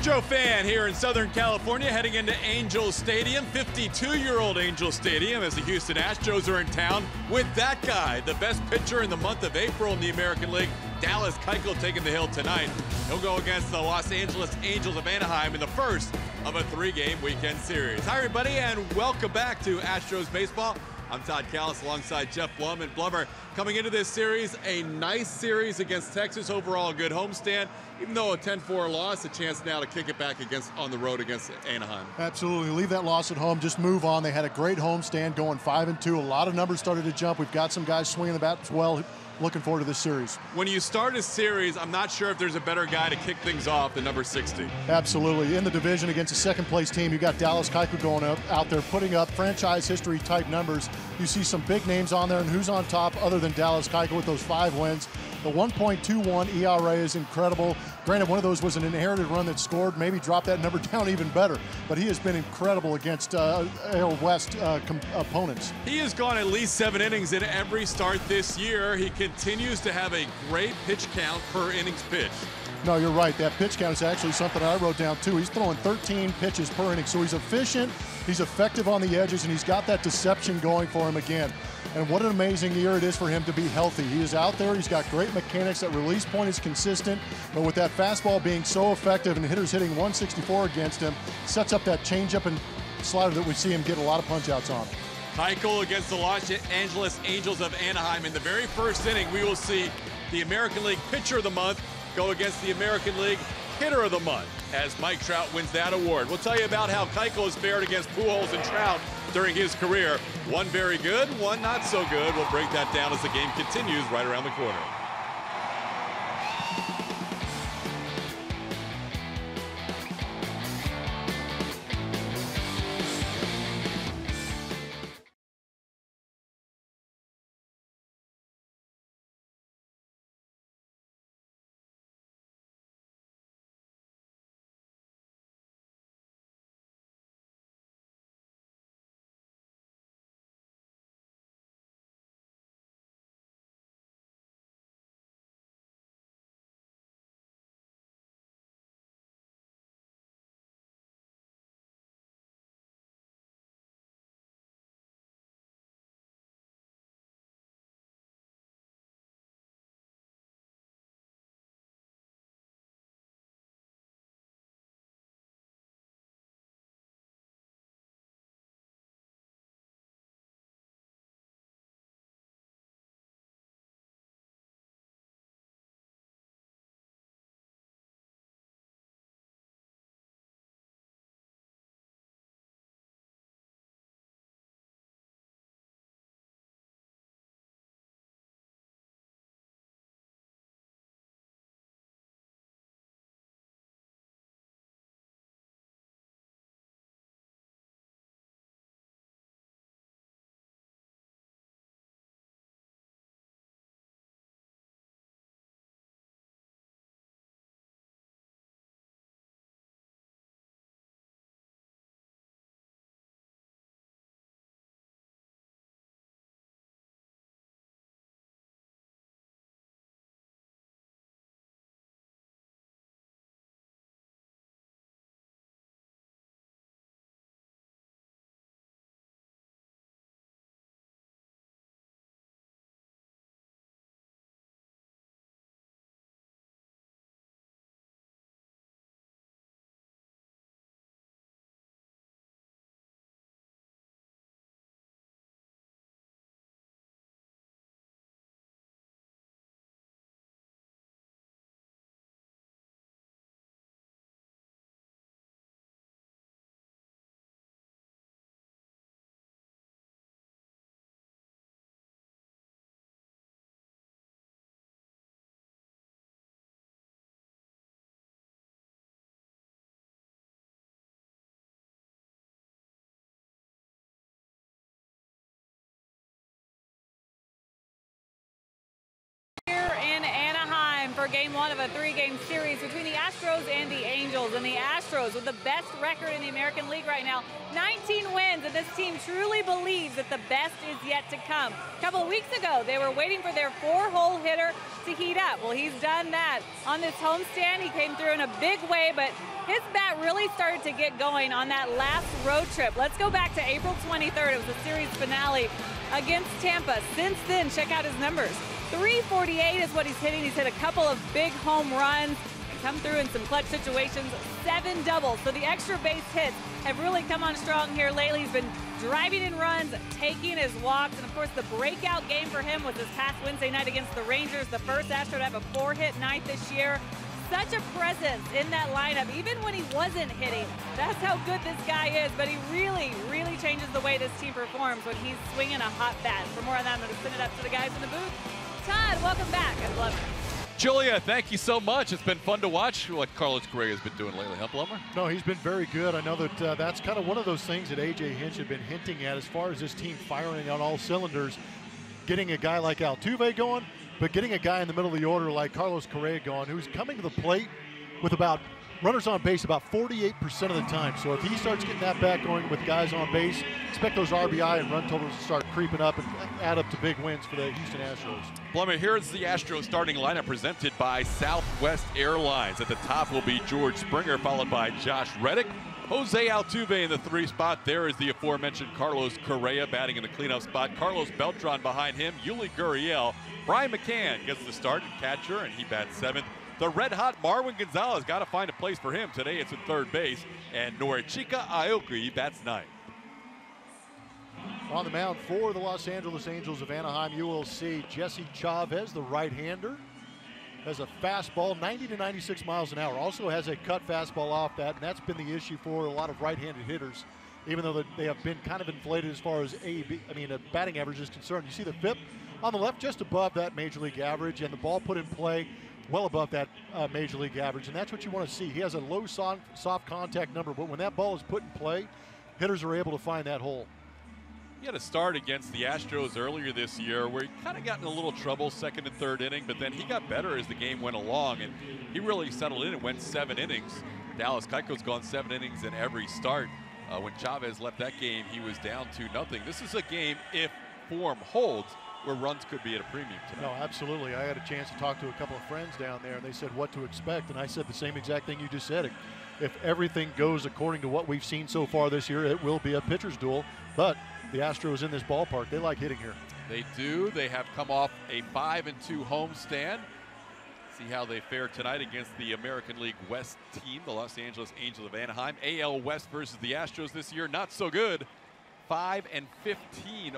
Astro fan here in Southern California, heading into Angels Stadium, 52-year-old Angels Stadium, as the Houston Astros are in town with that guy, the best pitcher in the month of April in the American League, Dallas Keuchel, taking the hill tonight. He'll go against the Los Angeles Angels of Anaheim in the first of a three-game weekend series. Hi, everybody, and welcome back to Astros Baseball. I'm Todd Callis alongside Jeff Blum. And Blummer, coming into this series, a nice series against Texas. Overall, a good homestand. Even though a 10-4 loss, a chance now to kick it back on the road against Anaheim. Absolutely. Leave that loss at home. Just move on. They had a great homestand going 5-2. A lot of numbers started to jump. We've got some guys swinging the bat as well. Looking forward to this series. When you start a series, I'm not sure if there's a better guy to kick things off than number 60. Absolutely. In the division against a second-place team, you got Dallas Keuchel going out there putting up franchise history type numbers. You see some big names on there, and who's on top other than Dallas Keuchel with those 5 wins? The 1.21 ERA is incredible. Granted, one of those was an inherited run that scored, maybe dropped that number down even better. But he has been incredible against AL West opponents. He has gone at least 7 innings in every start this year. He continues to have a great pitch count per innings pitched. No, you're right. That pitch count is actually something I wrote down too. He's throwing 13 pitches per inning, so he's efficient, he's effective on the edges, and he's got that deception going for him again. And what an amazing year it is for him to be healthy. He is out there, he's got great mechanics, that release point is consistent, but with that fastball being so effective and hitters hitting 164 against him, sets up that changeup and slider that we see him get a lot of punch-outs on. Keuchel against the Los Angeles Angels of Anaheim. In the very first inning, we will see the American League Pitcher of the Month go against the American League Hitter of the Month as Mike Trout wins that award. We'll tell you about how Keuchel has fared against Pujols and Trout during his career. One very good, one not so good. We'll break that down as the game continues right around the corner. for game one of a 3-game series between the Astros and the Angels. And the Astros, with the best record in the American League right now, 19 wins, and this team truly believes that the best is yet to come. A couple of weeks ago, they were waiting for their 4-hole hitter to heat up. Well, he's done that. On this homestand, he came through in a big way, but his bat really started to get going on that last road trip. Let's go back to April 23rd. It was the series finale against Tampa. Since then, check out his numbers. 348 is what he's hitting. He's hit a couple of big home runs and come through in some clutch situations. 7 doubles. So the extra base hits have really come on strong here lately. He's been driving in runs, taking his walks, and of course the breakout game for him was this past Wednesday night against the Rangers, the first Astro to have a 4-hit night this year. Such a presence in that lineup, even when he wasn't hitting. That's how good this guy is, but he really, really changes the way this team performs when he's swinging a hot bat. For more on that, I'm going to send it up to the guys in the booth. Todd, welcome back. I love it. Julia, thank you so much. It's been fun to watch what Carlos Correa has been doing lately, huh, Blummer? No, he's been very good. I know that that's kind of one of those things that A.J. Hinch had been hinting at as far as this team firing on all cylinders, getting a guy like Altuve going, but getting a guy in the middle of the order like Carlos Correa going, who's coming to the plate with about runners on base about 48% of the time. So if he starts getting that back going with guys on base, expect those RBI and run totals to start creeping up and add up to big wins for the Houston Astros. Blummer, here's the Astros starting lineup presented by Southwest Airlines. At the top will be George Springer, followed by Josh Reddick. Jose Altuve in the 3 spot. There is the aforementioned Carlos Correa batting in the cleanup spot. Carlos Beltran behind him. Yuli Gurriel. Brian McCann gets the start at catcher, and he bats 7th. The red-hot Marwin Gonzalez got to find a place for him. Today it's at third base. And Norichika Aoki bats 9th. On the mound for the Los Angeles Angels of Anaheim, you will see Jesse Chavez, the right-hander. Has a fastball, 90 to 96 miles an hour. Also has a cut fastball off that, and that's been the issue for a lot of right-handed hitters, even though they have been kind of inflated as far as batting average is concerned. You see the FIP on the left just above that major league average, and the ball put in play well above that major league average, and that's what you want to see. He has a low soft contact number, but when that ball is put in play, hitters are able to find that hole. He had a start against the Astros earlier this year where he kind of got in a little trouble second and third inning, but then he got better as the game went along, and he really settled in and went 7 innings. Dallas Keuchel's gone 7 innings in every start. When Chavez left that game, he was down 2-0. This is a game, if form holds, where runs could be at a premium tonight. No, absolutely. I had a chance to talk to a couple of friends down there, and they said what to expect, and I said the same exact thing you just said. If everything goes according to what we've seen so far this year, it will be a pitcher's duel, but the Astros in this ballpark, they like hitting here. They do. They have come off a 5-2 homestand. See how they fare tonight against the American League West team, the Los Angeles Angels of Anaheim. AL West versus the Astros this year, not so good. 5-15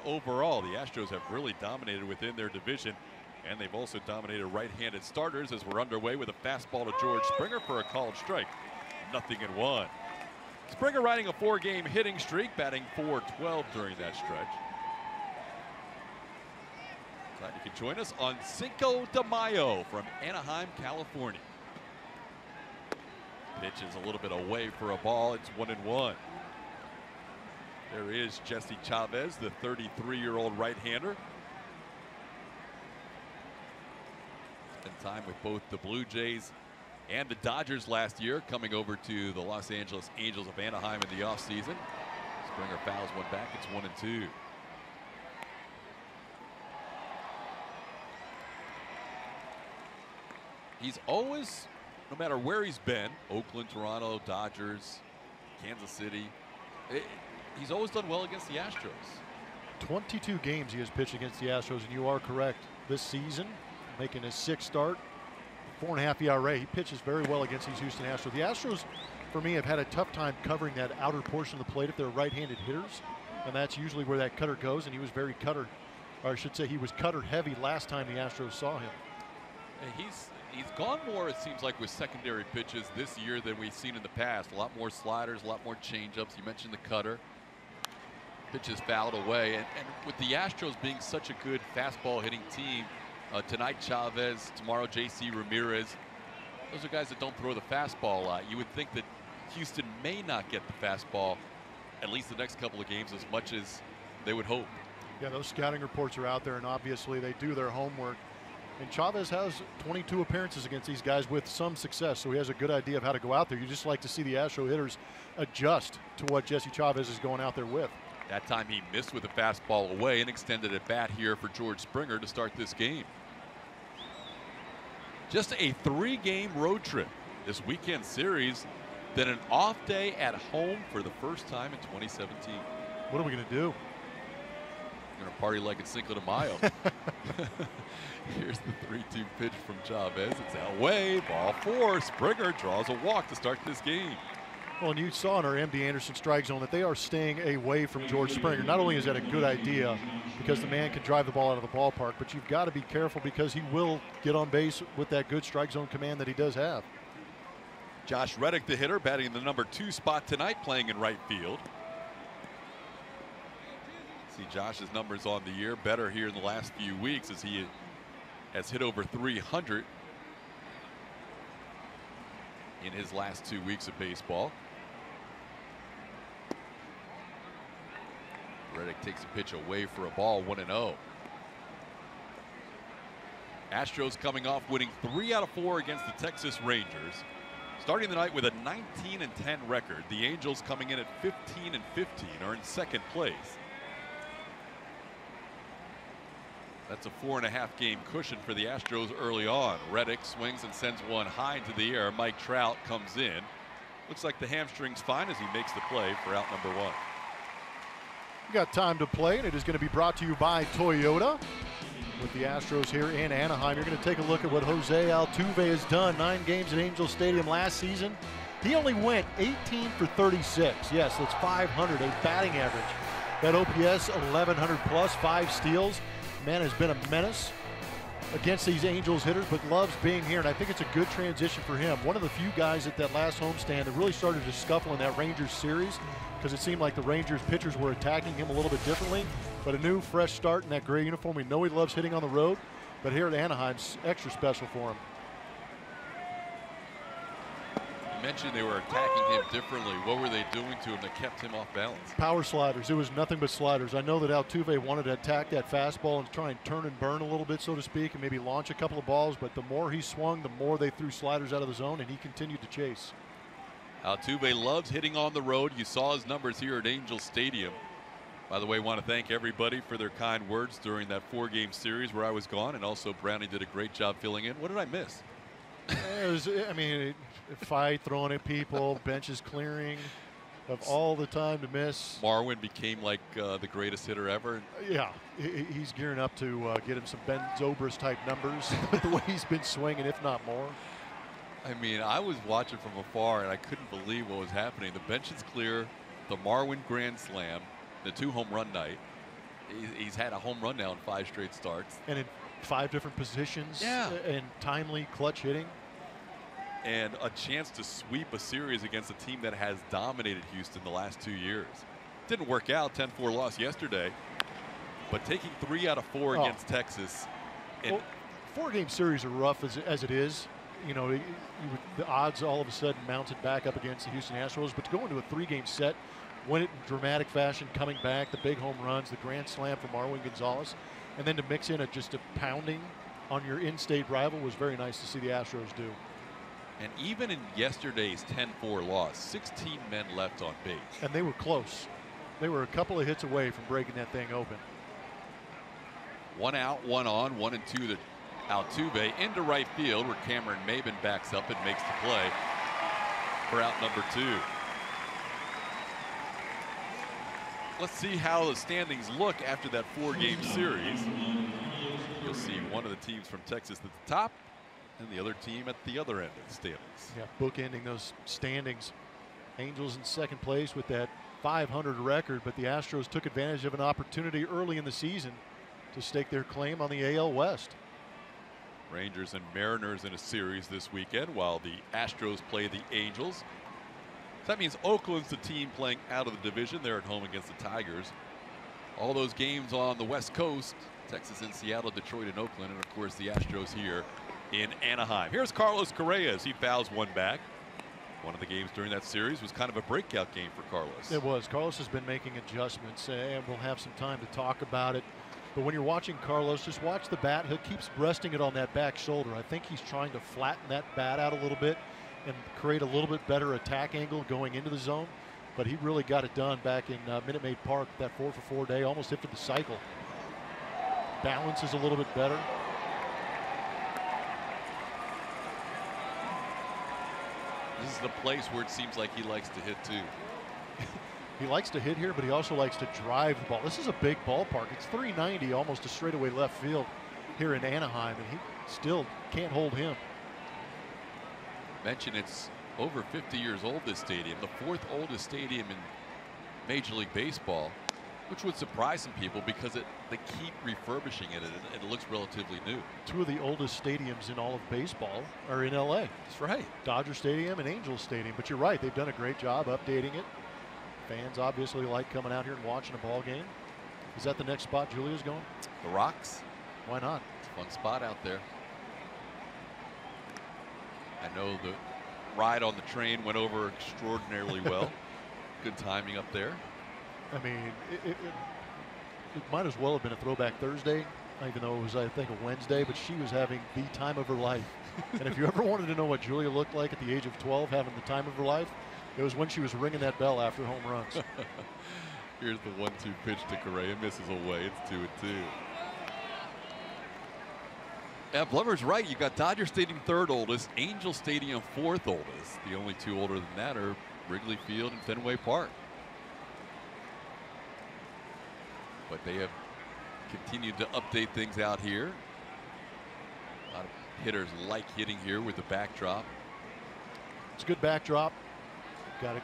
overall. The Astros have really dominated within their division, and they've also dominated right-handed starters as we're underway with a fastball to George Springer for a called strike. 0-1. Springer riding a 4-game hitting streak, batting .412 during that stretch. Glad you can join us on Cinco de Mayo from Anaheim, California. Pitch is a little bit away for a ball. It's 1-1. There is Jesse Chavez, the 33-year-old right-hander. Spent time with both the Blue Jays and the Dodgers last year, coming over to the Los Angeles Angels of Anaheim in the offseason. Springer fouls one back. It's 1-2. He's always, no matter where he's been, Oakland, Toronto, Dodgers, Kansas City, he's always done well against the Astros. 22 games he has pitched against the Astros, and you are correct. This season, making his 6th start, 4.5 ERA. He pitches very well against these Houston Astros. The Astros, for me, have had a tough time covering that outer portion of the plate if they're right-handed hitters, and that's usually where that cutter goes, and he was very cutter, or I should say he was cutter heavy last time the Astros saw him. He's gone more, it seems like, with secondary pitches this year than we've seen in the past. A lot more sliders, a lot more changeups. You mentioned the cutter. Pitches fouled away, and with the Astros being such a good fastball hitting team, tonight Chavez, tomorrow J.C. Ramirez, those are guys that don't throw the fastball a lot. You would think that Houston may not get the fastball at least the next couple of games as much as they would hope. Yeah, those scouting reports are out there, and obviously they do their homework. And Chavez has 22 appearances against these guys with some success, so he has a good idea of how to go out there. You just like to see the Astro hitters adjust to what Jesse Chavez is going out there with. That time he missed with a fastball away and extended at bat here for George Springer to start this game. Just a 3-game road trip this weekend series, then an off day at home for the first time in 2017. What are we going to do? We're going to party like it's Cinco de Mayo. Here's the 3-2 pitch from Chavez. It's away, ball 4. Springer draws a walk to start this game. Well, and you saw in our MD Anderson strike zone that they are staying away from George Springer. Not only is that a good idea because the man can drive the ball out of the ballpark, but you've got to be careful because he will get on base with that good strike zone command that he does have. Josh Reddick, the hitter, batting in the number 2 spot tonight, playing in right field. See Josh's numbers on the year better here in the last few weeks as he has hit over 300 in his last 2 weeks of baseball. Reddick takes a pitch away for a ball, 1-0. Astros coming off winning 3 out of 4 against the Texas Rangers. Starting the night with a 19-10 record. The Angels coming in at 15-15 are in second place. That's a 4.5 game cushion for the Astros early on. Reddick swings and sends one high into the air. Mike Trout comes in. Looks like the hamstring's fine as he makes the play for out number 1. We got time to play, and it is going to be brought to you by Toyota. With the Astros here in Anaheim, you're going to take a look at what Jose Altuve has done. 9 games at Angel Stadium last season. He only went 18 for 36. Yes, that's 500, a batting average. That OPS 1100 plus, 5 steals. Man has been a menace against these Angels hitters, but loves being here, and I think it's a good transition for him. One of the few guys at that last homestand that really started to scuffle in that Rangers series because it seemed like the Rangers pitchers were attacking him a little bit differently. But a new, fresh start in that gray uniform. We know he loves hitting on the road, but here at Anaheim's extra special for him. You mentioned they were attacking him differently. What were they doing to him that kept him off balance? Power sliders. It was nothing but sliders. I know that Altuve wanted to attack that fastball and try and turn and burn a little bit, so to speak, and maybe launch a couple of balls, but the more he swung, the more they threw sliders out of the zone, and he continued to chase. Altuve loves hitting on the road. You saw his numbers here at Angel Stadium. By the way, I want to thank everybody for their kind words during that 4-game series where I was gone, and also Brownie did a great job filling in. What did I miss? It was, I mean, fight, throwing at people, benches clearing, of all the time to miss. Marwin became like the greatest hitter ever. Yeah, he's gearing up to get him some Ben Zobrist type numbers the way he's been swinging, if not more. I mean, I was watching from afar, and I couldn't believe what was happening. The bench is clear, the Marwin grand slam, the 2 home run night. He's had a home run now in 5 straight starts. And in 5 different positions. Yeah. And timely clutch hitting. And a chance to sweep a series against a team that has dominated Houston the last 2 years. Didn't work out, 10-4 loss yesterday. But taking 3 out of 4 against Texas. Well, 4-game series are rough as it is. You know, the odds all of a sudden mounted back up against the Houston Astros. But to go into a 3-game set, win it in dramatic fashion, coming back, the big home runs, the grand slam from Marwin Gonzalez, and then to mix in just a pounding on your in-state rival was very nice to see the Astros do. And even in yesterday's 10-4 loss, 16 men left on base. And they were close. They were a couple of hits away from breaking that thing open. 1 out, 1 on, 1 and 2 to Altuve into right field where Cameron Maben backs up and makes the play for out number 2. Let's see how the standings look after that 4-game series. You'll see one of the teams from Texas at the top and the other team at the other end of the standings. Yeah, bookending those standings. Angels in second place with that 500 record, but the Astros took advantage of an opportunity early in the season to stake their claim on the AL West. Rangers and Mariners in a series this weekend while the Astros play the Angels. So that means Oakland's the team playing out of the division. They're at home against the Tigers. All those games on the West Coast, Texas and Seattle, Detroit and Oakland, and of course the Astros here in Anaheim. Here's Carlos Correa as he fouls one back. One of the games during that series was kind of a breakout game for Carlos. It was. Carlos has been making adjustments, and we'll have some time to talk about it. But when you're watching Carlos, just watch the bat. He keeps resting it on that back shoulder. I think he's trying to flatten that bat out a little bit and create a little bit better attack angle going into the zone. But he really got it done back in Minute Maid Park, that 4-for-4 day, almost hit for the cycle. Balance is a little bit better. This is the place where it seems like he likes to hit too. He likes to hit here, but he also likes to drive the ball. This is a big ballpark. It's 390, almost a straightaway left field here in Anaheim, and he still can't hold him. Mention it's over 50 years old, this stadium, the 4th oldest stadium in Major League Baseball, which would surprise some people because they keep refurbishing it and it looks relatively new. 2 of the oldest stadiums in all of baseball are in LA. That's right. Dodger Stadium and Angels Stadium. But you're right, they've done a great job updating it. Fans obviously like coming out here and watching a ball game. Is that the next spot Julia's going? The Rocks. Why not? It's a fun spot out there. I know the ride on the train went over extraordinarily well. Good timing up there. I mean, it might as well have been a Throwback Thursday, even though it was, I think, a Wednesday, but she was having the time of her life. And if you ever wanted to know what Julia looked like at the age of 12 having the time of her life, it was when she was ringing that bell after home runs. Here's the 1-2 pitch to Correa. Misses away. It's 2-2. Yeah, Blummer's right. You've got Dodger Stadium 3rd oldest, Angel Stadium 4th oldest. The only 2 older than that are Wrigley Field and Fenway Park. But they have continued to update things out here. A lot of hitters like hitting here with the backdrop. It's a good backdrop. Got a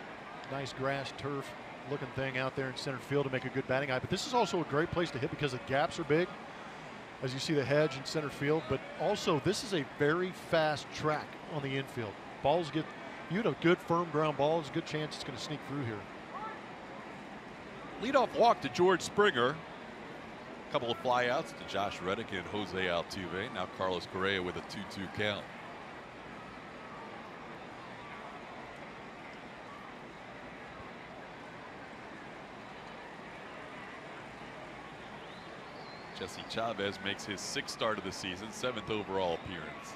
nice grass turf looking thing out there in center field to make a good batting eye. But this is also a great place to hit because the gaps are big, as you see the hedge in center field. But also this is a very fast track on the infield. Balls get, you hit a good firm ground ball, there's a good chance it's going to sneak through here. Leadoff walk to George Springer. A couple of flyouts to Josh Reddick and Jose Altuve. Now Carlos Correa with a 2-2 count. Jesse Chavez makes his 6th start of the season, 7th overall appearance.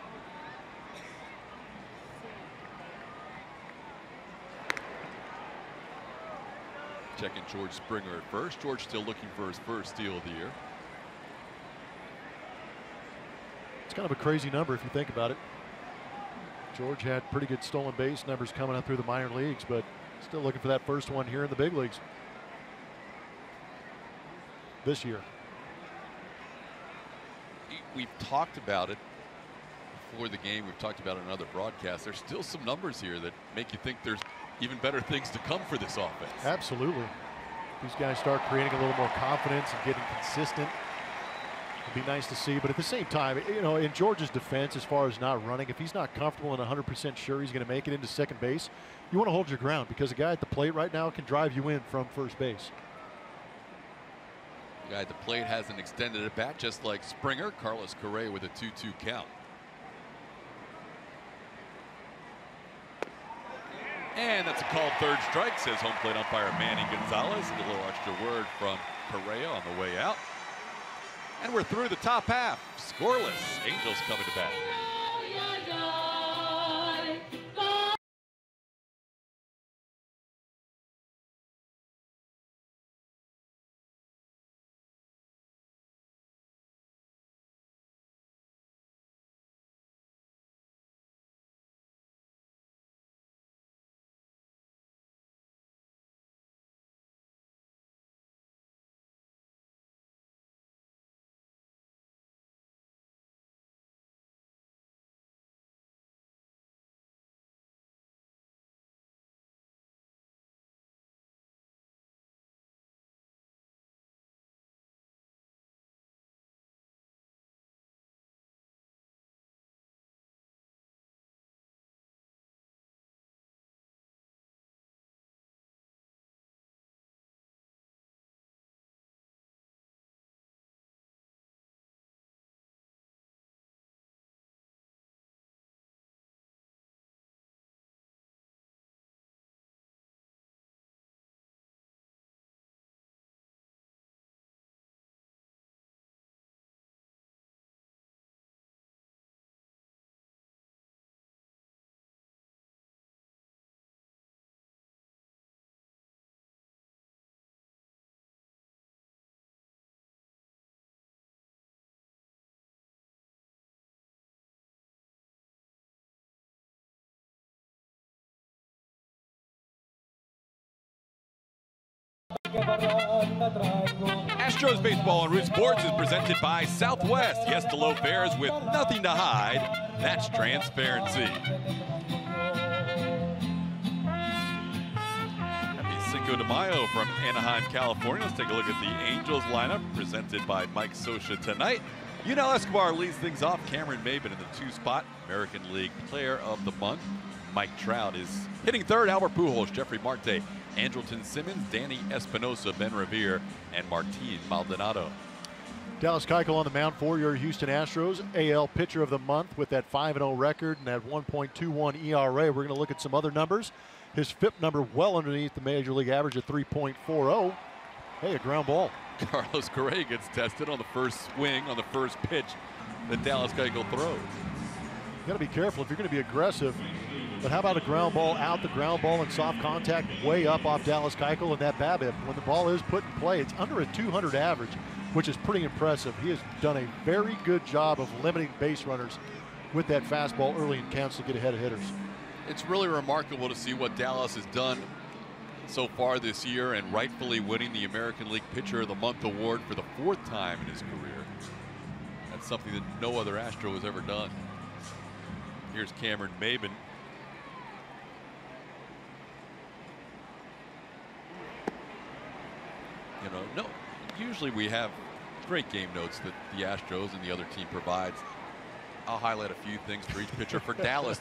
Checking George Springer at first. George still looking for his first steal of the year. It's kind of a crazy number if you think about it. George had pretty good stolen base numbers coming up through the minor leagues, but still looking for that first one here in the big leagues this year. We've talked about it before the game. We've talked about it in other broadcasts. There's still some numbers here that make you think there's even better things to come for this offense. Absolutely. These guys start creating a little more confidence and getting consistent. It'd be nice to see, but at the same time, you know, in George's defense, as far as not running, if he's not comfortable and 100% sure he's going to make it into second base, you want to hold your ground because a guy at the plate right now can drive you in from first base. The guy at the plate has an extended at bat, just like Springer. Carlos Correa with a 2-2 count. And that's a called 3rd strike, says home plate umpire Manny Gonzalez. And a little extra word from Correa on the way out. And we're through the top half. Scoreless. Angels coming to bat. Astros baseball on Root Sports is presented by Southwest. Yes to low fares with nothing to hide. That's transparency. Happy Cinco de Mayo from Anaheim, California. Let's take a look at the Angels lineup presented by Mike Scioscia tonight. Yunel Escobar leads things off. Cameron Maybin in the 2 spot. American League Player of the Month. Mike Trout is hitting third. Albert Pujols, Jeffrey Marte, Andrelton Simmons, Danny Espinosa, Ben Revere, and Martin Maldonado. Dallas Keuchel on the mound for your Houston Astros. AL Pitcher of the Month with that 5-0 record and that 1.21 ERA. We're going to look at some other numbers. His FIP number well underneath the Major League average at 3.40. Hey, a ground ball. Carlos Correa gets tested on the first swing on the first pitch that Dallas Keuchel throws. You got to be careful if you're going to be aggressive. But how about a ground ball out, the ground ball in soft contact way up off Dallas Keuchel, and that BABIP, when the ball is put in play, it's under a 200 average, which is pretty impressive. He has done a very good job of limiting base runners with that fastball early in counts to get ahead of hitters. It's really remarkable to see what Dallas has done so far this year, and rightfully winning the American League Pitcher of the Month award for the 4th time in his career. That's something that no other Astro has ever done. Here's Cameron Maybin. You know, no, usually we have great game notes that the Astros and the other team provides. I'll highlight a few things for each pitcher. For Dallas,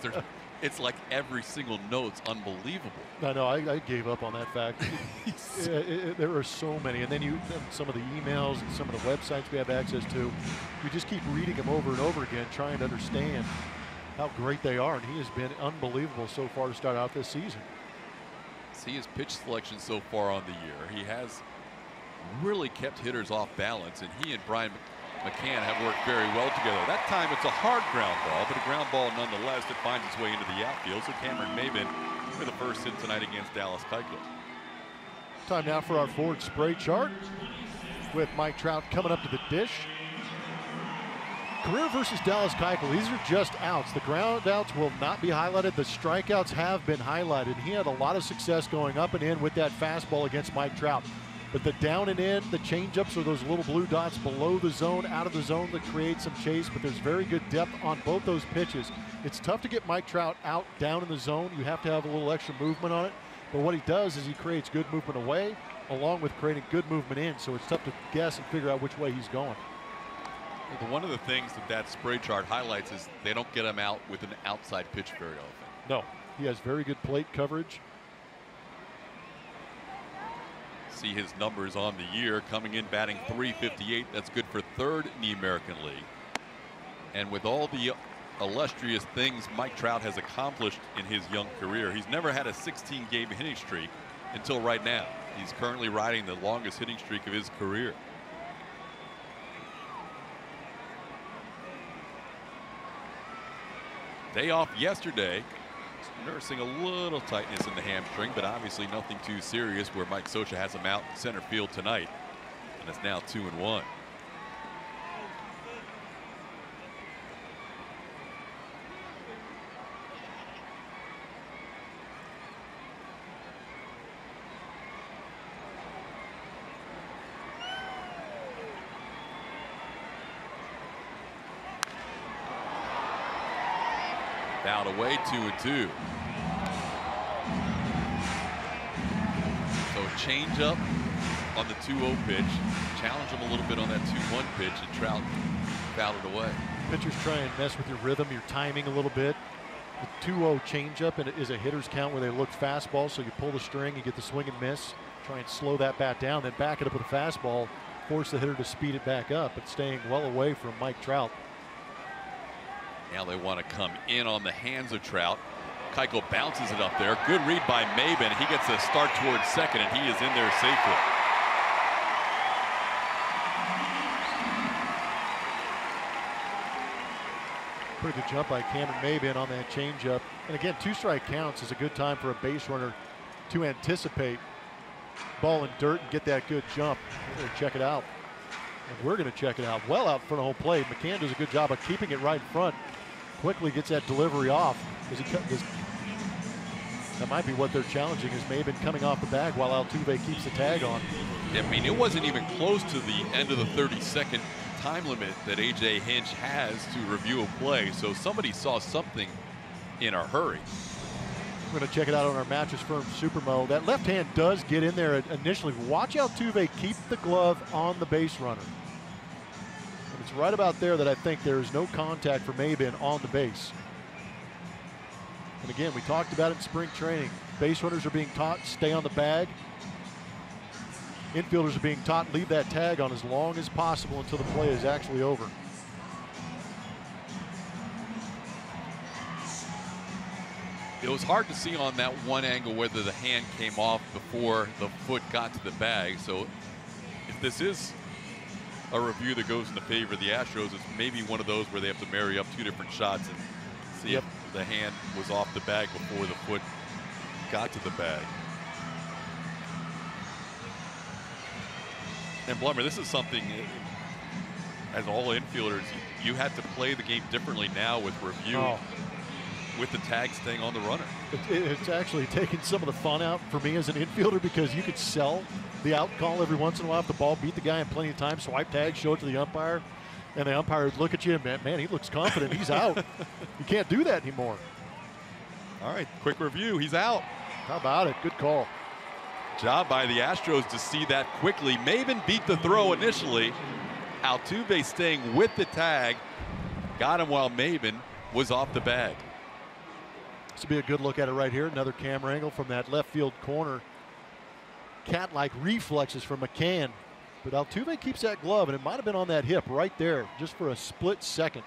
it's like every single note's unbelievable. I know, I gave up on that fact. There are so many, and then some of the emails and some of the websites we have access to, you just keep reading them over and over again, trying to understand how great they are, and he has been unbelievable so far to start out this season. See his pitch selection so far on the year. He has really kept hitters off balance, and he and Brian McCann have worked very well together. That time it's a hard ground ball, but a ground ball nonetheless that finds its way into the outfield. So Cameron Maybin for the first hit tonight against Dallas Keuchel. Time now for our forward spray chart with Mike Trout coming up to the dish. Career versus Dallas Keuchel, these are just outs. The ground outs will not be highlighted. The strikeouts have been highlighted. He had a lot of success going up and in with that fastball against Mike Trout. But the down and in, the changeups are those little blue dots below the zone, out of the zone that create some chase, but there's very good depth on both those pitches. It's tough to get Mike Trout out, down in the zone. You have to have a little extra movement on it. But what he does is he creates good movement away, along with creating good movement in. So it's tough to guess and figure out which way he's going. One of the things that spray chart highlights is they don't get him out with an outside pitch very often. No, he has very good plate coverage. See his numbers on the year, coming in batting .358. That's good for 3rd in the American League. And with all the illustrious things Mike Trout has accomplished in his young career, he's never had a 16-game hitting streak until right now. He's currently riding the longest hitting streak of his career. Day off yesterday, nursing a little tightness in the hamstring, but obviously nothing too serious, where Mike Scioscia has him out in center field tonight, and it's now 2-1. Fouled away, 2-2. So change up on the 2-0 pitch. Challenge him a little bit on that 2-1 pitch, and Trout fouled it away. Pitchers try and mess with your rhythm, your timing a little bit. The 2-0 changeup is a hitter's count where they look fastball, so you pull the string, you get the swing and miss. Try and slow that bat down, then back it up with a fastball, force the hitter to speed it back up, but staying well away from Mike Trout. Now they want to come in on the hands of Trout. Keuchel bounces it up there. Good read by Maybin. He gets a start towards second, and he is in there safely. Pretty good jump by Cameron Maybin on that changeup. And again, 2-strike counts is a good time for a base runner to anticipate ball in dirt and get that good jump. We're going to check it out. And we're going to check it out. Well out front of home plate. McCann does a good job of keeping it right in front. Quickly gets that delivery off. That might be what they're challenging, is Maben coming off the bag while Altuve keeps the tag on. I mean, it wasn't even close to the end of the 30-second time limit that A.J. Hinch has to review a play, so somebody saw something in a hurry. We're going to check it out on our Mattress Firm Supermo. That left hand does get in there initially. Watch Altuve keep the glove on the base runner. And it's right about there that I think there is no contact for Maben on the base. And again, we talked about it in spring training. Base runners are being taught stay on the bag. Infielders are being taught leave that tag on as long as possible until the play is actually over. It was hard to see on that one angle whether the hand came off before the foot got to the bag. So if this is a review that goes in the favor of the Astros, it's maybe one of those where they have to marry up two different shots and see if the hand was off the bag before the foot got to the bag. And Blummer, this is something, as all infielders, you have to play the game differently now with review, with the tag staying on the runner. It's actually taken some of the fun out for me as an infielder, because you could sell the out call every once in a while if the ball beat the guy in plenty of time, swipe tag, show it to the umpire, and the umpire would look at you and, man, he looks confident, he's out. You can't do that anymore. All right, quick review, he's out. How about it? Good call. Job by the Astros to see that quickly. Maben beat the throw initially. Altuve staying with the tag. Got him while Maben was off the bag. This will be a good look at it right here. Another camera angle from that left field corner. Cat-like reflexes from McCann. But Altuve keeps that glove, and it might have been on that hip right there, just for a split second.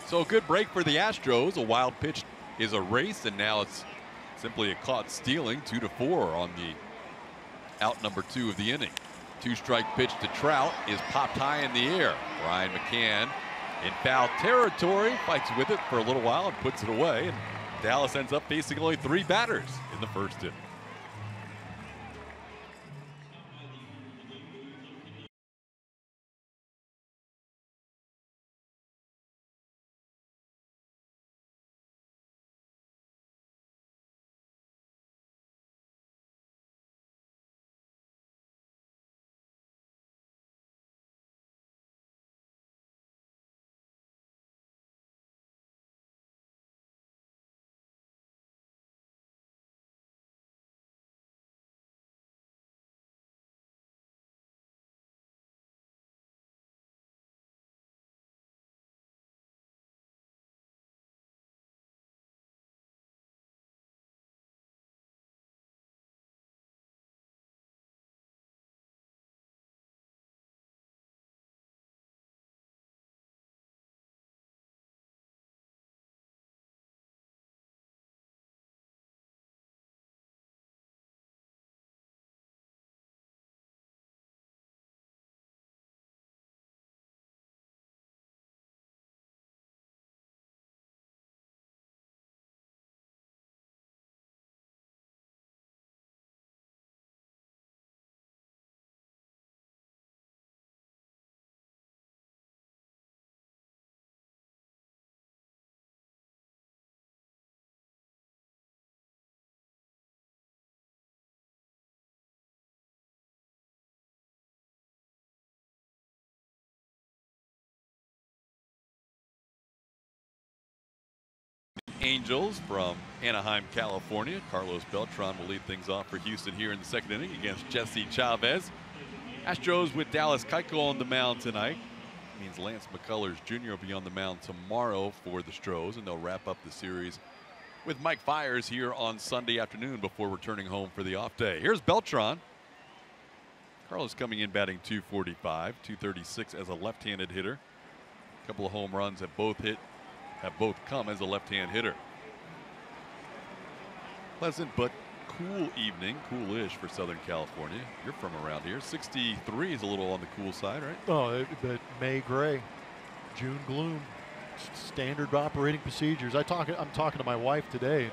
So a good break for the Astros. A wild pitch is erased, and now it's simply a caught stealing. 2-4 on the out number 2 of the inning. 2-strike pitch to Trout is popped high in the air. Ryan McCann in foul territory, fights with it for a little while and puts it away. And Dallas ends up facing only 3 batters in the first inning. Angels from Anaheim, California. Carlos Beltran will lead things off for Houston here in the second inning against Jesse Chavez. Astros with Dallas Keuchel on the mound tonight. Means Lance McCullers Jr. will be on the mound tomorrow for the Stros, and they'll wrap up the series with Mike Fiers here on Sunday afternoon before returning home for the off day. Here's Beltran. Carlos coming in batting .245, .236 as a left-handed hitter. A couple of home runs have both come as a left-hand hitter. Pleasant but cool evening, coolish for Southern California. You're from around here. 63 is a little on the cool side, right? Oh, but May gray, June gloom, standard operating procedures. I'm talking to my wife today.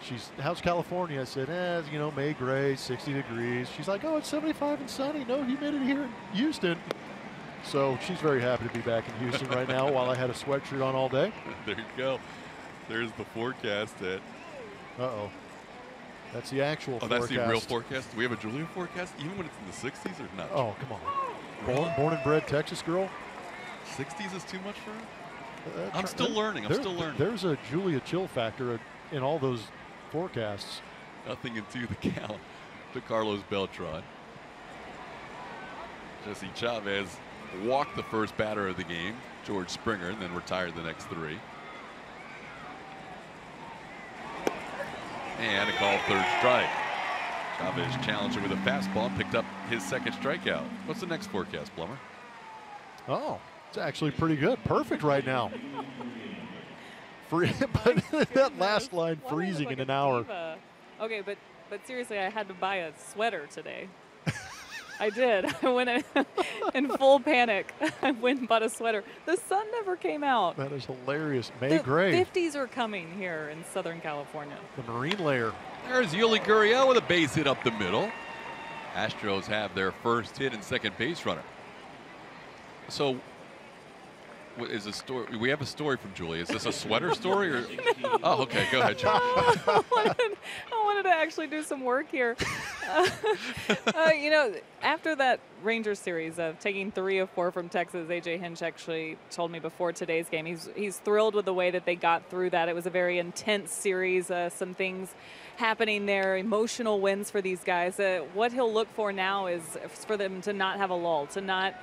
She's, how's California? I said, you know, May gray, 60 degrees. She's like, oh, it's 75 and sunny. No humidity here in Houston. So she's very happy to be back in Houston right now while I had a sweatshirt on all day. There you go. There's the forecast. Uh-oh. That's the actual forecast. That's the real forecast? Do we have a Julia forecast even when it's in the 60s or not? Oh, come on. Born and bred Texas girl? 60s is too much for her? I'm still learning. There's a Julia chill factor in all those forecasts. Nothing into the count to Carlos Beltran. Jesse Chavez walked the first batter of the game, George Springer, and then retired the next 3. And a called third strike. Chavez challenged him with a fastball and picked up his second strikeout. What's the next forecast, Plummer? Oh, it's actually pretty good. Perfect right now. But that last line, freezing in an hour. Okay, but seriously, I had to buy a sweater today. I did. I went in full panic. I went and bought a sweater. The sun never came out. That is hilarious. May Gray. The 50s are coming here in Southern California. The marine layer. There's Yuli Gurriel with a base hit up the middle. Astros have their first hit and second base runner. So, what is a story? We have a story from Julie. Is this a sweater story? Or? No. Oh, okay. Go ahead, Julie. I wanted to actually do some work here. You know, after that Rangers series of taking 3 of 4 from Texas, A.J. Hinch actually told me before today's game he's thrilled with the way that they got through that. It was a very intense series. Some things happening there, emotional wins for these guys. What he'll look for now is for them to not have a lull, to not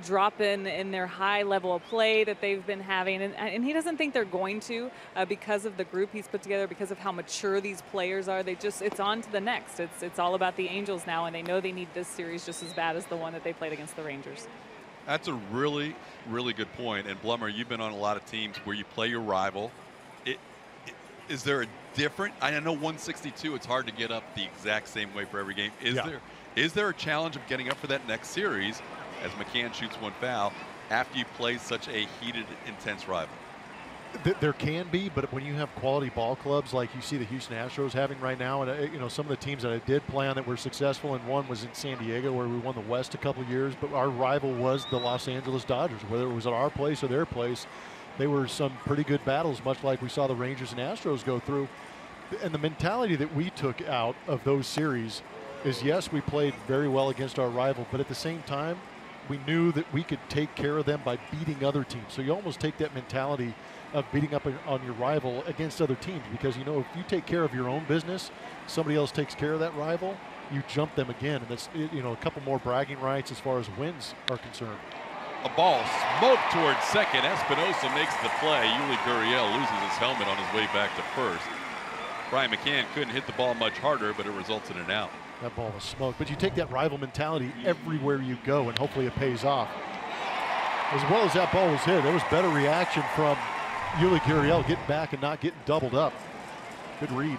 drop in their high level of play that they've been having, and he doesn't think they're going to because of the group he's put together, because of how mature these players are. It's on to the next. It's all about the Angels now, and they know they need this series just as bad as the one that they played against the Rangers. That's a really, really good point. And Blummer, you've been on a lot of teams where you play your rival. Is there a different? I know 162. It's hard to get up the exact same way for every game. Is there a challenge of getting up for that next series as McCann shoots one foul after you play such a heated, intense rival? There can be, but when you have quality ball clubs like you see the Houston Astros having right now, and you know, some of the teams that I did play on that were successful, and one was in San Diego where we won the West a couple of years, but our rival was the Los Angeles Dodgers. Whether it was at our place or their place, they were some pretty good battles, much like we saw the Rangers and Astros go through. And the mentality that we took out of those series is, yes, we played very well against our rival, but at the same time, we knew that we could take care of them by beating other teams. So you almost take that mentality of beating up on your rival against other teams, because you know if you take care of your own business, somebody else takes care of that rival, you jump them again, and that's, you know, a couple more bragging rights as far as wins are concerned. A ball smoked towards second. Espinosa makes the play. Yuli Gurriel loses his helmet on his way back to first. Brian McCann couldn't hit the ball much harder, but it results in an out. That ball was smoked, but you take that rival mentality everywhere you go, and hopefully it pays off. As well as that ball was hit, there was better reaction from Yuli Gurriel getting back and not getting doubled up. Good read.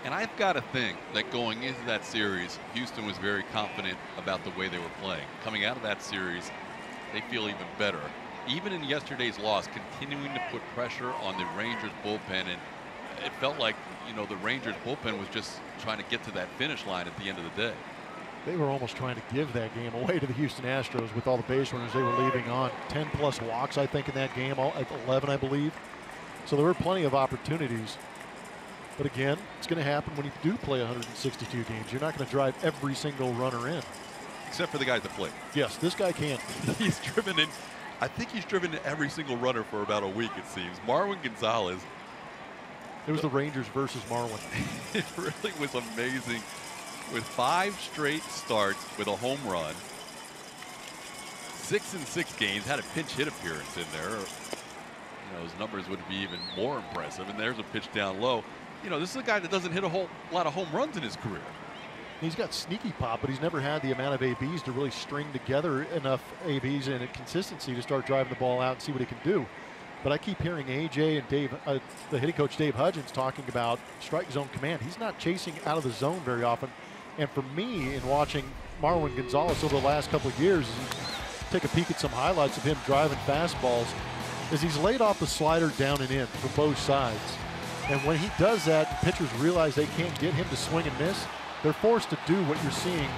And I've got to think that going into that series, Houston was very confident about the way they were playing. Coming out of that series, they feel even better. Even in yesterday's loss, continuing to put pressure on the Rangers bullpen, and it felt like, you know, the Rangers bullpen was just trying to get to that finish line at the end of the day. They were almost trying to give that game away to the Houston Astros with all the base runners they were leaving on. 10+ walks, I think, in that game, all at 11, I believe. So there were plenty of opportunities. But again, it's going to happen when you do play 162 games. You're not going to drive every single runner in. Except for the guys that play. Yes, this guy can. He's driven in. I think he's driven in every single runner for about a week, it seems. Marwin Gonzalez. It was the Rangers versus Marwin. It really was amazing. With 5 straight starts with a home run, 6 in 6 games, had a pinch hit appearance in there. You know, his numbers would be even more impressive. And there's a pitch down low. You know, this is a guy that doesn't hit a whole lot of home runs in his career. He's got sneaky pop, but he's never had the amount of ABs to really string together enough ABs and a consistency to start driving the ball out and see what he can do. But I keep hearing AJ and Dave, the hitting coach Dave Hudgens, talking about strike zone command. He's not chasing out of the zone very often. And for me, in watching Marwin Gonzalez over the last couple of years, take a peek at some highlights of him driving fastballs, is he's laid off the slider down and in from both sides. And when he does that, pitchers realize they can't get him to swing and miss. They're forced to do what you're seeing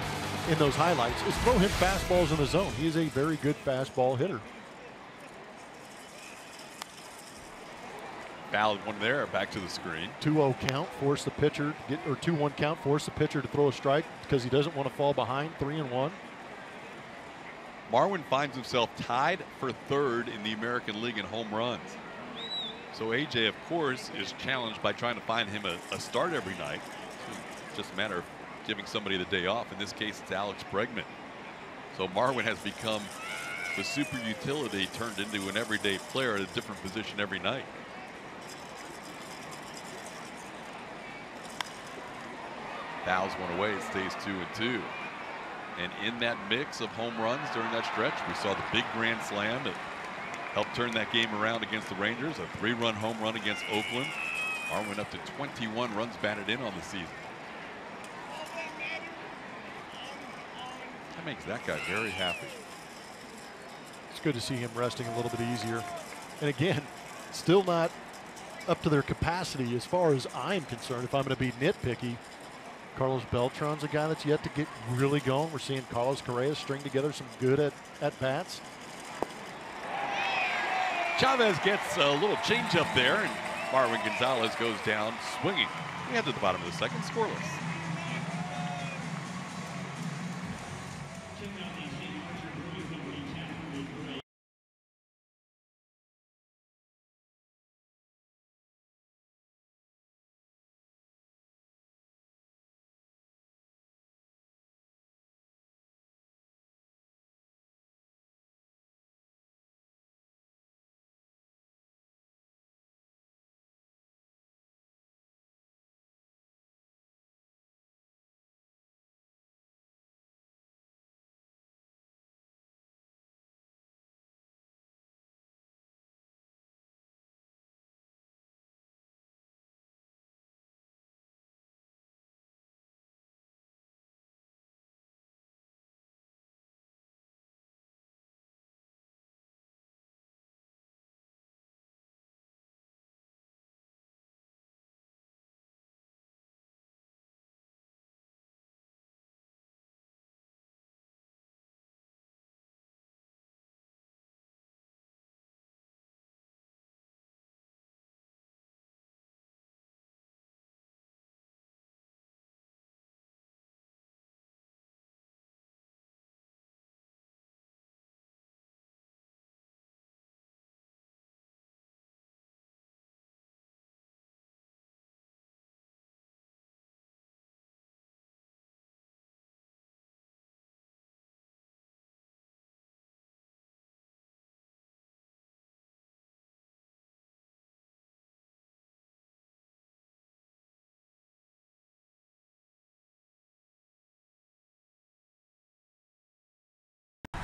in those highlights is throw him fastballs in the zone. He is a very good fastball hitter. Valid one there, back to the screen. 2-0 count, force the pitcher to get, or 2-1 count, force the pitcher to throw a strike because he doesn't want to fall behind. 3-1. Marwin finds himself tied for third in the American League in home runs. So AJ, of course, is challenged by trying to find him a start every night. It's just a matter of giving somebody the day off. In this case, it's Alex Bregman. So Marwin has become the super utility turned into an everyday player at a different position every night. Fouls one away, it stays 2-2. And in that mix of home runs during that stretch, we saw the big grand slam that helped turn that game around against the Rangers, a 3-run home run against Oakland. Marwin up to 21 runs batted in on the season. That makes that guy very happy. It's good to see him resting a little bit easier. And again, still not up to their capacity as far as I'm concerned. If I'm going to be nitpicky, Carlos Beltran's a guy that's yet to get really going. We're seeing Carlos Correa string together some good at-bats. Chavez gets a little change up there, and Marwin Gonzalez goes down swinging. We head to the bottom of the second, scoreless.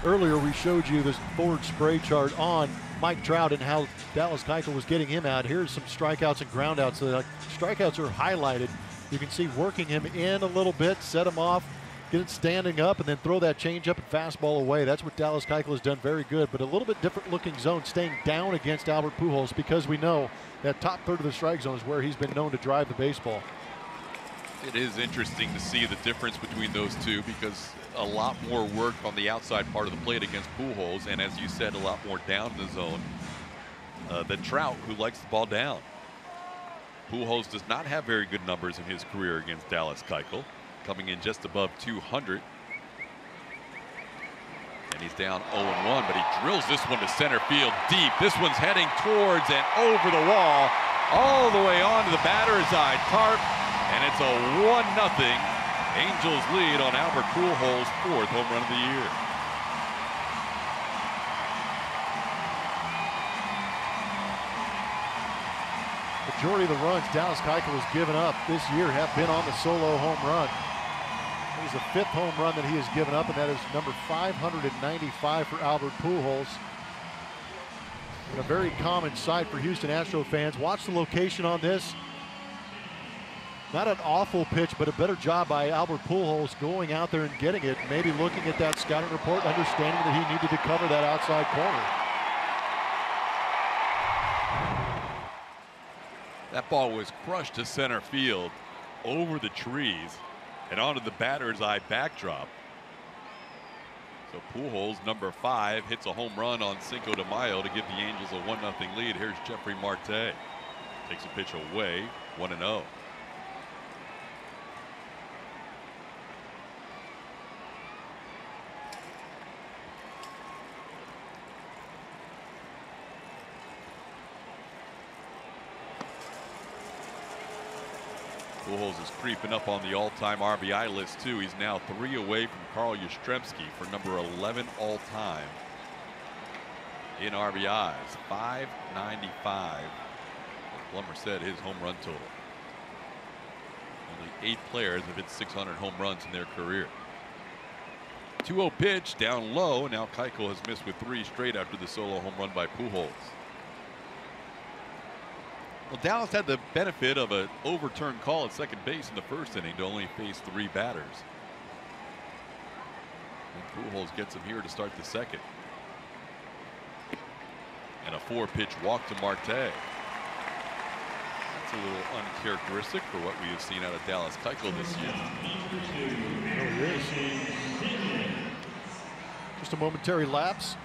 Earlier, we showed you this forward spray chart on Mike Trout and how Dallas Keuchel was getting him out. Here's some strikeouts and groundouts. The strikeouts are highlighted. You can see working him in a little bit, set him off, get it standing up, and then throw that changeup and fastball away. That's what Dallas Keuchel has done very good, but a little bit different looking zone, staying down against Albert Pujols, because we know that top third of the strike zone is where he's been known to drive the baseball. It is interesting to see the difference between those two, because a lot more work on the outside part of the plate against Pujols, and as you said, a lot more down in the zone than Trout, who likes the ball down. Pujols does not have very good numbers in his career against Dallas Keuchel, coming in just above 200. And he's down 0-1, but he drills this one to center field deep. This one's heading towards and over the wall, all the way onto the batter's eye tarp, and it's a 1-0 Angels lead on Albert Pujols' 4th home run of the year. Majority of the runs Dallas Keuchel has given up this year have been on the solo home run. It was the 5th home run that he has given up, and that is number 595 for Albert Pujols. And a very common sight for Houston Astros fans. Watch the location on this. Not an awful pitch, but a better job by Albert Pujols going out there and getting it. Maybe looking at that scouting report, understanding that he needed to cover that outside corner. That ball was crushed to center field over the trees and onto the batter's eye backdrop. So Pujols, number 5, hits a home run on Cinco de Mayo to give the Angels a 1-0 lead. Here's Jeffrey Marte. Takes a pitch away, 1-0. Pujols is creeping up on the all-time RBI list, too. He's now 3 away from Carl Yastrzemski for number 11 all-time in RBIs. 595. As Plummer said, his home run total. Only 8 players have hit 600 home runs in their career. 2-0 pitch down low. Now Keuchel has missed with 3 straight after the solo home run by Pujols. Well, Dallas had the benefit of an overturned call at second base in the first inning to only face 3 batters. And Pujols gets him here to start the second. And a 4-pitch walk to Marte. That's a little uncharacteristic for what we have seen out of Dallas Keuchel this year. Oh, it is. Just a momentary lapse.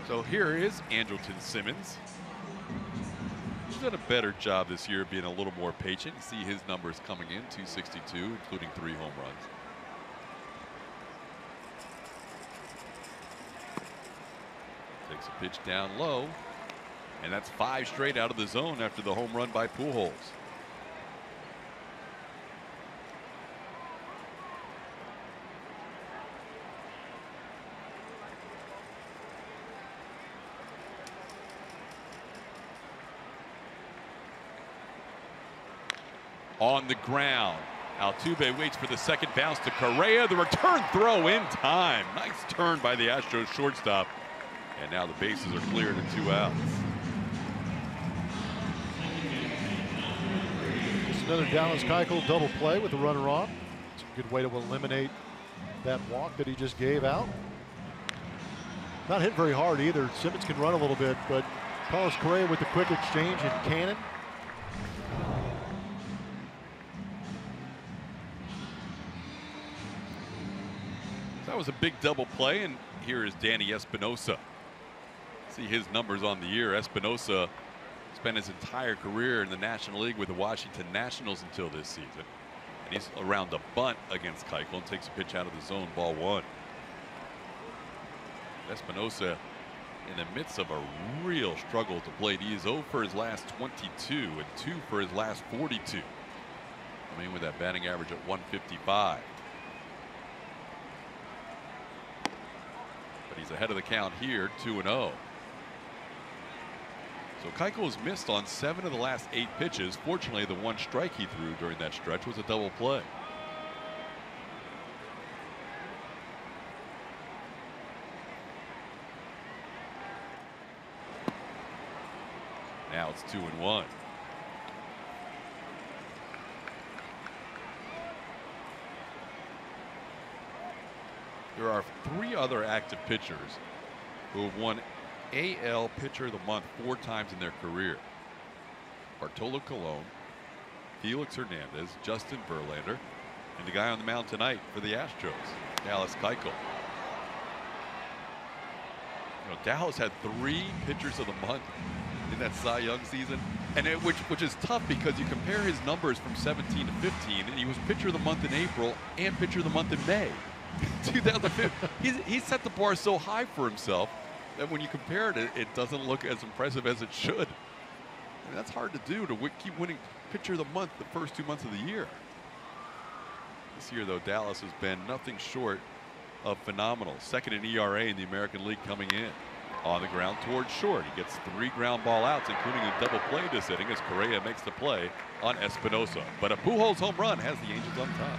So here is Andrelton Simmons. He's done a better job this year being a little more patient. You see his numbers coming in, 262, including 3 home runs. Takes a pitch down low. And that's 5 straight out of the zone after the home run by Pujols. On the ground, Altuve waits for the second bounce to Correa. The return throw in time. Nice turn by the Astros shortstop. And now the bases are cleared and 2 outs. Just another Dallas Keuchel double play with the runner on. It's a good way to eliminate that walk that he just gave out. Not hit very hard either. Simmons can run a little bit, but Carlos Correa with the quick exchange and cannon. That was a big double play, and here is Danny Espinosa. See his numbers on the year. Espinosa spent his entire career in the National League with the Washington Nationals until this season. And he's around a bunt against Keuchel and takes a pitch out of the zone, ball 1. Espinosa in the midst of a real struggle to plate. He is 0 for his last 22 and 2 for his last 42. I mean, with that batting average at 155. But he's ahead of the count here, 2-0. So Keuchel has missed on 7 of the last 8 pitches. Fortunately, the 1 strike he threw during that stretch was a double play. Now it's 2-1. There are 3 other active pitchers who have won AL Pitcher of the Month 4 times in their career. Bartolo Colon, Felix Hernandez, Justin Verlander, and the guy on the mound tonight for the Astros, Dallas Keuchel. You know, Dallas had 3 Pitchers of the Month in that Cy Young season, and which is tough because you compare his numbers from 17 to 15, and he was Pitcher of the Month in April and Pitcher of the Month in May. 2015, he set the bar so high for himself that when you compare it, it doesn't look as impressive as it should. I mean, that's hard to do, to keep winning Pitcher of the Month the first 2 months of the year. This year, though, Dallas has been nothing short of phenomenal. Second in ERA in the American League coming in. On the ground towards short. He gets 3 ground ball outs, including a double play this inning as Correa makes the play on Espinosa. But a Pujols home run has the Angels on top.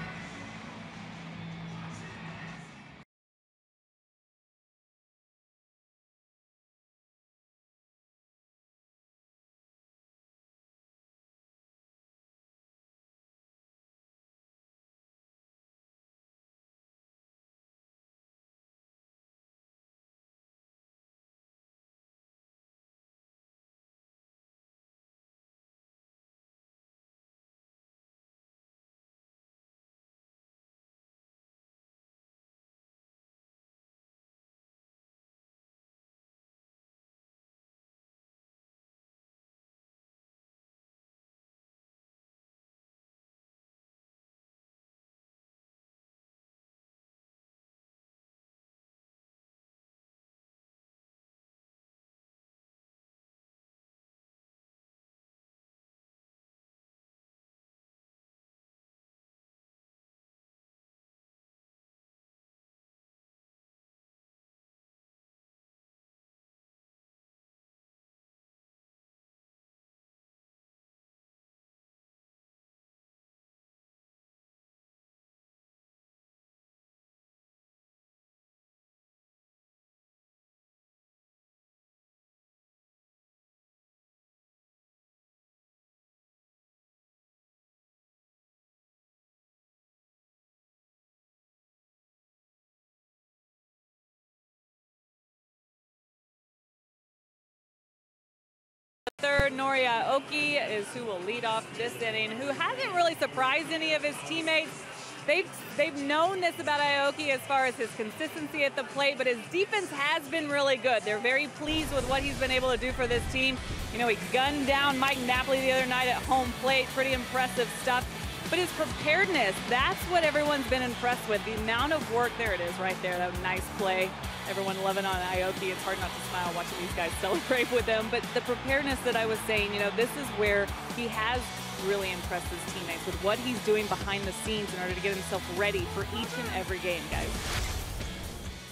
third. Nori Aoki is who will lead off this inning, who hasn't really surprised any of his teammates. They've known this about Aoki as far as his consistency at the plate, but his defense has been really good. They're very pleased with what he's been able to do for this team. You know, he gunned down Mike Napoli the other night at home plate. Pretty impressive stuff. But his preparedness, that's what everyone's been impressed with. The amount of work, there it is right there, that nice play. Everyone loving on Aoki. It's hard not to smile watching these guys celebrate with him. But the preparedness that I was saying, you know, this is where he has really impressed his teammates with what he's doing behind the scenes in order to get himself ready for each and every game, guys.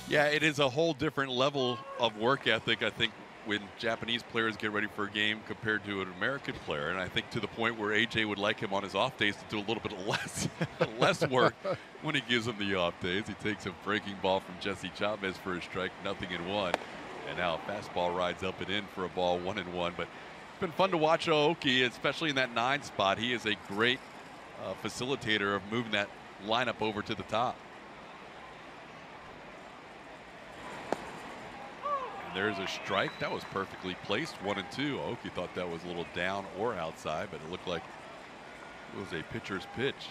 Yeah, it is a whole different level of work ethic, I think, when Japanese players get ready for a game compared to an American player. And I think to the point where AJ would like him on his off days to do a little bit less work when he gives him the off days. He takes a breaking ball from Jesse Chavez for a strike, 0-1. And now a fastball rides up and in for a ball, 1-1. But it's been fun to watch Aoki, especially in that 9 spot. He is a great facilitator of moving that lineup over to the top. There's a strike that was perfectly placed, 1-2. Aoki thought that was a little down or outside, but it looked like it was a pitcher's pitch.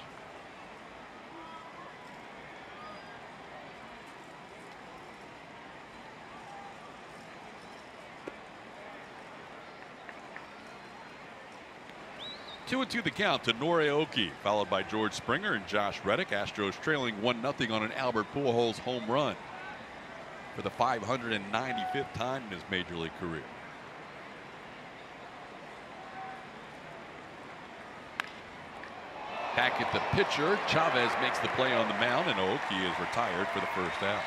Two and 2 the count to Nori Aoki, followed by George Springer and Josh Reddick. Astros trailing 1-0 on an Albert Pujols home run for the 595th time in his major league career. Back at the pitcher, Chavez makes the play on the mound, and Aoki is retired for the first out.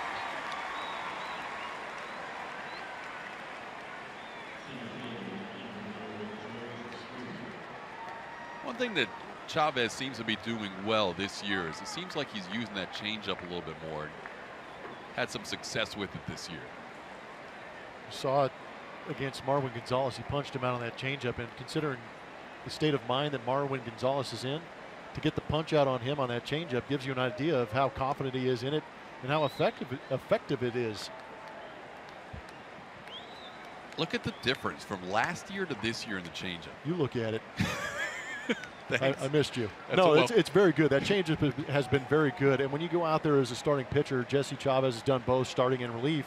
One thing that Chavez seems to be doing well this year is it seems like he's using that changeup a little bit more. Had some success with it this year. Saw it against Marwin Gonzalez. He punched him out on that changeup, and considering the state of mind that Marwin Gonzalez is in, to get the punch out on him on that changeup gives you an idea of how confident he is in it and how effective it is. Look at the difference from last year to this year in the changeup. You look at it. I missed you. That's no, it's very good. That changeup has been very good. And when you go out there as a starting pitcher, Jesse Chavez has done both starting and relief.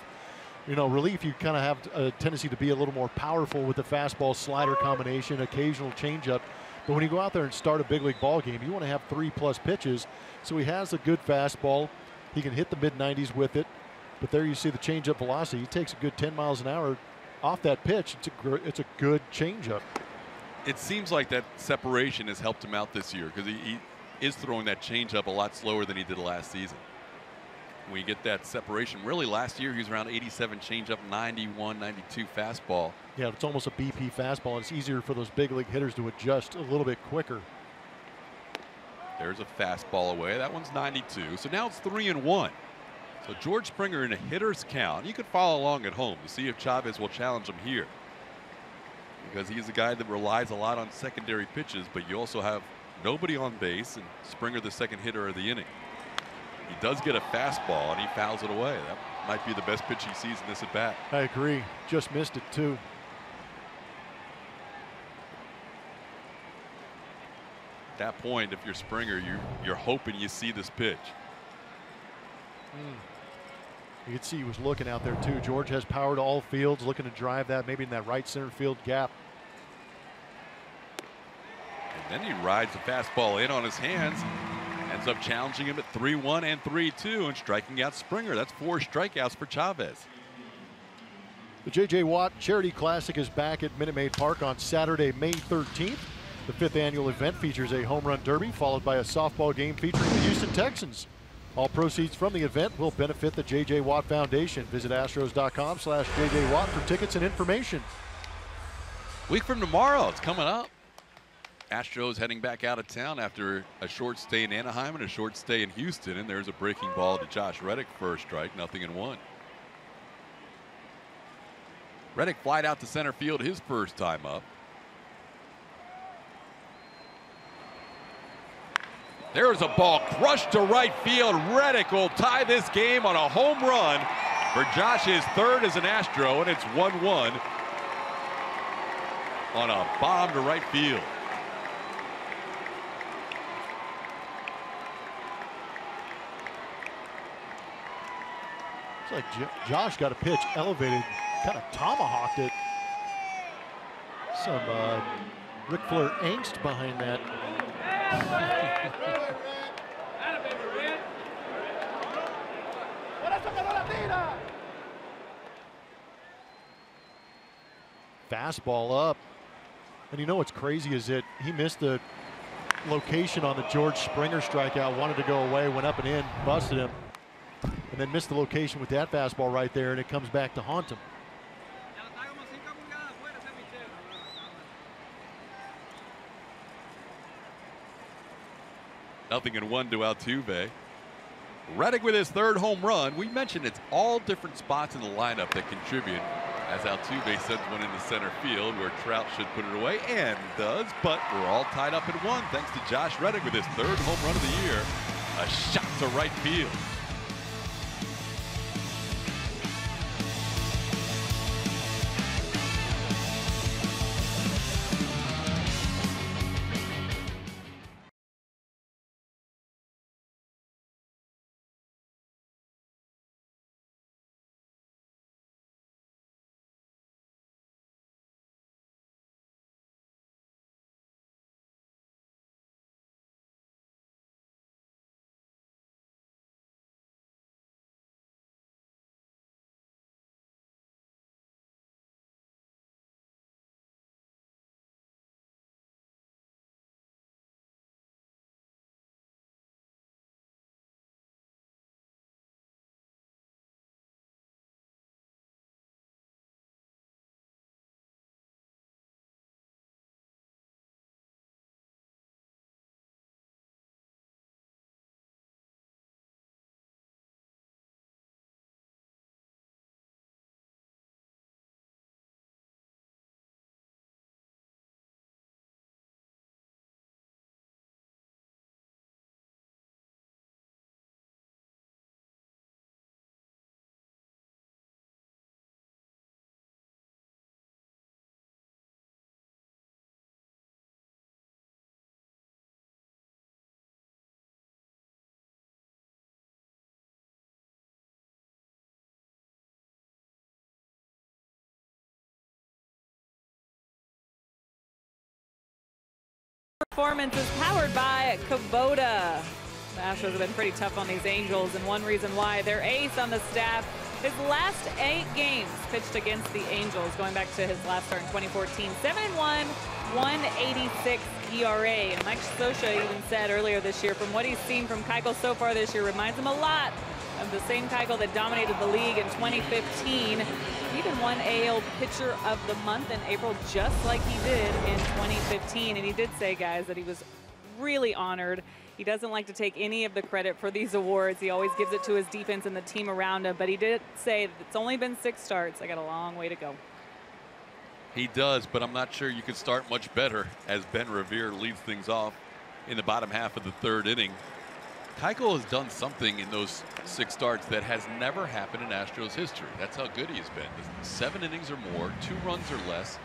You know, relief, you kind of have a tendency to be a little more powerful with the fastball slider combination, occasional changeup. But when you go out there and start a big league ball game, you want to have 3+ pitches. So he has a good fastball. He can hit the mid-90s with it. But there you see the changeup velocity. He takes a good 10 miles an hour off that pitch. It's a good changeup. It seems like that separation has helped him out this year because he is throwing that changeup a lot slower than he did last season. When you get that separation, really last year he was around 87 changeup, 91, 92 fastball. Yeah, it's almost a BP fastball, and it's easier for those big league hitters to adjust a little bit quicker. There's a fastball away. That one's 92. So now it's 3-1. So George Springer in a hitter's count. You could follow along at home to see if Chavez will challenge him here, because he's a guy that relies a lot on secondary pitches, but you also have nobody on base and Springer the second hitter of the inning. He does get a fastball and he fouls it away. That might be the best pitch he sees in this at bat. I agree. Just missed it too. At that point, if you're Springer, you're hoping you see this pitch. You can see he was looking out there too. George has power to all fields, looking to drive that maybe in that right center field gap. And then he rides the fastball in on his hands. Ends up challenging him at 3-1 and 3-2 and striking out Springer. That's 4 strikeouts for Chavez. The J.J. Watt Charity Classic is back at Minute Maid Park on Saturday, May 13th. The 5th annual event features a home run derby followed by a softball game featuring the Houston Texans. All proceeds from the event will benefit the J.J. Watt Foundation. Visit Astros.com/JJ Watt for tickets and information. Week from tomorrow, it's coming up. Astros heading back out of town after a short stay in Anaheim and a short stay in Houston. And there's a breaking ball to Josh Reddick for a strike, 0-1. Reddick flied out to center field his first time up. There's a ball crushed to right field. Reddick will tie this game on a home run for Josh's third as an Astro, and it's 1-1. on a bomb to right field. It's like Josh got a pitch elevated, kind of tomahawked it. Some Ric Flair angst behind that. Fastball up. And you know what's crazy is that he missed the location on the George Springer strikeout, wanted to go away, went up and in, busted him, and then missed the location with that fastball right there, and it comes back to haunt him. 0-1 to Altuve. Reddick with his third home run. We mentioned it's all different spots in the lineup that contribute, as Altuve sends one into center field where Trout should put it away, and does, but we're all tied up at 1 thanks to Josh Reddick with his third home run of the year. A shot to right field. Performance is powered by Kubota. The Astros have been pretty tough on these Angels, and one reason why, their ace on the staff, his last 8 games pitched against the Angels, going back to his last start in 2014. 7-1, 186 ERA. And Mike Scioscia even said earlier this year, from what he's seen from Keuchel so far this year, reminds him a lot of the same Keuchel that dominated the league in 2015. He even won AL Pitcher of the Month in April, just like he did in 2015. And he did say, guys, that he was really honored. He doesn't like to take any of the credit for these awards. He always gives it to his defense and the team around him. But he did say that it's only been 6 starts. I got a long way to go. He does, but I'm not sure you could start much better as Ben Revere leads things off in the bottom half of the 3rd inning. Keuchel has done something in those 6 starts that has never happened in Astros history. That's how good he's been. 7 innings or more, 2 runs or less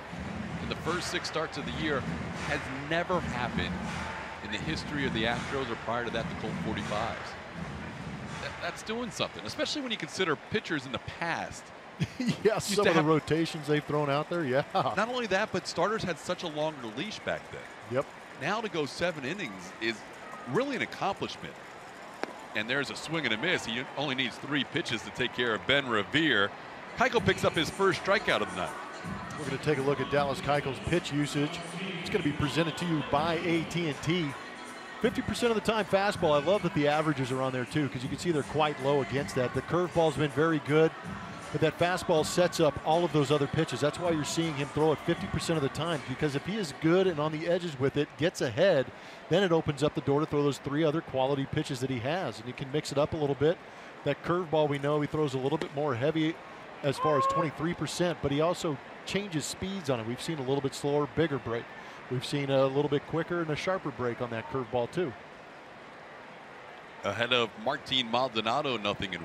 in the first 6 starts of the year has never happened in the history of the Astros, or prior to that, the Colt 45s. That's doing something, especially when you consider pitchers in the past. Yeah, some of the rotations they've thrown out there, yeah. Not only that, but starters had such a longer leash back then. Yep. Now to go 7 innings is really an accomplishment. And there's a swing and a miss. He only needs 3 pitches to take care of Ben Revere. Keuchel picks up his first strikeout of the night. We're going to take a look at Dallas Keuchel's pitch usage. It's going to be presented to you by AT&T. 50% of the time fastball. I love that the averages are on there too, because you can see they're quite low against that. The curveball's been very good, but that fastball sets up all of those other pitches. That's why you're seeing him throw it 50% of the time, because if he is good and on the edges with it, gets ahead, then it opens up the door to throw those 3 other quality pitches that he has, and you can mix it up a little bit. That curveball, we know he throws a little bit more heavy as far as 23%, but he also changes speeds on it. We've seen a little bit slower, bigger break. We've seen a little bit quicker and a sharper break on that curveball too. Ahead of Martin Maldonado, 0-1.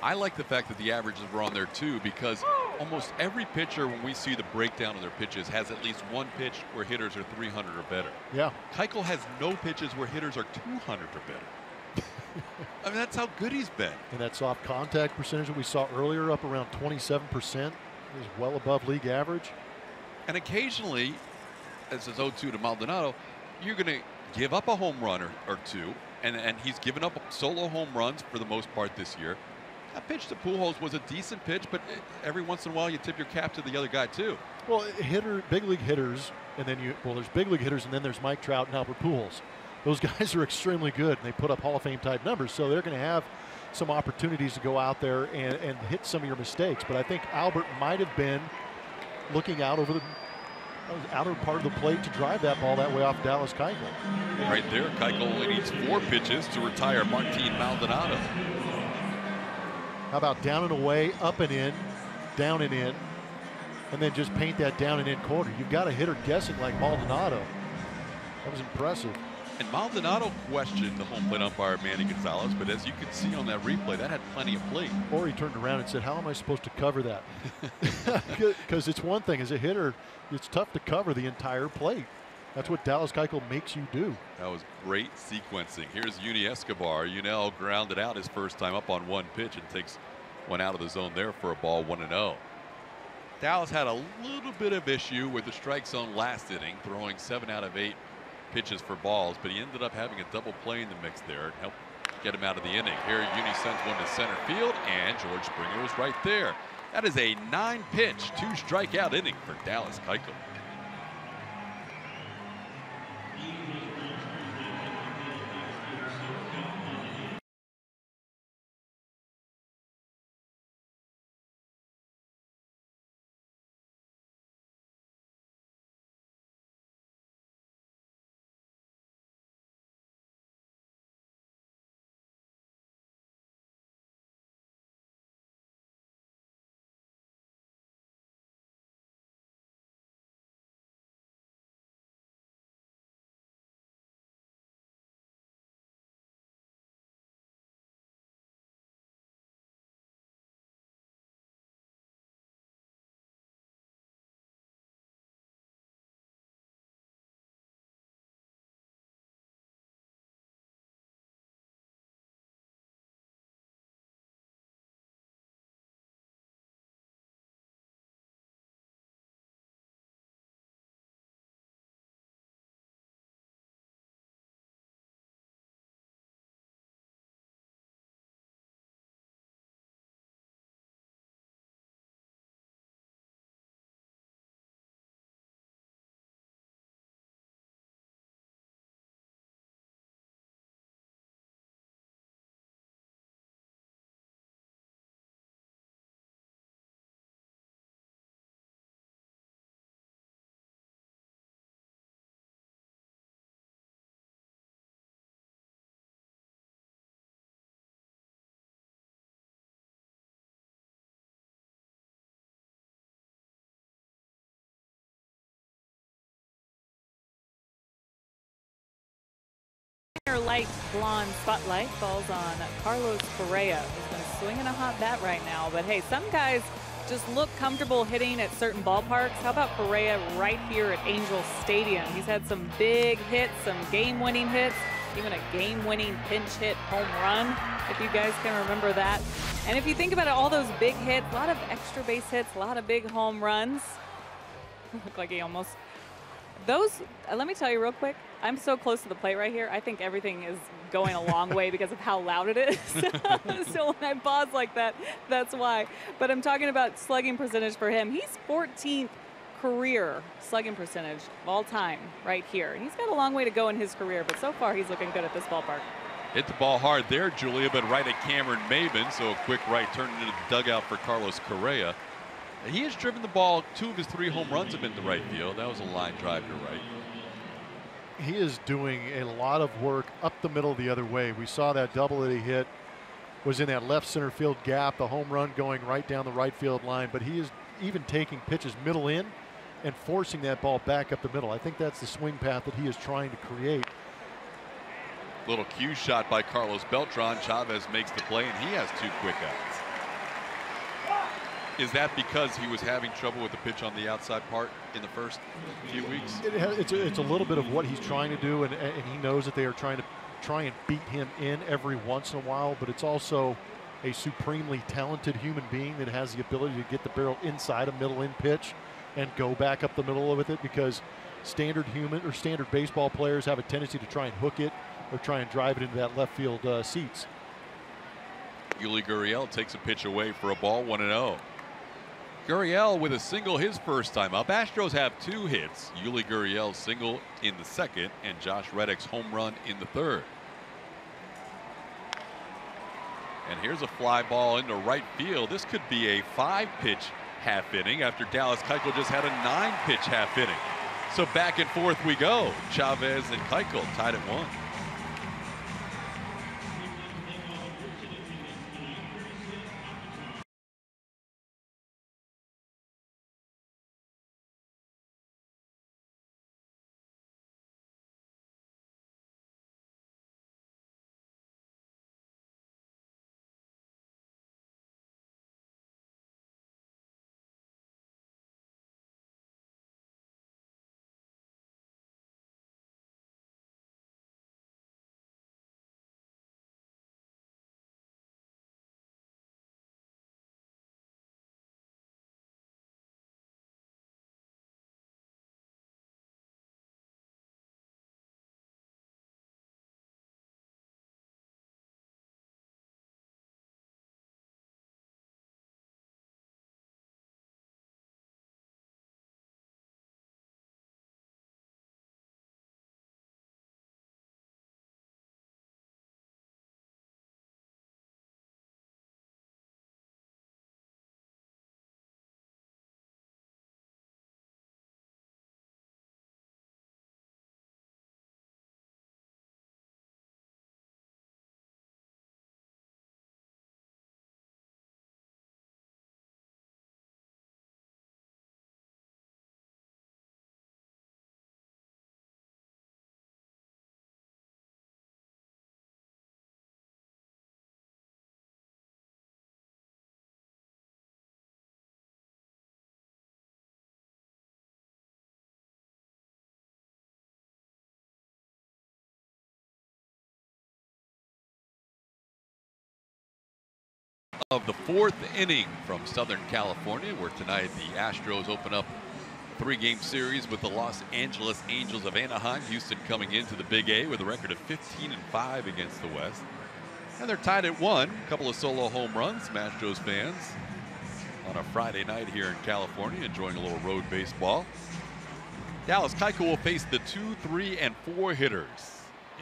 I like the fact that the averages were on there too, because almost every pitcher, when we see the breakdown of their pitches, has at least one pitch where hitters are 300 or better. Yeah. Keuchel has no pitches where hitters are 200 or better. I mean, that's how good he's been. And that soft contact percentage that we saw earlier, up around 27%, is well above league average. And occasionally, as is 0-2 to Maldonado, you're going to give up a home run or two, and he's given up solo home runs for the most part this year. That pitch to Pujols was a decent pitch, but every once in a while you tip your cap to the other guy too. Well, big league hitters, and then there's big league hitters, and then there's Mike Trout and Albert Pujols. Those guys are extremely good, and they put up Hall of Fame type numbers, so they're going to have some opportunities to go out there and hit some of your mistakes. But I think Albert might have been looking out over the outer part of the plate to drive that ball that way off Dallas Keuchel. Right there, Keuchel only needs 4 pitches to retire Martin Maldonado. How about down and away, up and in, down and in, and then just paint that down and in corner. You've got a hitter guessing like Maldonado. That was impressive. And Maldonado questioned the home plate umpire, Manny Gonzalez, but as you can see on that replay, that had plenty of plate. Or he turned around and said, how am I supposed to cover that? Because it's one thing, as a hitter, it's tough to cover the entire plate. That's what Dallas Keuchel makes you do. That was great sequencing. Here's Yuni Escobar. Yunel grounded out his first time up on one pitch and takes one out of the zone there for a ball, 1-0. Dallas had a little bit of issue with the strike zone last inning, throwing 7 out of 8 pitches for balls, but he ended up having a double play in the mix there and helped get him out of the inning. Here Yuni sends one to center field, and George Springer was right there. That is a 9-pitch, 2-strikeout inning for Dallas Keuchel. Light blonde spotlight falls on Carlos Correa, who's been swinging a hot bat right now. But hey, some guys just look comfortable hitting at certain ballparks. How about Correa right here at Angel Stadium? He's had some big hits, some game-winning hits, even a game-winning pinch hit home run, if you guys can remember that. And if you think about it, all those big hits, a lot of extra base hits, a lot of big home runs. Look like he almost... Those, let me tell you real quick, I'm so close to the plate right here, I think everything is going a long way because of how loud it is. So when I pause like that, that's why. But I'm talking about slugging percentage for him. He's 14th career slugging percentage of all time right here. And he's got a long way to go in his career, but so far he's looking good at this ballpark. Hit the ball hard there, Julia, but right at Cameron Maben, so a quick right turn into the dugout for Carlos Correa. He has driven the ball. 2 of his 3 home runs have been to right field. That was a line drive to right. He is doing a lot of work up the middle the other way. We saw that double that he hit was in that left center field gap, the home run going right down the right field line, but he is even taking pitches middle in and forcing that ball back up the middle. I think that's the swing path that he is trying to create. Little cue shot by Carlos Beltran. Chavez makes the play, and he has 2 quick outs. Is that because he was having trouble with the pitch on the outside part in the first few weeks? It's a little bit of what he's trying to do, and he knows that they are trying and beat him in every once in a while, but it's also a supremely talented human being that has the ability to get the barrel inside a middle in pitch and go back up the middle with it, because standard baseball players have a tendency to try and hook it or try and drive it into that left field seats. Yuli Gurriel takes a pitch away for a ball, 1-0. Gurriel with a single his first time up. Astros have 2 hits. Yuli Gurriel's single in the second and Josh Reddick's home run in the third. And here's a fly ball into right field. This could be a 5-pitch half inning after Dallas Keuchel just had a 9-pitch half inning. So back and forth we go. Chavez and Keuchel tied at 1. Of the 4th inning from Southern California, where tonight the Astros open up a 3-game series with the Los Angeles Angels of Anaheim. Houston coming into the Big A with a record of 15-5 against the West. And they're tied at 1. A couple of solo home runs. Some Astros fans on a Friday night here in California enjoying a little road baseball. Dallas Keuchel will face the 2, 3, and 4 hitters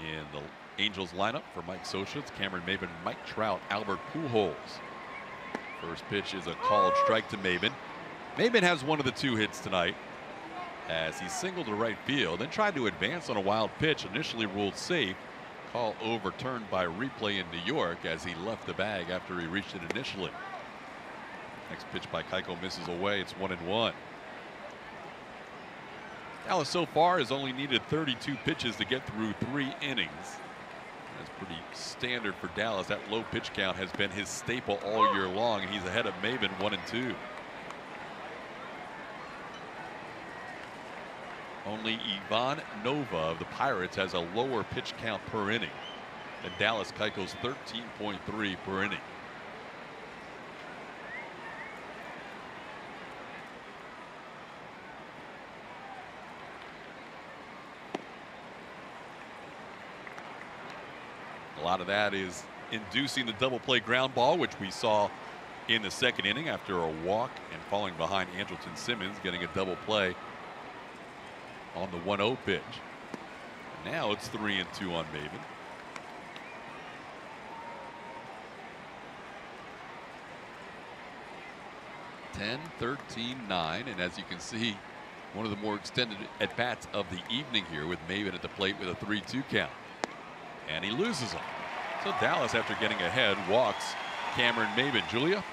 in the Angels lineup for Mike Scioscia, Cameron Maybin, Mike Trout, Albert Pujols. First pitch is a called strike to Maybin. Maybin has one of the 2 hits tonight as he singled to right field, then tried to advance on a wild pitch, initially ruled safe. Call overturned by replay in New York as he left the bag after he reached it initially. Next pitch by Keuchel misses away. It's 1-1. Dallas so far has only needed 32 pitches to get through 3 innings. That's pretty standard for Dallas. That low pitch count has been his staple all year long, and he's ahead of Maybin 1-2. Only Ivan Nova of the Pirates has a lower pitch count per inning than Dallas Keuchel's 13.3 per inning. A lot of that is inducing the double play ground ball, which we saw in the second inning after a walk and falling behind Andrelton Simmons, getting a double play on the 1-0 pitch. Now it's 3-2 on Maybin. Ten, 13-9, and as you can see, one of the more extended at-bats of the evening here with Maybin at the plate with a 3-2 count. And he loses them. So Dallas, after getting ahead, walks Cameron Maybin. Julia?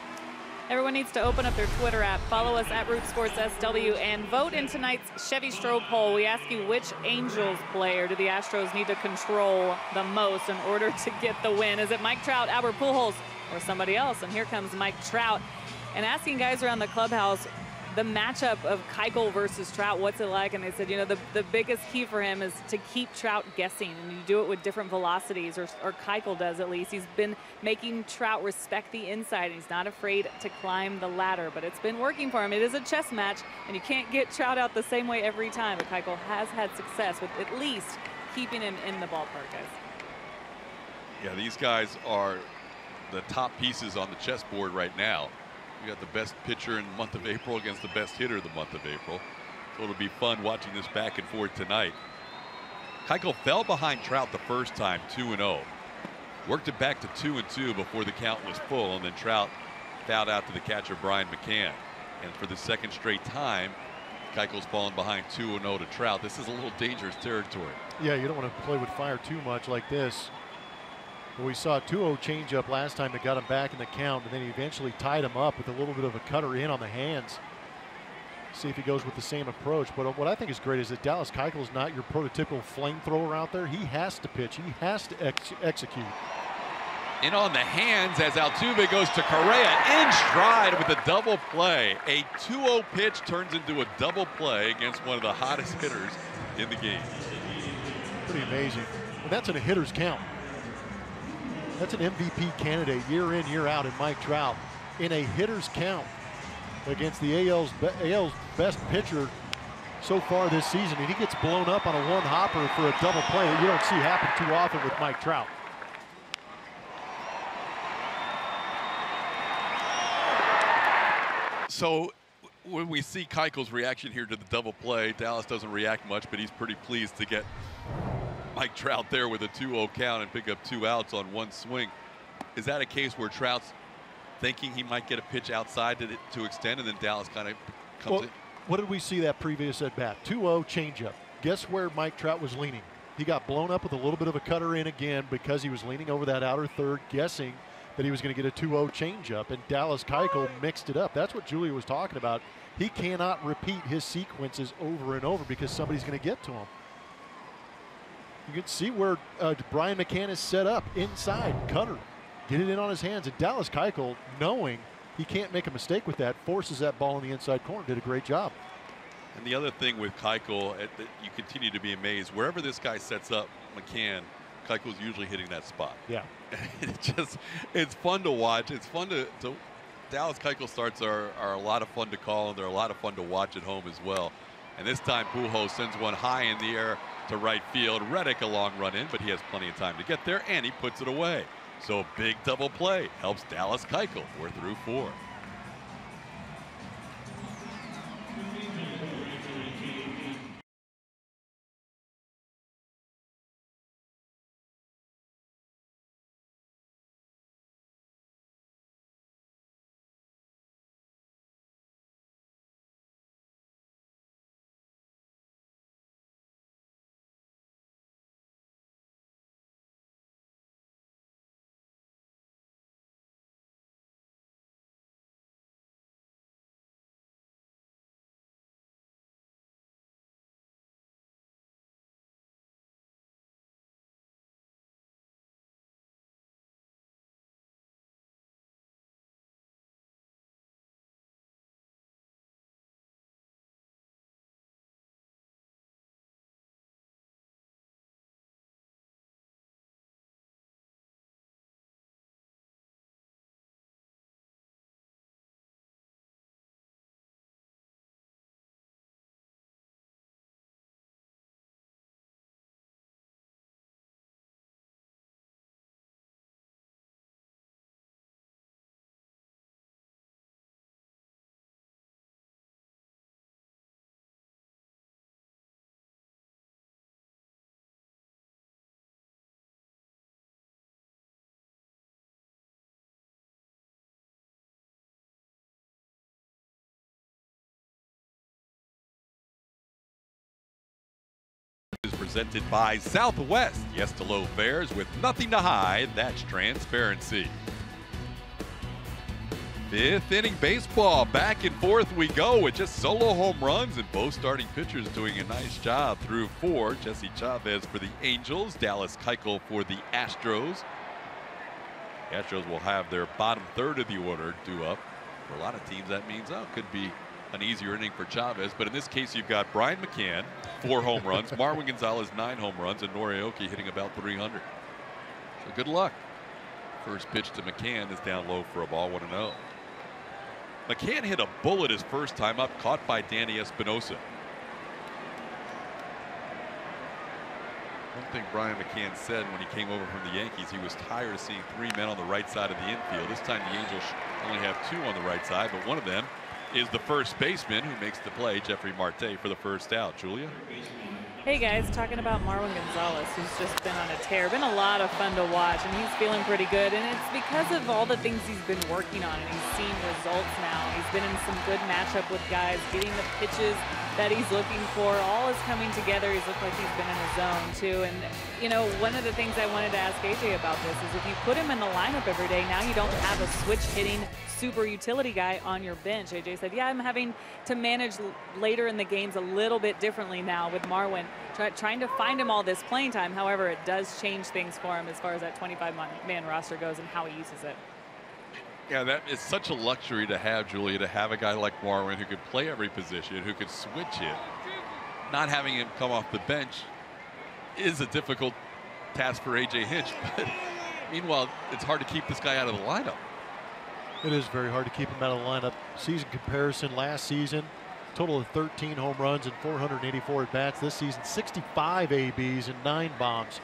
Everyone needs to open up their Twitter app, follow us at Root Sports SW, and vote in tonight's Chevy Stroh poll. We ask you, which Angels player do the Astros need to control the most in order to get the win? Is it Mike Trout, Albert Pujols, or somebody else? And here comes Mike Trout. And asking guys around the clubhouse, the matchup of Keuchel versus Trout, what's it like? And they said, you know, the biggest key for him is to keep Trout guessing, and you do it with different velocities, or Keuchel does at least. He's been making Trout respect the inside, and he's not afraid to climb the ladder, but it's been working for him. It is a chess match, and you can't get Trout out the same way every time, but Keuchel has had success with at least keeping him in the ballpark, guys. Yeah, these guys are the top pieces on the chessboard right now. You got the best pitcher in the month of April against the best hitter the month of April. So it'll be fun watching this back and forth tonight. Keuchel fell behind Trout the first time, 2-0. Worked it back to 2-2 before the count was full, and then Trout fouled out to the catcher Brian McCann. And for the second straight time, Keuchel's fallen behind 2-0 to Trout. This is a little dangerous territory. Yeah, you don't want to play with fire too much like this. But we saw a 2-0 changeup last time that got him back in the count, and then he eventually tied him up with a little bit of a cutter in on the hands. See if he goes with the same approach. But what I think is great is that Dallas Keuchel is not your prototypical flamethrower out there. He has to pitch. He has to execute. In on the hands as Altuve goes to Correa in stride with a double play. A 2-0 pitch turns into a double play against one of the hottest hitters in the game. Pretty amazing. And that's in a hitter's count. That's an MVP candidate year in, year out in Mike Trout in a hitter's count against the AL's best pitcher so far this season. And he gets blown up on a one-hopper for a double play that you don't see happen too often with Mike Trout. So when we see Keuchel's reaction here to the double play, Dallas doesn't react much, but he's pretty pleased to get Mike Trout there with a 2-0 count and pick up 2 outs on 1 swing. Is that a case where Trout's thinking he might get a pitch outside to extend, and then Dallas kind of comes in? What did we see that previous at bat? 2-0 changeup. Guess where Mike Trout was leaning? He got blown up with a little bit of a cutter in again because he was leaning over that outer third, guessing that he was going to get a 2-0 changeup, and Dallas Keuchel mixed it up. That's what Julia was talking about. He cannot repeat his sequences over and over because somebody's going to get to him. You can see where Brian McCann is set up inside, cutter, get it in on his hands, and Dallas Keuchel, knowing he can't make a mistake with that, forces that ball in the inside corner. Did a great job. And the other thing with Keuchel, you continue to be amazed. Wherever this guy sets up McCann, Keuchel's usually hitting that spot. Yeah. It's fun to watch. It's fun to Dallas Keuchel starts are a lot of fun to call, and they're a lot of fun to watch at home as well. And this time Pujols sends one high in the air to right field. Reddick a long run in, but he has plenty of time to get there, and he puts it away. So a big double play helps Dallas Keuchel 4-4. Is presented by Southwest. Yes to low fares with nothing to hide. That's transparency. 5th inning baseball. Back and forth we go with just solo home runs, and both starting pitchers doing a nice job through 4. Jesse Chavez for the Angels. Dallas Keuchel for the Astros. The Astros will have their bottom third of the order due up For a lot of teams, that means, oh, it could be an easier inning for Chavez. But in this case, you've got Brian McCann, 4 home runs, Marwin Gonzalez, 9 home runs, and Norioki hitting about 300. So good luck. First pitch to McCann is down low for a ball, 1-0. McCann hit a bullet his first time up, caught by Danny Espinosa. One thing Brian McCann said when he came over from the Yankees, he was tired of seeing 3 men on the right side of the infield. This time the Angels only have 2 on the right side, but one of them is the first baseman who makes the play, Jeffrey Marte, for the first out. Julia? Hey guys, talking about Marwin Gonzalez, who's just been on a tear. Been a lot of fun to watch, and he's feeling pretty good. And it's because of all the things he's been working on, and he's seen results now. He's been in some good matchup with guys, getting the pitches that he's looking for. All is coming together. He's looked like he's been in a zone too. And you know, one of the things I wanted to ask AJ about this is if you put him in the lineup every day, now you don't have a switch hitting super utility guy on your bench. AJ said, yeah, I'm having to manage later in the games a little bit differently now with Marwin, trying to find him all this playing time. However, it does change things for him as far as that 25-man roster goes and how he uses it. Yeah, that is such a luxury to have, Julia, to have a guy like Marwin who could play every position, who could switch it. Not having him come off the bench is a difficult task for AJ Hinch, but meanwhile, it's hard to keep this guy out of the lineup. It is very hard to keep him out of the lineup. Season comparison, last season, total of 13 home runs and 484 at-bats. This season, 65 ABs and 9 bombs.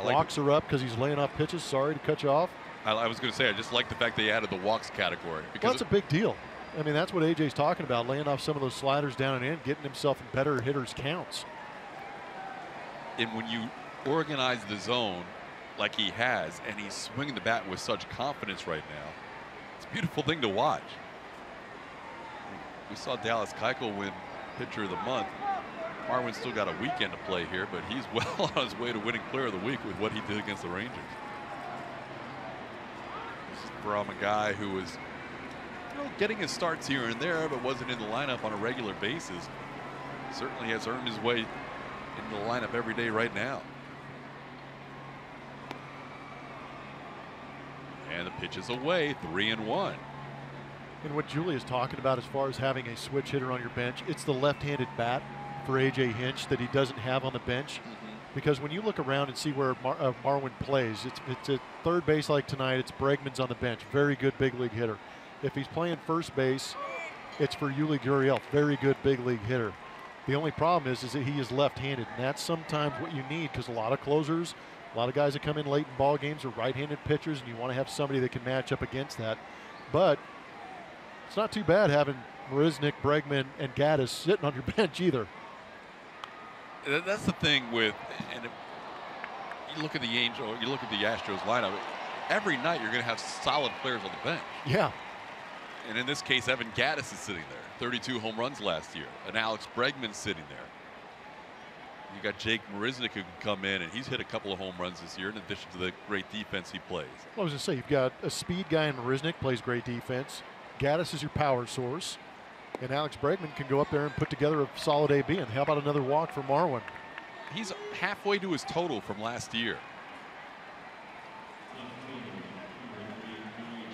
Walks are up because he's laying off pitches. Sorry to cut you off. I was going to say, I just like the fact they added the walks category. Because that's a big deal. I mean, that's what AJ's talking about, laying off some of those sliders down and in, getting himself in better hitters' counts. And when you organize the zone like he has, and he's swinging the bat with such confidence right now, it's a beautiful thing to watch. We saw Dallas Keuchel win Pitcher of the Month. Marwin's still got a weekend to play here, but he's well on his way to winning Player of the Week with what he did against the Rangers. This is from a guy who was, you know, getting his starts here and there, but wasn't in the lineup on a regular basis. Certainly has earned his way into the lineup every day right now. And the pitch is away, 3-1. And what Julia's talking about as far as having a switch hitter on your bench, it's the left-handed bat for AJ Hinch that he doesn't have on the bench. Because when you look around and see where Marwin plays, it's at third base like tonight, it's Bregman's on the bench, very good big league hitter. If he's playing first base, it's for Yuli Gurriel, very good big league hitter. The only problem is that he is left-handed, and that's sometimes what you need, because a lot of closers, a lot of guys that come in late in ball games are right-handed pitchers, and you want to have somebody that can match up against that. But it's not too bad having Marisnick, Bregman, and Gaddis sitting on your bench either. That's the thing with, and if you look at the Angels, you look at the Astros lineup, every night you're going to have solid players on the bench. Yeah. And in this case, Evan Gaddis is sitting there. 32 home runs last year. And Alex Bregman sitting there. You got Jake Marisnick who can come in, and he's hit a couple of home runs this year in addition to the great defense he plays. Well, I was going to say, you've got a speed guy in Marisnick, plays great defense. Gaddis is your power source. And Alex Bregman can go up there and put together a solid AB. And how about another walk for Marwin? He's halfway to his total from last year.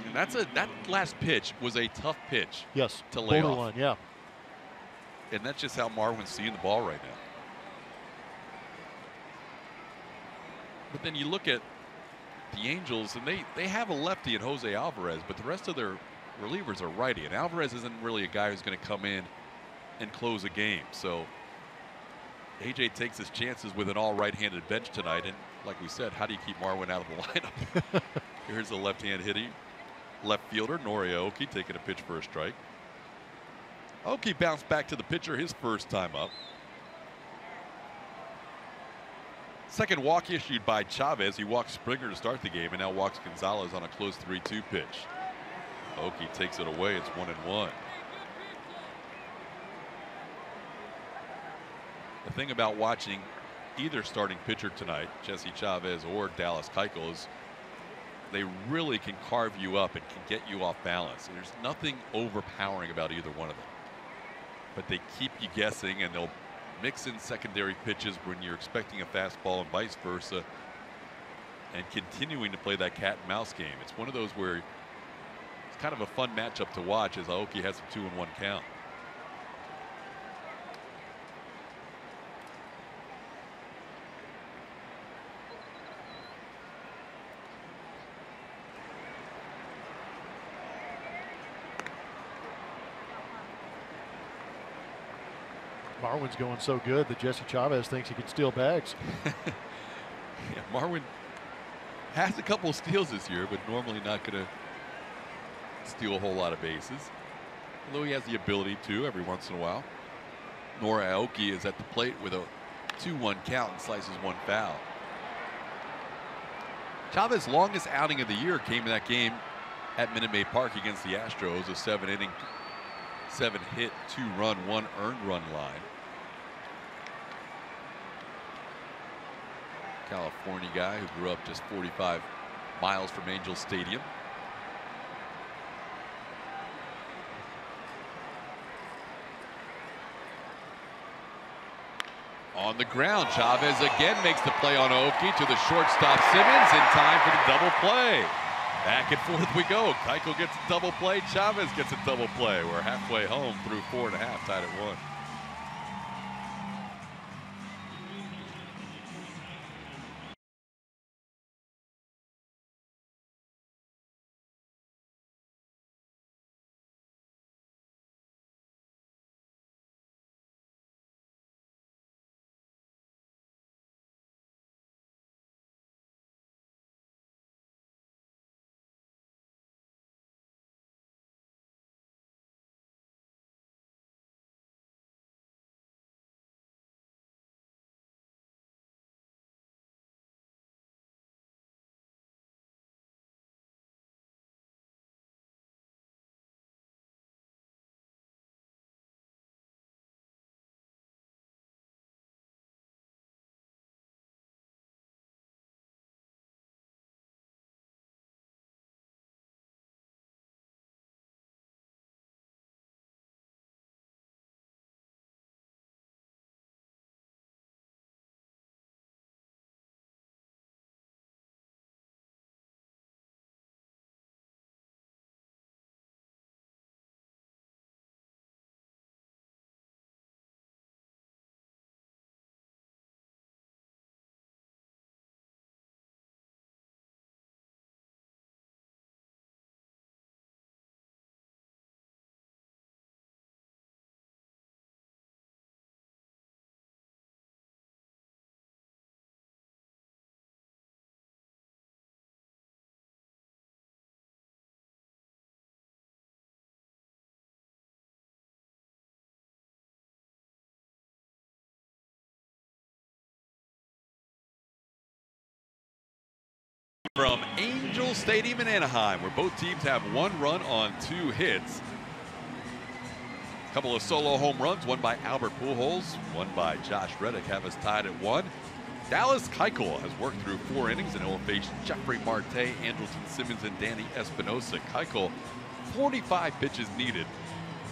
And that last pitch was a tough pitch. Yes, to lay borderline, off. yeah. And that's just how Marwin's seeing the ball right now. But then you look at the Angels, and they have a lefty in Jose Alvarez, but the rest of their relievers are righty, and Alvarez isn't really a guy who's going to come in and close a game. So AJ takes his chances with an all right-handed bench tonight, and like we said, how do you keep Marwin out of the lineup? Here's the left-hand hitting left fielder Norioki taking a pitch for a strike. Oki bounced back to the pitcher his first time up. Second walk issued by Chavez. He walks Springer to start the game and now walks Gonzalez on a close 3-2 pitch. Oki takes it away. It's 1-1. The thing about watching either starting pitcher tonight, Jesse Chavez or Dallas Keuchel, is they really can carve you up and can get you off balance. And there's nothing overpowering about either one of them. But they keep you guessing, and they'll mix in secondary pitches when you're expecting a fastball and vice versa, and continuing to play that cat and mouse game. It's one of those where it's kind of a fun matchup to watch as Aoki has a 2-1 count. Marwin's going so good that Jesse Chavez thinks he can steal bags. Yeah, Marwin has a couple of steals this year, but normally not going to steal a whole lot of bases. Although he has the ability to every once in a while. Nora Aoki is at the plate with a 2-1 count and slices one foul. Chavez's longest outing of the year came in that game at Minute Maid Park against the Astros, a 7-inning, 7-hit, 2-run, 1 earned run line. California guy who grew up just 45 miles from Angel Stadium. On the ground, Chavez again makes the play on Aoki to the shortstop Simmons in time for the double play. Back and forth we go. Keuchel gets a double play. Chavez gets a double play. We're halfway home through 4.5, tied at 1. From Angel Stadium in Anaheim, where both teams have 1 run on 2 hits. A couple of solo home runs, one by Albert Pujols, one by Josh Reddick, have us tied at 1. Dallas Keuchel has worked through 4 innings and will face Jeffrey Marte, Andrelton Simmons, and Danny Espinosa. Keuchel, 45 pitches needed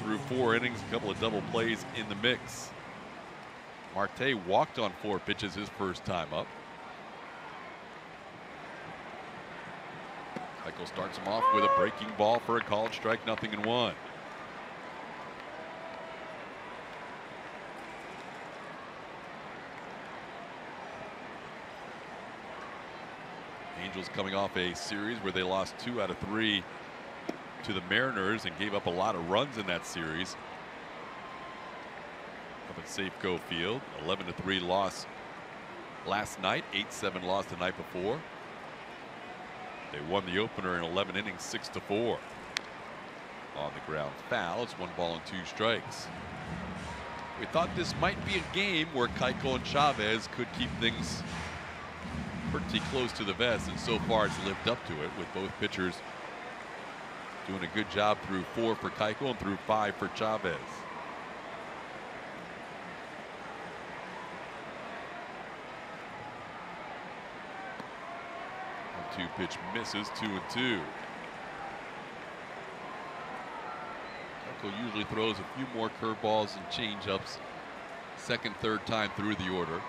through 4 innings, a couple of double plays in the mix. Marte walked on 4 pitches his first time up. Keuchel starts him off with a breaking ball for a called strike, 0-1. Angels coming off a series where they lost 2 out of 3 to the Mariners and gave up a lot of runs in that series. Up at Safeco Field, 11-3 loss last night, 8-7 loss the night before. They won the opener in 11 innings, 6-4. On the ground foul. It's 1 ball and 2 strikes. We thought this might be a game where Keuchel and Chavez could keep things pretty close to the vest, and so far it's lived up to it, with both pitchers doing a good job through 4 for Keuchel and through 5 for Chavez. 2 pitch misses, 2-2. Keuchel usually throws a few more curveballs and changeups second, third time through the order.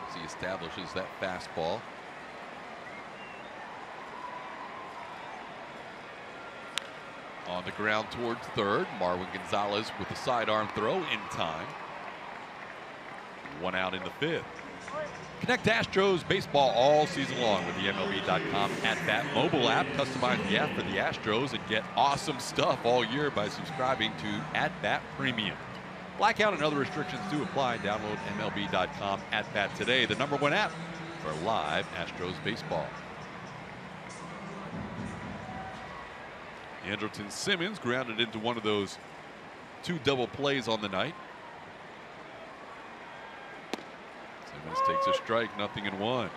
As he establishes that fastball. On the ground towards third, Marwin Gonzalez with the sidearm throw in time. 1 out in the 5th. Connect to Astros baseball all season long with the MLB.com at-bat mobile app. Customize the app for the Astros and get awesome stuff all year by subscribing to at-bat Premium. Blackout and other restrictions do apply. Download MLB.com at-bat today, the #1 app for live Astros baseball. Andrelton Simmons grounded into one of those 2 double plays on the night. Simmons takes a strike, 0-1.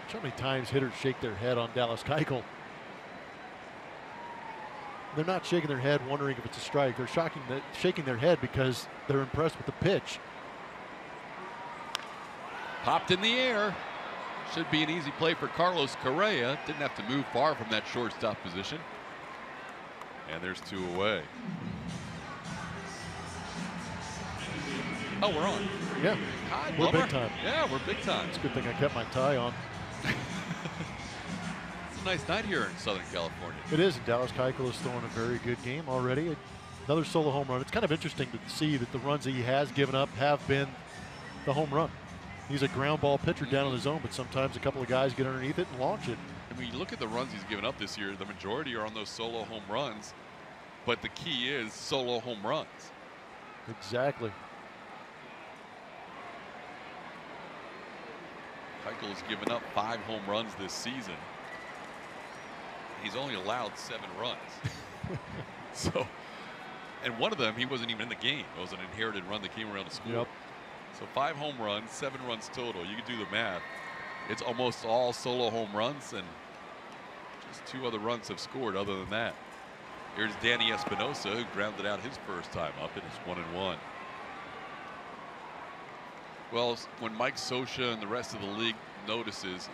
How many times hitters shake their head on Dallas Keuchel? They're not shaking their head wondering if it's a strike. They're shaking their head because they're impressed with the pitch. Popped in the air. Should be an easy play for Carlos Correa. Didn't have to move far from that shortstop position. And there's 2 away. Oh, we're on. Yeah, Hi, we're Blummer. big time. Yeah, we're big time. It's a good thing I kept my tie on. It's a nice night here in Southern California. It is, and Dallas Keuchel is throwing a very good game already. Another solo home run. It's kind of interesting to see that the runs that he has given up have been the home run. He's a ground ball pitcher down in the zone, but sometimes a couple of guys get underneath it and launch it. And when you look at the runs he's given up this year, the majority are on those solo home runs. But the key is solo home runs. Exactly. Keuchel has given up 5 home runs this season. He's only allowed 7 runs. So, and one of them, he wasn't even in the game. It was an inherited run that came around to score. Yep. So 5 home runs, 7 runs total. You can do the math. It's almost all solo home runs, and just 2 other runs have scored other than that. Here's Danny Espinosa, who grounded out his first time up. It is 1-1. Well, when Mike Scioscia and the rest of the league notices,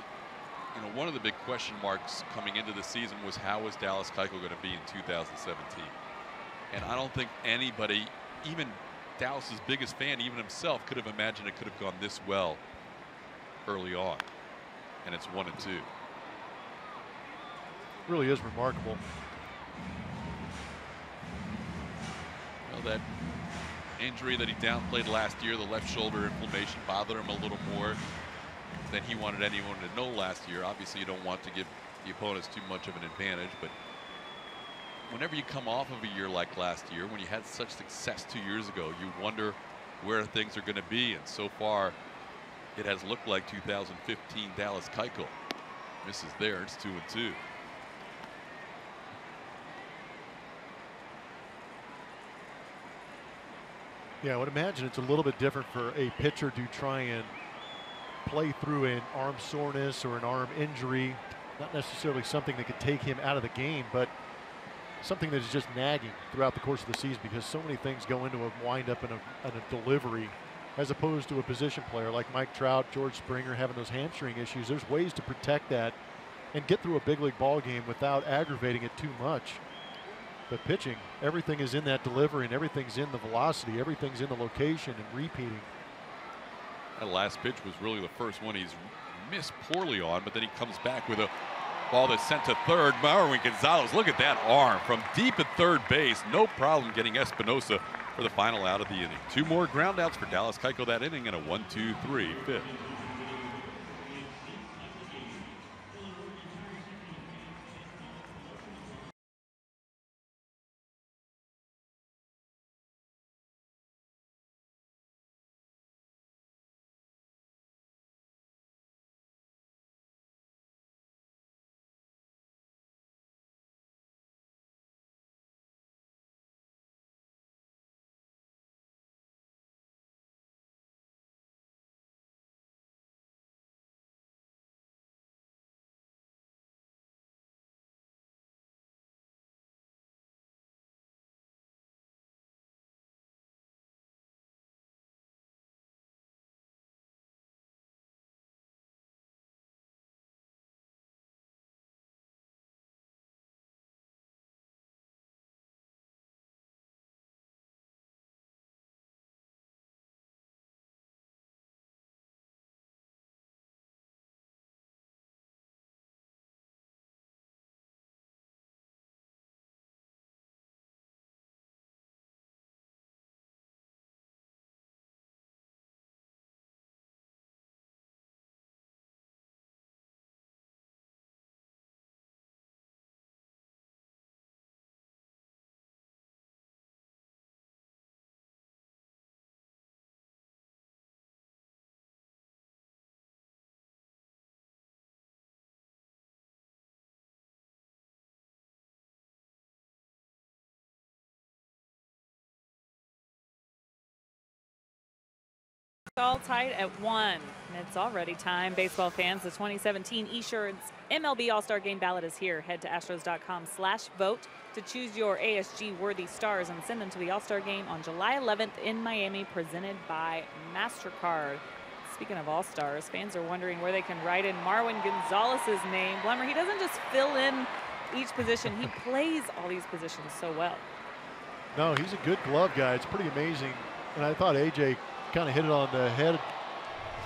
you know, one of the big question marks coming into the season was how is Dallas Keuchel going to be in 2017? And I don't think anybody, even Dallas's biggest fan, even himself, could have imagined it could have gone this well early on. And it's 1-2. Really is remarkable. Well, that injury that he downplayed last year, the left shoulder inflammation, bothered him a little more than he wanted anyone to know last year. Obviously, you don't want to give the opponents too much of an advantage, but whenever you come off of a year like last year, when you had such success 2 years ago, you wonder where things are going to be. And so far, it has looked like 2015 Dallas Keuchel. Misses there. It's 2-2. Yeah, I would imagine it's a little bit different for a pitcher to try and play through an arm soreness or an arm injury. Not necessarily something that could take him out of the game, but something that is just nagging throughout the course of the season, because so many things go into a wind-up and a delivery, as opposed to a position player like Mike Trout, George Springer having those hamstring issues. There's ways to protect that and get through a big league ball game without aggravating it too much. But pitching, everything is in that delivery, and everything's in the velocity, everything's in the location and repeating. That last pitch was really the first one he's missed poorly on, but then he comes back with a ball that's sent to third. Marwin Gonzalez, look at that arm from deep at third base. No problem getting Espinosa for the final out of the inning. 2 more groundouts for Dallas Keuchel that inning, and a 1-2-3 fifth. All tied at 1. And it's already time, baseball fans. The 2017 Esurance MLB All-Star Game ballot is here. Head to astros.com/vote to choose your ASG-worthy stars and send them to the All-Star Game on July 11th in Miami, presented by MasterCard. Speaking of All-Stars, fans are wondering where they can write in Marwin Gonzalez's name. Blemmer, he doesn't just fill in each position. He plays all these positions so well. No, he's a good glove guy. It's pretty amazing. And I thought AJ kind of hit it on the head,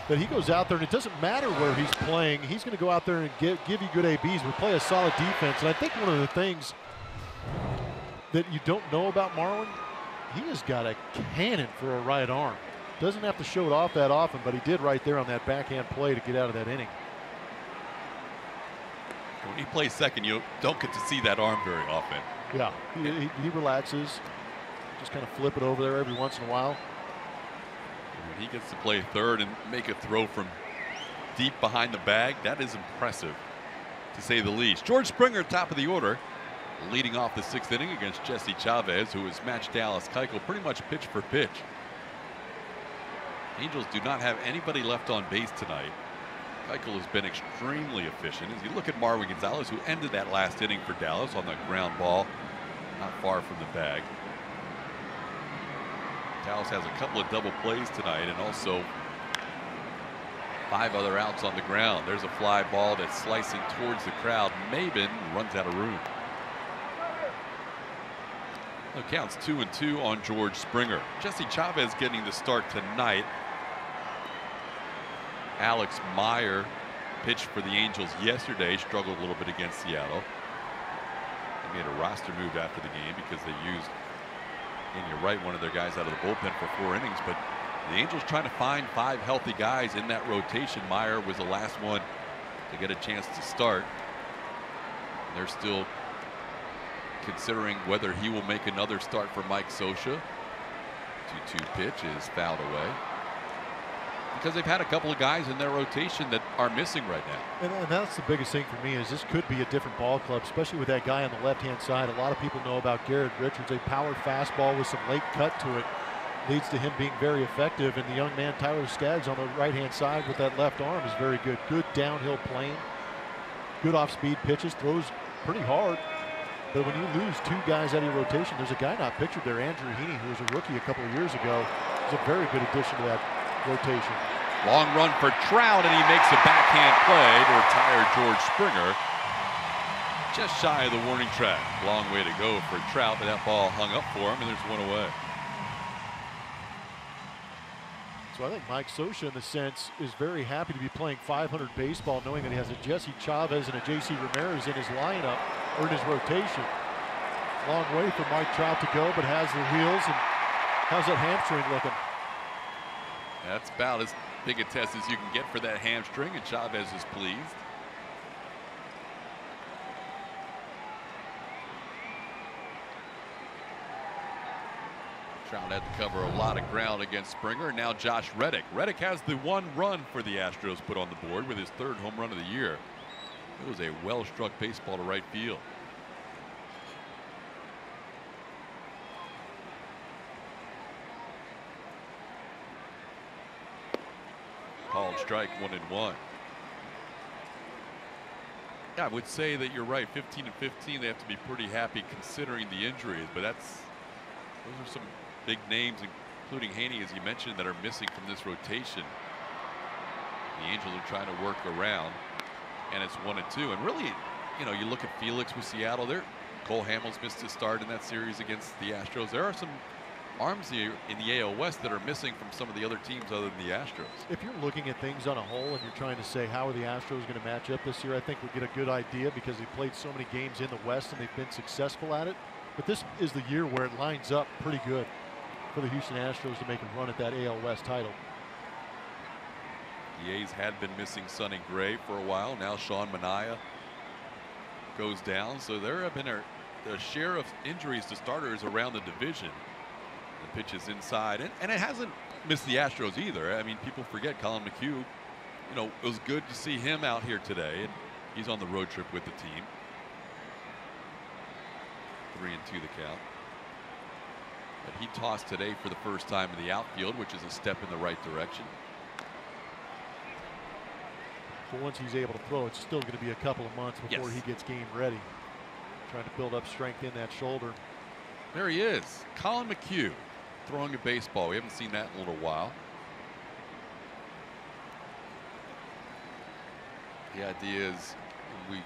that he goes out there and it doesn't matter where he's playing. He's going to go out there and give you good ABs. We play a solid defense. And I think one of the things that you don't know about Marwin, he has got a cannon for a right arm. Doesn't have to show it off that often, but he did right there on that backhand play to get out of that inning. When he plays second, you don't get to see that arm very often. Yeah, he relaxes, just kind of flip it over there every once in a while. He gets to play third and make a throw from deep behind the bag. That is impressive, to say the least. George Springer, top of the order, leading off the 6th inning against Jesse Chavez, who has matched Dallas Keuchel pretty much pitch for pitch. Angels do not have anybody left on base tonight. Keuchel has been extremely efficient. As you look at Marwin Gonzalez, who ended that last inning for Dallas on the ground ball, not far from the bag. Dallas has a couple of double plays tonight and also 5 other outs on the ground. There's a fly ball that's slicing towards the crowd. Maben runs out of room. The count's 2-2 on George Springer. Jesse Chavez getting the start tonight. Alex Meyer pitched for the Angels yesterday, struggled a little bit against Seattle. They made a roster move after the game because they used, and you're right, one of their guys out of the bullpen for 4 innings, but the Angels trying to find 5 healthy guys in that rotation. Meyer was the last one to get a chance to start. And they're still considering whether he will make another start for Mike Scioscia. 2-2 pitch is fouled away, because they've had a couple of guys in their rotation that are missing right now. And that's the biggest thing for me, is this could be a different ball club, especially with that guy on the left-hand side. A lot of people know about Garrett Richards. A power fastball with some late cut to it leads to him being very effective. And the young man Tyler Skaggs on the right-hand side with that left arm is very good. Good downhill plane, good off-speed pitches, throws pretty hard. But when you lose 2 guys out of your rotation, there's a guy not pictured there, Andrew Heaney, who was a rookie a couple of years ago. He's a very good addition to that rotation. Long run for Trout, and he makes a backhand play to retire George Springer. Just shy of the warning track. Long way to go for Trout, but that ball hung up for him, and there's 1 away. So I think Mike Scioscia, in the sense, is very happy to be playing 500 baseball, knowing that he has a Jesse Chavez and a J.C. Ramirez in his lineup, or in his rotation. Long way for Mike Trout to go, but has the wheels. And how's that hamstring looking? That's about as big a test as you can get for that hamstring, and Chavez is pleased. Trout had to cover a lot of ground against Springer. Now Josh Reddick. Reddick has the 1 run for the Astros put on the board with his 3rd home run of the year. It was a well-struck baseball to right field. Called strike, 1-1. Yeah, I would say that you're right. 15 and 15, they have to be pretty happy considering the injuries, but those are some big names, including Heaney, as you mentioned, that are missing from this rotation. The Angels are trying to work around, and it's 1-2. And really, you know, you look at Felix with Seattle. Cole Hamels missed his start in that series against the Astros. There are some arms here in the AL West that are missing from some of the other teams other than the Astros. If you're looking at things on a whole and you're trying to say how are the Astros going to match up this year, I think we'll get a good idea, because they've played so many games in the West and they've been successful at it. But this is the year where it lines up pretty good for the Houston Astros to make a run at that AL West title. The A's had been missing Sonny Gray for a while. Now Sean Manaea goes down, so there have been a share of injuries to starters around the division. The pitch is inside, and it hasn't missed the Astros either. I mean, people forget Colin McHugh. You know, it was good to see him out here today, and he's on the road trip with the team. 3-2 the count. But he tossed today for the first time in the outfield, which is a step in the right direction. But once he's able to throw, it's still going to be a couple of months before he gets game ready. Trying to build up strength in that shoulder. There he is, Colin McHugh, throwing a baseball. We haven't seen that in a little while. The idea is we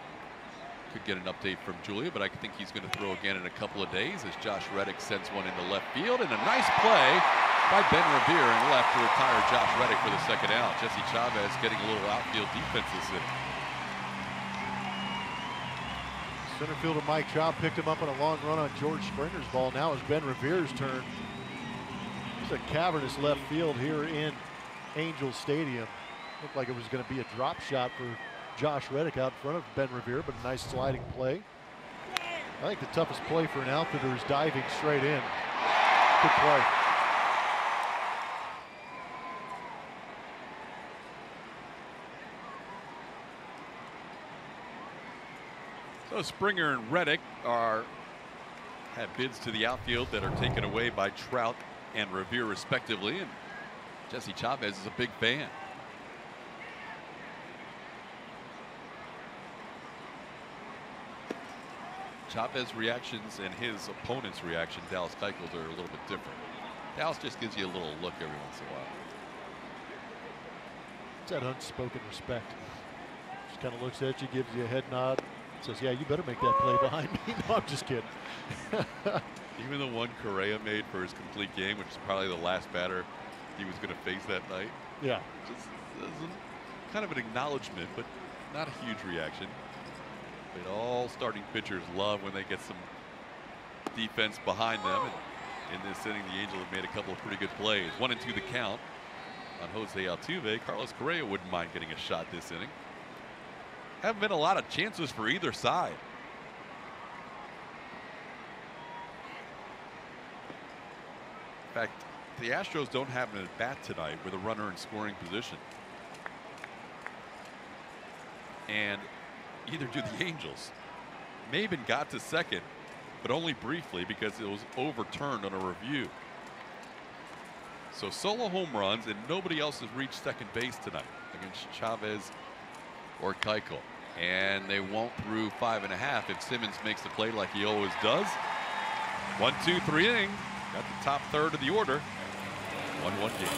could get an update from Julia, but I think he's going to throw again in a couple of days as Josh Reddick sends one into left field, and a nice play by Ben Revere in left to retire Josh Reddick for the second out. Jesse Chavez getting a little outfield defense this inning. Center fielder Mike Trout picked him up on a long run on George Springer's ball. Now it's Ben Revere's turn. It's a cavernous left field here in Angels Stadium. Looked like it was going to be a drop shot for Josh Reddick out in front of Ben Revere, but a nice sliding play. I think the toughest play for an outfielder is diving straight in. Good play. So Springer and Reddick have bids to the outfield that are taken away by Trout and Revere respectively, and Jesse Chavez is a big fan. Chavez's reactions and his opponent's reaction, Dallas Keuchel's, are a little bit different. Dallas just gives you a little look every once in a while. It's that unspoken respect. Just kind of looks at you, gives you a head nod, says, yeah, you better make that play behind me. No, I'm just kidding. Even the one Correa made for his complete game, which is probably the last batter he was going to face that night. Yeah. Just kind of an acknowledgement, but not a huge reaction. But all starting pitchers love when they get some defense behind them. And in this inning, the Angels have made a couple of pretty good plays. 1-2 the count on Jose Altuve. Carlos Correa wouldn't mind getting a shot this inning. Haven't been a lot of chances for either side. In fact, the Astros don't have an at bat tonight with a runner in scoring position. And either do the Angels. Maben got to second, but only briefly because it was overturned on a review. So solo home runs, and nobody else has reached second base tonight against Chavez or Keuchel. And they won't through 5.5 if Simmons makes the play like he always does. 1, 2, 3 inning. Got the top third of the order. 1-1 game.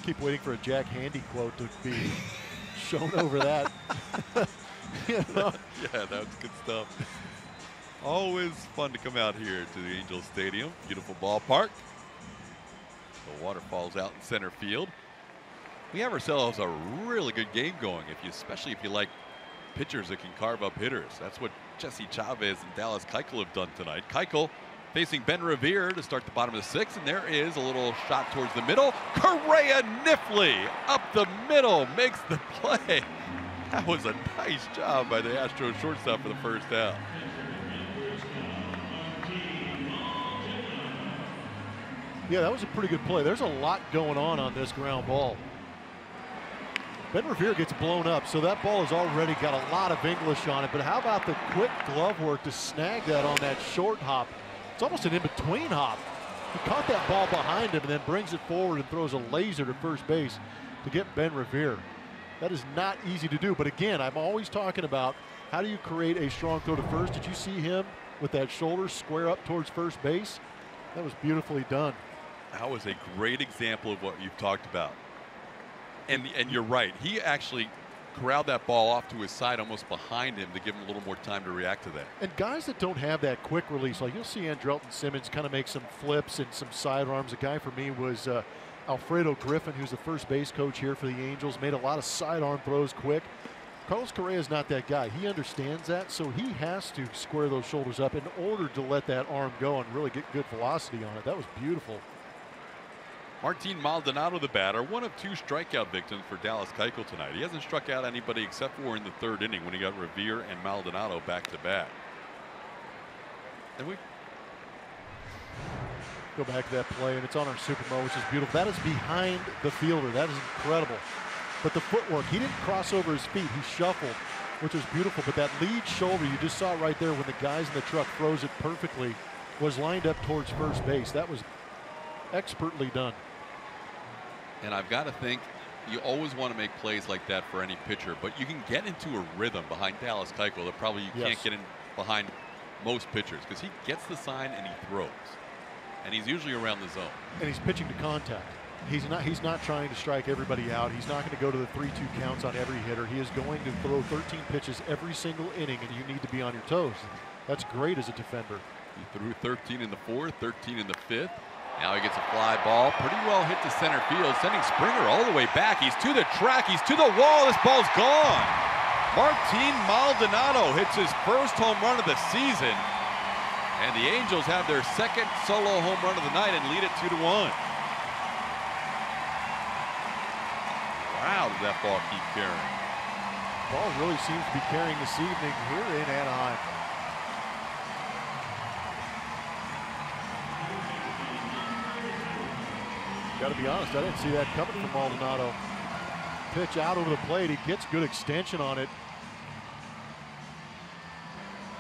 Keep waiting for a Jack Handy quote to be shown over that. You know? Yeah, that's good stuff. Always fun to come out here to the Angels Stadium. Beautiful ballpark. The water falls out in center field. We have ourselves a really good game going, especially if you like pitchers that can carve up hitters. That's what Jesse Chavez and Dallas Keuchel have done tonight. Keuchel facing Ben Revere to start the bottom of the sixth, and there is a little shot towards the middle. Correa Nifley up the middle makes the play. That was a nice job by the Astros shortstop for the first out. Yeah, that was a pretty good play. There's a lot going on this ground ball. Ben Revere gets blown up, so that ball has already got a lot of English on it. But how about the quick glove work to snag that on that short hop? It's almost an in-between hop. He caught that ball behind him and then brings it forward and throws a laser to first base to get Ben Revere. That is not easy to do. But again, I'm always talking about how do you create a strong throw to first. Did you see him with that shoulder square up towards first base? That was beautifully done. That was a great example of what you've talked about. And you're right. He actually corralled that ball off to his side, almost behind him, to give him a little more time to react to that. And guys that don't have that quick release, like you'll see Andrelton Simmons kind of make some flips and some sidearms. A guy for me was Alfredo Griffin, who's the first base coach here for the Angels, made a lot of sidearm throws quick. Carlos Correa is not that guy. He understands that, so he has to square those shoulders up in order to let that arm go and really get good velocity on it. That was beautiful. Martin Maldonado, the batter, one of 2 strikeout victims for Dallas Keuchel tonight. He hasn't struck out anybody except for in the 3rd inning when he got Revere and Maldonado back to back. And we go back to that play, and it's on our Super Mo, which is beautiful. That is behind the fielder. That is incredible. But the footwork, he didn't cross over his feet. He shuffled, which was beautiful. But that lead shoulder, you just saw right there when the guys in the truck froze it perfectly, was lined up towards first base. That was expertly done. And I've got to think you always want to make plays like that for any pitcher, but you can get into a rhythm behind Dallas Keuchel that probably you can't get in behind most pitchers, because he gets the sign and he throws. And he's usually around the zone. And he's pitching to contact. He's not trying to strike everybody out. He's not going to go to the 3-2 counts on every hitter. He is going to throw 13 pitches every single inning, and you need to be on your toes. That's great as a defender. He threw 13 in the 4th, 13 in the 5th. Now he gets a fly ball, pretty well hit to center field, sending Springer all the way back. He's to the track, he's to the wall, this ball's gone. Martin Maldonado hits his first home run of the season, and the Angels have their 2nd solo home run of the night and lead it 2-1. Wow, did that ball keep carrying? Ball really seems to be carrying this evening here in Anaheim. Got to be honest, I didn't see that coming from Maldonado. Pitch out over the plate, he gets good extension on it.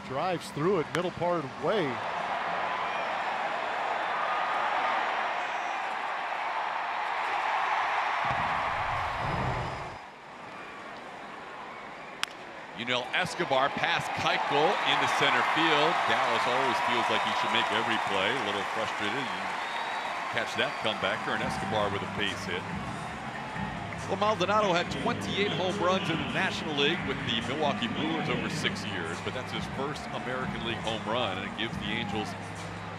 Drives through it, middle part of the way. Yunel Escobar past Keuchel into center field. Dallas always feels like he should make every play. A little frustrated. Catch that comebacker, and Escobar with a base hit. Well, Maldonado had 28 home runs in the National League with the Milwaukee Brewers over 6 years, but that's his first American League home run, and it gives the Angels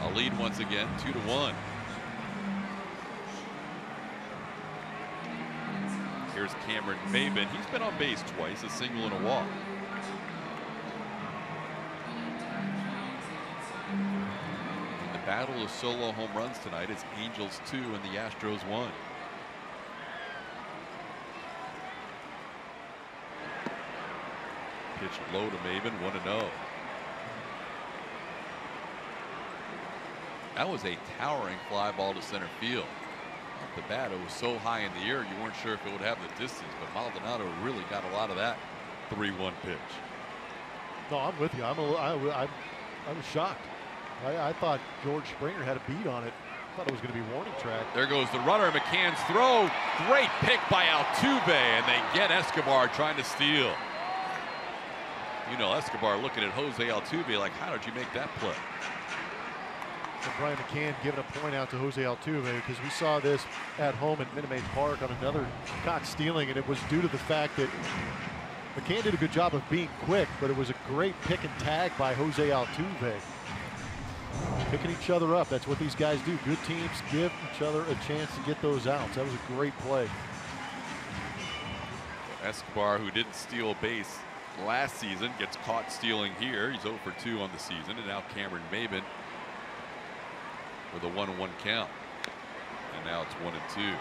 a lead once again, 2-1. Here's Cameron Maybin. He's been on base twice, a single and a walk. Battle of solo home runs tonight. It's Angels 2 and the Astros 1. Pitch low to Maybin, 1-0. That was a towering fly ball to center field. Off the bat, it was so high in the air you weren't sure if it would have the distance, but Maldonado really got a lot of that 3-1 pitch. No, I'm with you. I was shocked. I thought George Springer had a beat on it. I thought it was going to be warning track. There goes the runner. McCann's throw. Great pick by Altuve, and they get Escobar trying to steal. You know, Escobar looking at Jose Altuve like, how did you make that play? And Brian McCann giving a point out to Jose Altuve, because we saw this at home at Minute Maid Park on another caught stealing, and it was due to the fact that McCann did a good job of being quick, but it was a great pick and tag by Jose Altuve. picking each other up. That's what these guys do. Good teams give each other a chance to get those outs. That was a great play. Escobar, who didn't steal a base last season, gets caught stealing here. He's 0 for 2 on the season. And now Cameron Maybin with a 1-1 count. And now it's 1-2.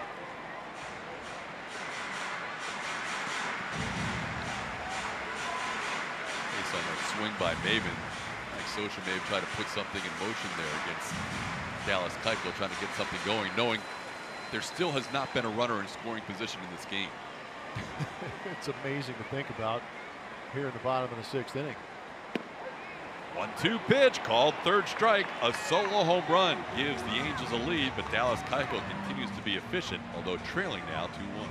Based on that swing by Maybin, Mike Scioscia may have tried to put something in motion there against Dallas Keuchel, trying to get something going, knowing there still has not been a runner in scoring position in this game. It's amazing to think about here in the bottom of the 6th inning. 1-2 pitch called third strike. A solo home run gives the Angels a lead, but Dallas Keuchel continues to be efficient, although trailing now 2-1.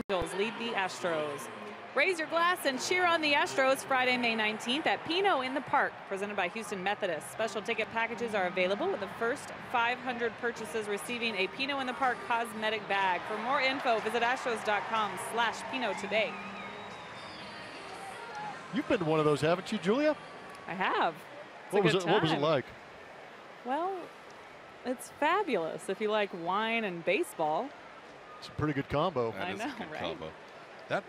Angels lead the Astros. Raise your glass and cheer on the Astros Friday, May 19th at Pinot in the Park, presented by Houston Methodist. Special ticket packages are available with the first 500 purchases receiving a Pinot in the Park cosmetic bag. For more info, visit astros.com/Pinot today. You've been to one of those, haven't you, Julia? I have. What was it like? Well, it's fabulous if you like wine and baseball. It's a pretty good combo. That is I know, a good right? combo.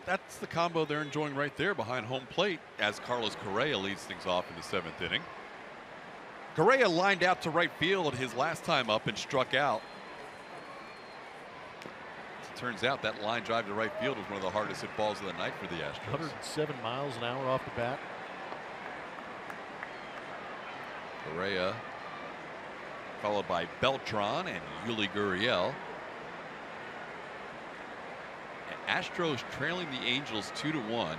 That's the combo they're enjoying right there behind home plate as Carlos Correa leads things off in the 7th inning. Correa lined out to right field his last time up and struck out. As it turns out that line drive to right field was one of the hardest hit balls of the night for the Astros. 107 miles an hour off the bat. Correa followed by Beltran and Yuli Gurriel. Astros trailing the Angels 2-1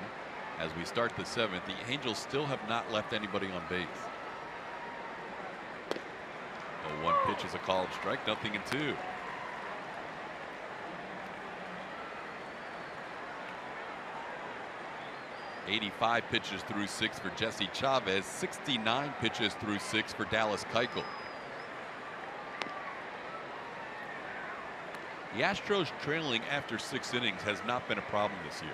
as we start the 7th. The Angels still have not left anybody on base. 0-1 pitch is a called strike, 0-2. '85 pitches through 6 for Jesse Chavez, 69 pitches through 6 for Dallas Keuchel. The Astros trailing after 6 innings has not been a problem this year.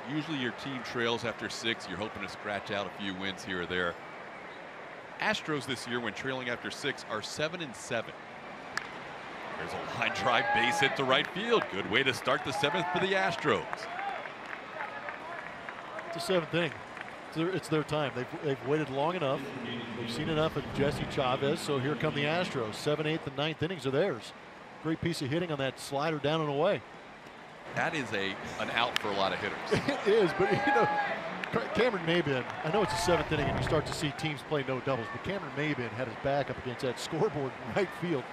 Usually your team trails after 6, you're hoping to scratch out a few wins here or there. Astros this year, when trailing after 6, are 7-7. There's a line drive base hit to right field. Good way to start the 7th for the Astros. It's the 7th inning. It's their time. They've waited long enough. They've seen enough of Jesse Chavez, so here come the Astros. 7th, 8th, and 9th innings are theirs. Great piece of hitting on that slider down and away. That is an out for a lot of hitters. It is, but you know, Cameron Maybin, I know it's the 7th inning and you start to see teams play no doubles, but Cameron Maybin had his back up against that scoreboard in right field.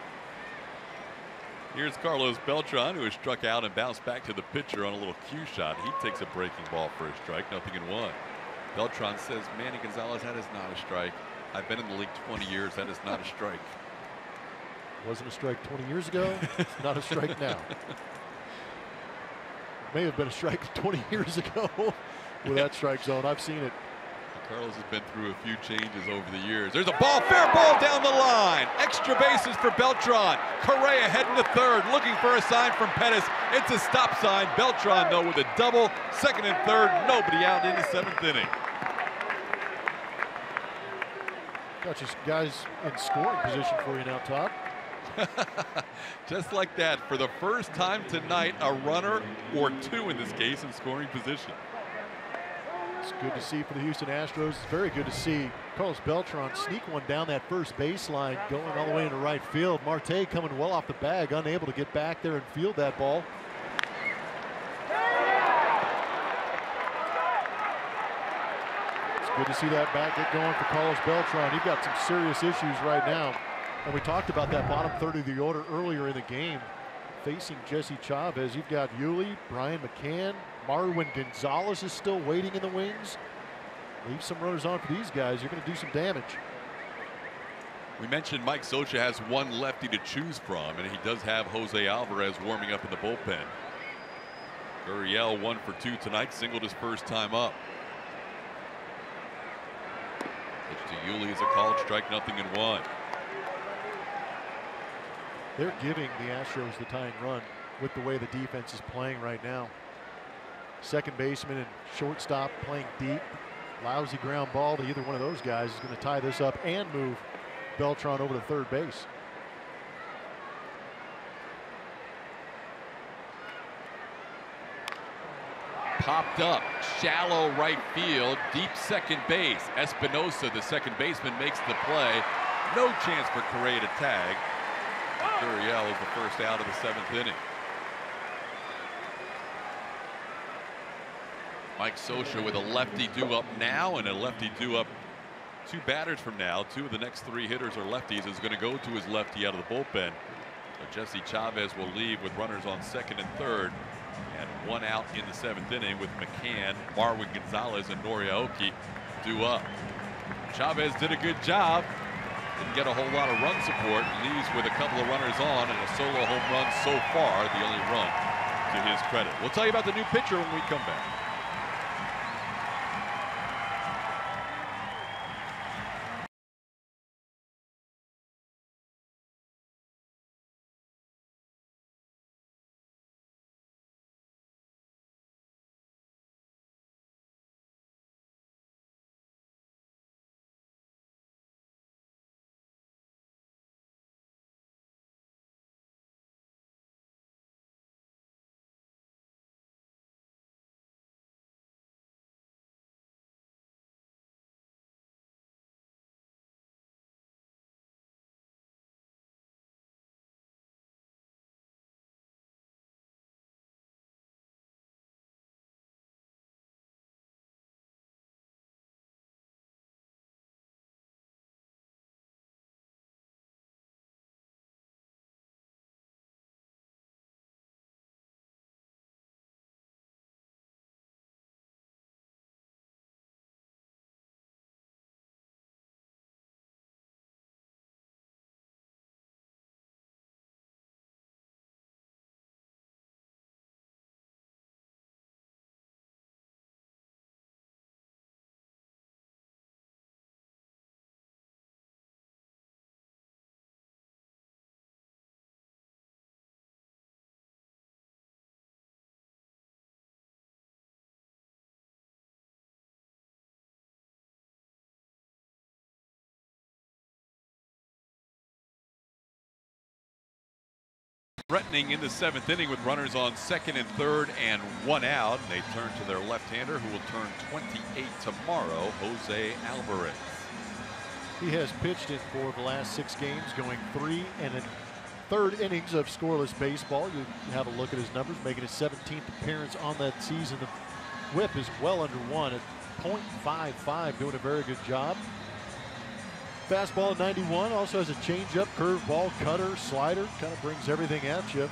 Here's Carlos Beltran, who has struck out and bounced back to the pitcher on a little cue shot. He takes a breaking ball for a strike, 0-1. Beltran says, Manny Gonzalez, that is not a strike. I've been in the league 20 years. That is not a strike. Wasn't a strike 20 years ago. It's not a strike now. May have been a strike 20 years ago with that strike zone. I've seen it. Carlos has been through a few changes over the years. There's a ball, fair ball down the line. Extra bases for Beltran. Correa heading to third, looking for a sign from Pettis. It's a stop sign. Beltran, though, with a double. Second and third, nobody out in the 7th inning. Got you guys in scoring position for you now, Todd. Just like that, for the first time tonight, a runner or two in this case in scoring position. It's good to see for the Houston Astros. It's very good to see Carlos Beltran sneak one down that first baseline, going all the way into right field. Marte coming well off the bag, unable to get back there and field that ball. It's good to see that bat get going for Carlos Beltran. He's got some serious issues right now. And we talked about that bottom third of the order earlier in the game. Facing Jesse Chavez, you've got Yuli, Brian McCann, Marwin Gonzalez is still waiting in the wings. Leave some runners on for these guys. You're going to do some damage. We mentioned Mike Scioscia has one lefty to choose from, and he does have Jose Alvarez warming up in the bullpen. Gurriel 1 for 2 tonight, singled his first time up. Pitch to Yuli is a called strike, 0-1. They're giving the Astros the tying run with the way the defense is playing right now. Second baseman and shortstop playing deep. Lousy ground ball to either one of those guys is going to tie this up and move Beltran over to third base. Popped up, shallow right field, deep second base. Espinosa, the second baseman, makes the play. No chance for Correa to tag. Gurriel is the first out of the 7th inning. Mike Scioscia with a lefty due up now and a lefty due up 2 batters from now. 2 of the next 3 hitters are lefties. Is going to go to his lefty out of the bullpen. So Jesse Chavez will leave with runners on second and third, and 1 out in the 7th inning with McCann, Marwin Gonzalez, and Noriaoki due up. Chavez did a good job. Didn't get a whole lot of run support. Leaves with a couple of runners on and a solo home run so far, the only run to his credit. We'll tell you about the new pitcher when we come back. Threatening in the 7th inning with runners on second and third and 1 out. And they turn to their left-hander, who will turn 28 tomorrow, Jose Alvarez. He has pitched in 4 of the last 6 games, going 3 1/3 innings of scoreless baseball. You have a look at his numbers, making his 17th appearance on that season. The whip is well under 1 at .55, doing a very good job. Fastball at 91, also has a changeup, curveball, cutter, slider, kind of brings everything at you.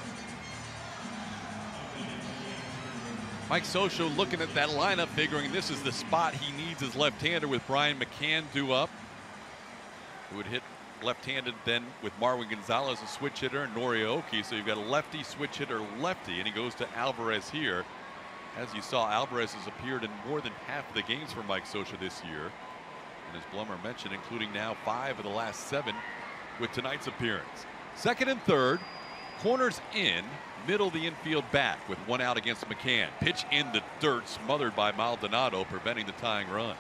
Mike Scioscia looking at that lineup, figuring this is the spot he needs his left-hander with Brian McCann due up, who would hit left-handed then with Marwin Gonzalez, a switch hitter, and Norioki. So you've got a lefty, switch hitter, lefty, and he goes to Alvarez here. As you saw, Alvarez has appeared in more than half of the games for Mike Scioscia this year. And as Blummer mentioned, including now 5 of the last 7 with tonight's appearance. Second and third, corners in, middle of the infield back with 1 out against McCann. Pitch in the dirt, smothered by Maldonado, preventing the tying run.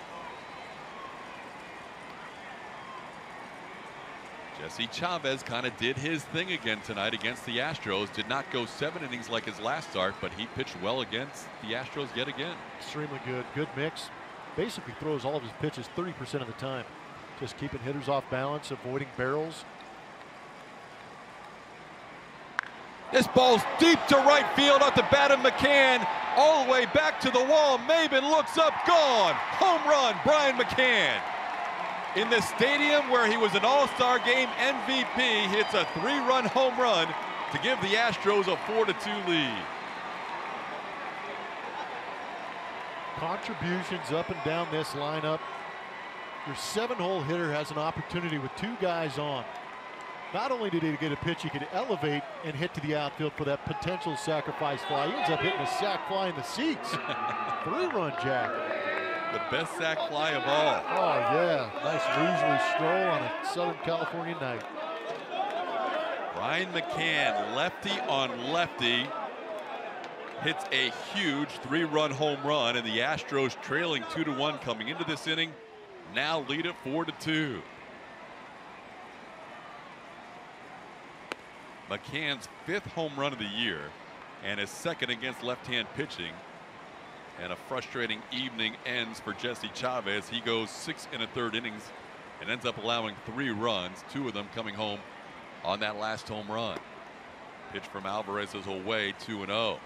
Jesse Chavez kind of did his thing again tonight against the Astros. Did not go 7 innings like his last start, but he pitched well against the Astros yet again. Extremely good. Good mix. Basically throws all of his pitches 30% of the time. Just keeping hitters off balance, avoiding barrels. This ball's deep to right field off the bat of McCann. All the way back to the wall. Maben looks up, gone. Home run, Brian McCann. In the stadium where he was an All-Star Game MVP, hits a 3-run home run to give the Astros a 4-2 lead. Contributions up and down this lineup. Your 7-hole hitter has an opportunity with 2 guys on. Not only did he get a pitch he could elevate and hit to the outfield for that potential sacrifice fly, he ends up hitting a sac fly in the seats. 3-run jack. The best sac fly of all. Oh yeah, nice leisurely stroll on a Southern California night. Brian McCann, lefty on lefty, hits a huge 3-run home run, and the Astros trailing 2-1 coming into this inning, now lead it 4-2. McCann's 5th home run of the year and his 2nd against left-hand pitching. And a frustrating evening ends for Jesse Chavez. He goes 6 1/3 innings and ends up allowing 3 runs, 2 of them coming home on that last home run. Pitch from Alvarez is away, 2-0.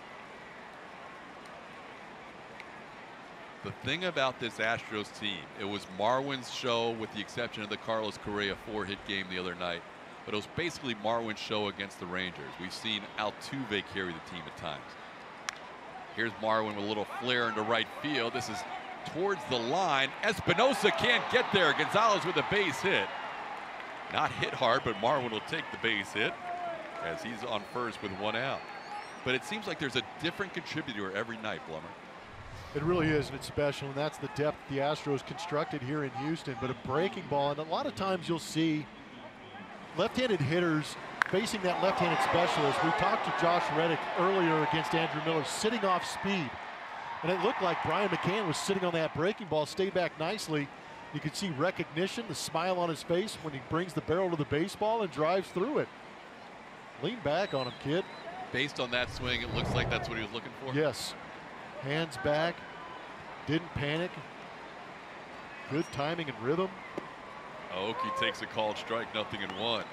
The thing about this Astros team, it was Marwin's show with the exception of the Carlos Correa 4-hit game the other night, but it was basically Marwin's show against the Rangers. We've seen Altuve carry the team at times. Here's Marwin with a little flare into right field. This is towards the line. Espinosa can't get there. Gonzalez with a base hit. Not hit hard, but Marwin will take the base hit as he's on first with 1 out. But it seems like there's a different contributor every night, Blummer. It really is, and it's special, and that's the depth the Astros constructed here in Houston. But a breaking ball, and a lot of times you'll see left-handed hitters facing that left-handed specialist. We talked to Josh Reddick earlier against Andrew Miller, sitting off speed. And it looked like Brian McCann was sitting on that breaking ball, stayed back nicely. You could see recognition, the smile on his face when he brings the barrel to the baseball and drives through it. Lean back on him, kid. Based on that swing, it looks like that's what he was looking for. Yes. Hands back, didn't panic. Good timing and rhythm. Aoki takes a called strike, 0-1.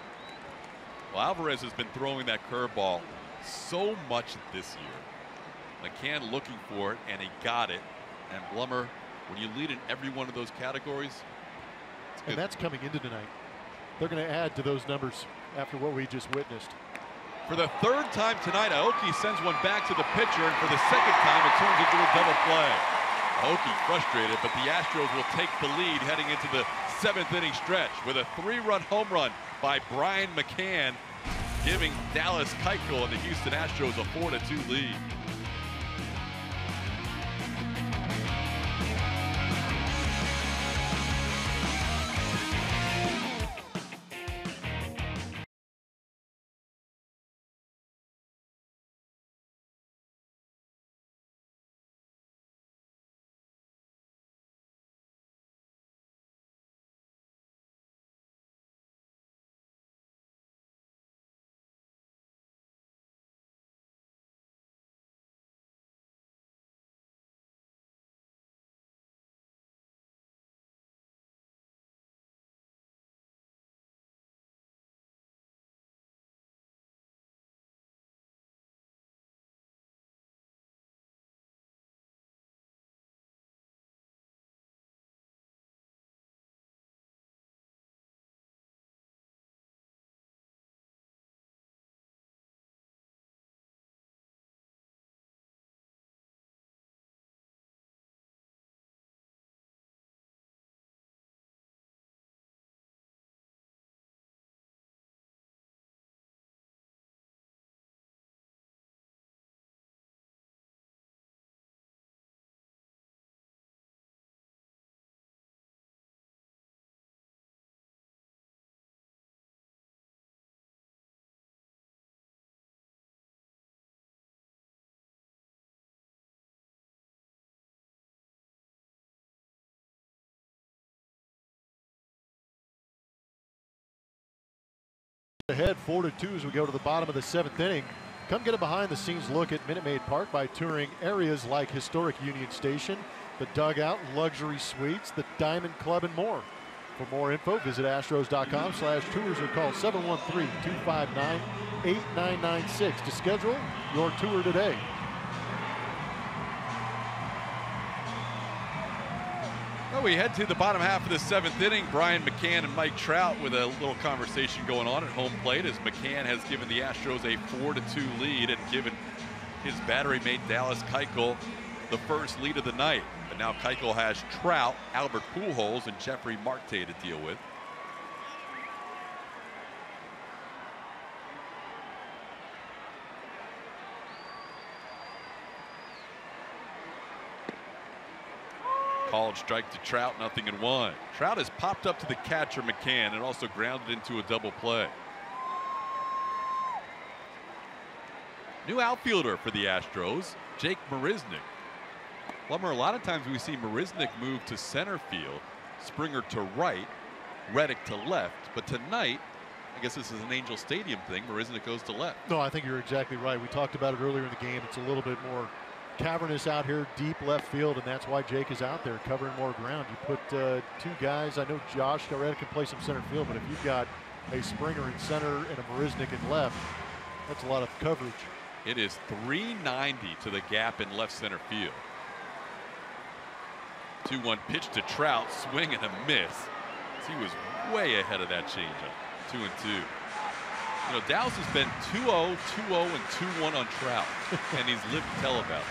Well, Alvarez has been throwing that curveball so much this year. McCann looking for it, and he got it. And Blummer, when you lead in every one of those categories, and that's coming into tonight. They're going to add to those numbers after what we just witnessed. For the 3rd time tonight, Aoki sends one back to the pitcher, and for the 2nd time, it turns into a double play. Aoki frustrated, but the Astros will take the lead heading into the 7th inning stretch with a 3-run home run by Brian McCann, giving Dallas Keuchel and the Houston Astros a 4-2 lead. Ahead 4-2 as we go to the bottom of the 7th inning. Come get a behind-the-scenes look at Minute Maid Park by touring areas like historic Union Station, the Dugout, luxury suites, the Diamond Club, and more. For more info, visit astros.com/tours or call 713-259-8996 to schedule your tour today. Well, we head to the bottom half of the 7th inning. Brian McCann and Mike Trout with a little conversation going on at home plate as McCann has given the Astros a 4-2 lead and given his battery mate Dallas Keuchel the first lead of the night. But now Keuchel has Trout, Albert Pujols, and Jeffrey Marte to deal with. Called strike to Trout, 0-1. Trout has popped up to the catcher McCann and also grounded into a double play. New outfielder for the Astros, Jake Marisnick. Plummer, a lot of times we see Marisnick move to center field, Springer to right, Reddick to left. But tonight, I guess this is an Angel Stadium thing, Marisnick goes to left. No, I think you're exactly right. We talked about it earlier in the game. It's a little bit more cavernous out here, deep left field, and that's why Jake is out there covering more ground. You put two guys. I know Josh Reddick can play some center field, but if you've got a Springer in center and a Marisnick in left, that's a lot of coverage. It is 390 to the gap in left center field. 2-1 pitch to Trout, swing and a miss. He was way ahead of that changeup. 2-2. You know, Dallas has been 2-0, 2-0, and 2-1 on Trout, and he's lived to tell about it.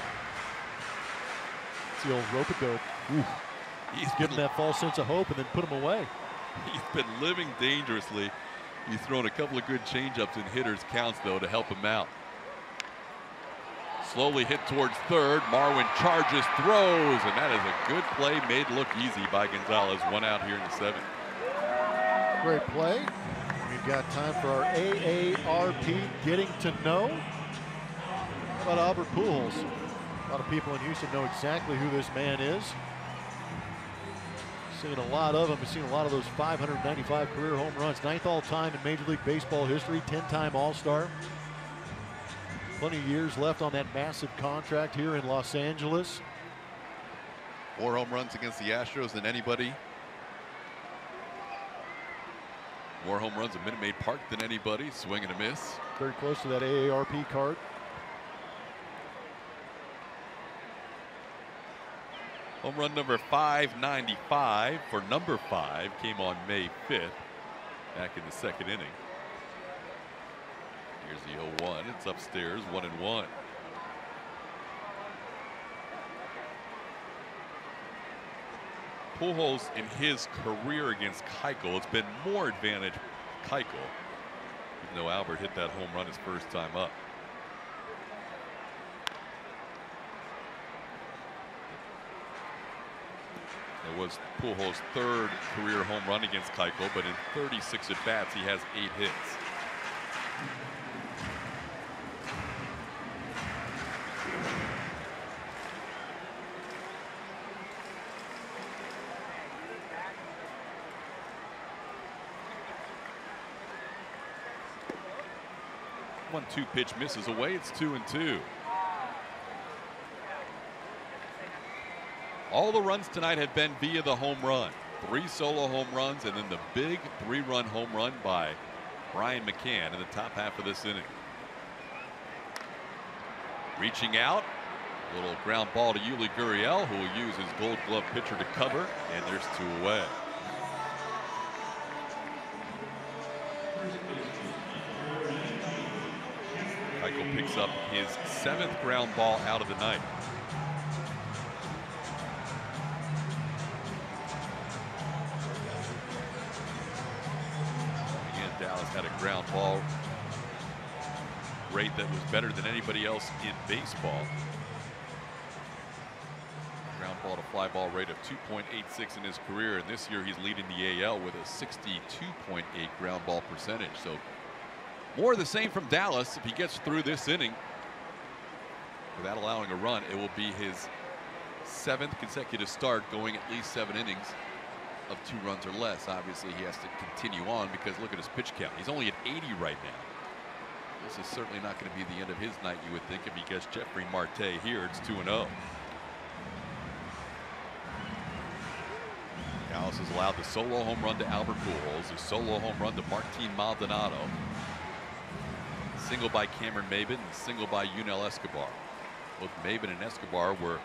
It's the old rope-a-dope. He's given that false sense of hope and then put him away. He's been living dangerously. He's thrown a couple of good changeups and hitters counts, though, to help him out. Slowly hit towards third. Marwin charges, throws, and that is a good play made look easy by Gonzalez. 1 out here in the 7th. Great play. We've got time for our AARP getting to know. How about Albert Pujols? A lot of people in Houston know exactly who this man is. Seen a lot of them. We've seen a lot of those 595 career home runs. 9th all-time in Major League Baseball history. 10-time All-Star. Plenty of years left on that massive contract here in Los Angeles. More home runs against the Astros than anybody. More home runs at Minute Maid Park than anybody. Swing and a miss. Very close to that AARP card. Home run number 595 for number 5 came on May 5th, back in the 2nd inning. Here's the 0-1. It's upstairs, 1-1. Pujols in his career against Keuchel, it's been more advantage Keuchel, even though Albert hit that home run his first time up. It was Pujols' 3rd career home run against Keuchel, but in 36 at-bats, he has 8 hits. One-two pitch misses away. It's 2-2. All the runs tonight have been via the home run. 3 solo home runs and then the big 3-run home run by Brian McCann in the top half of this inning. Reaching out, a little ground ball to Yuli Gurriel, who will use his Gold Glove pitcher to cover, and there's 2 away. Keuchel picks up his 7th ground ball out of the night. Again, Dallas had a ground ball rate that was better than anybody else in baseball. Ground ball to fly ball rate of 2.86 in his career, and this year he's leading the AL with a 62.8 ground ball percentage. So more of the same from Dallas. If he gets through this inning without allowing a run, it will be his 7th consecutive start, going at least 7 innings of 2 runs or less, obviously he has to continue on, because look at his pitch count. He's only at 80 right now. This is certainly not going to be the end of his night, you would think, if he gets Jeffrey Marte here. It's 2-0. Dallas has allowed the solo home run to Albert Pujols, a solo home run to Martin Maldonado, single by Cameron Maybin, and single by Yunel Escobar. Both Maybin and Escobar were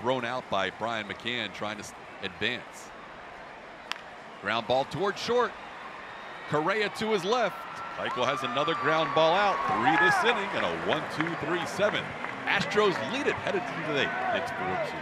thrown out by Brian McCann trying to advance. Ground ball toward short. Correa to his left. Keuchel has another ground ball out. 3 this inning and a 1-2-3-7. Astros lead it headed to the 8th. It's 4-2.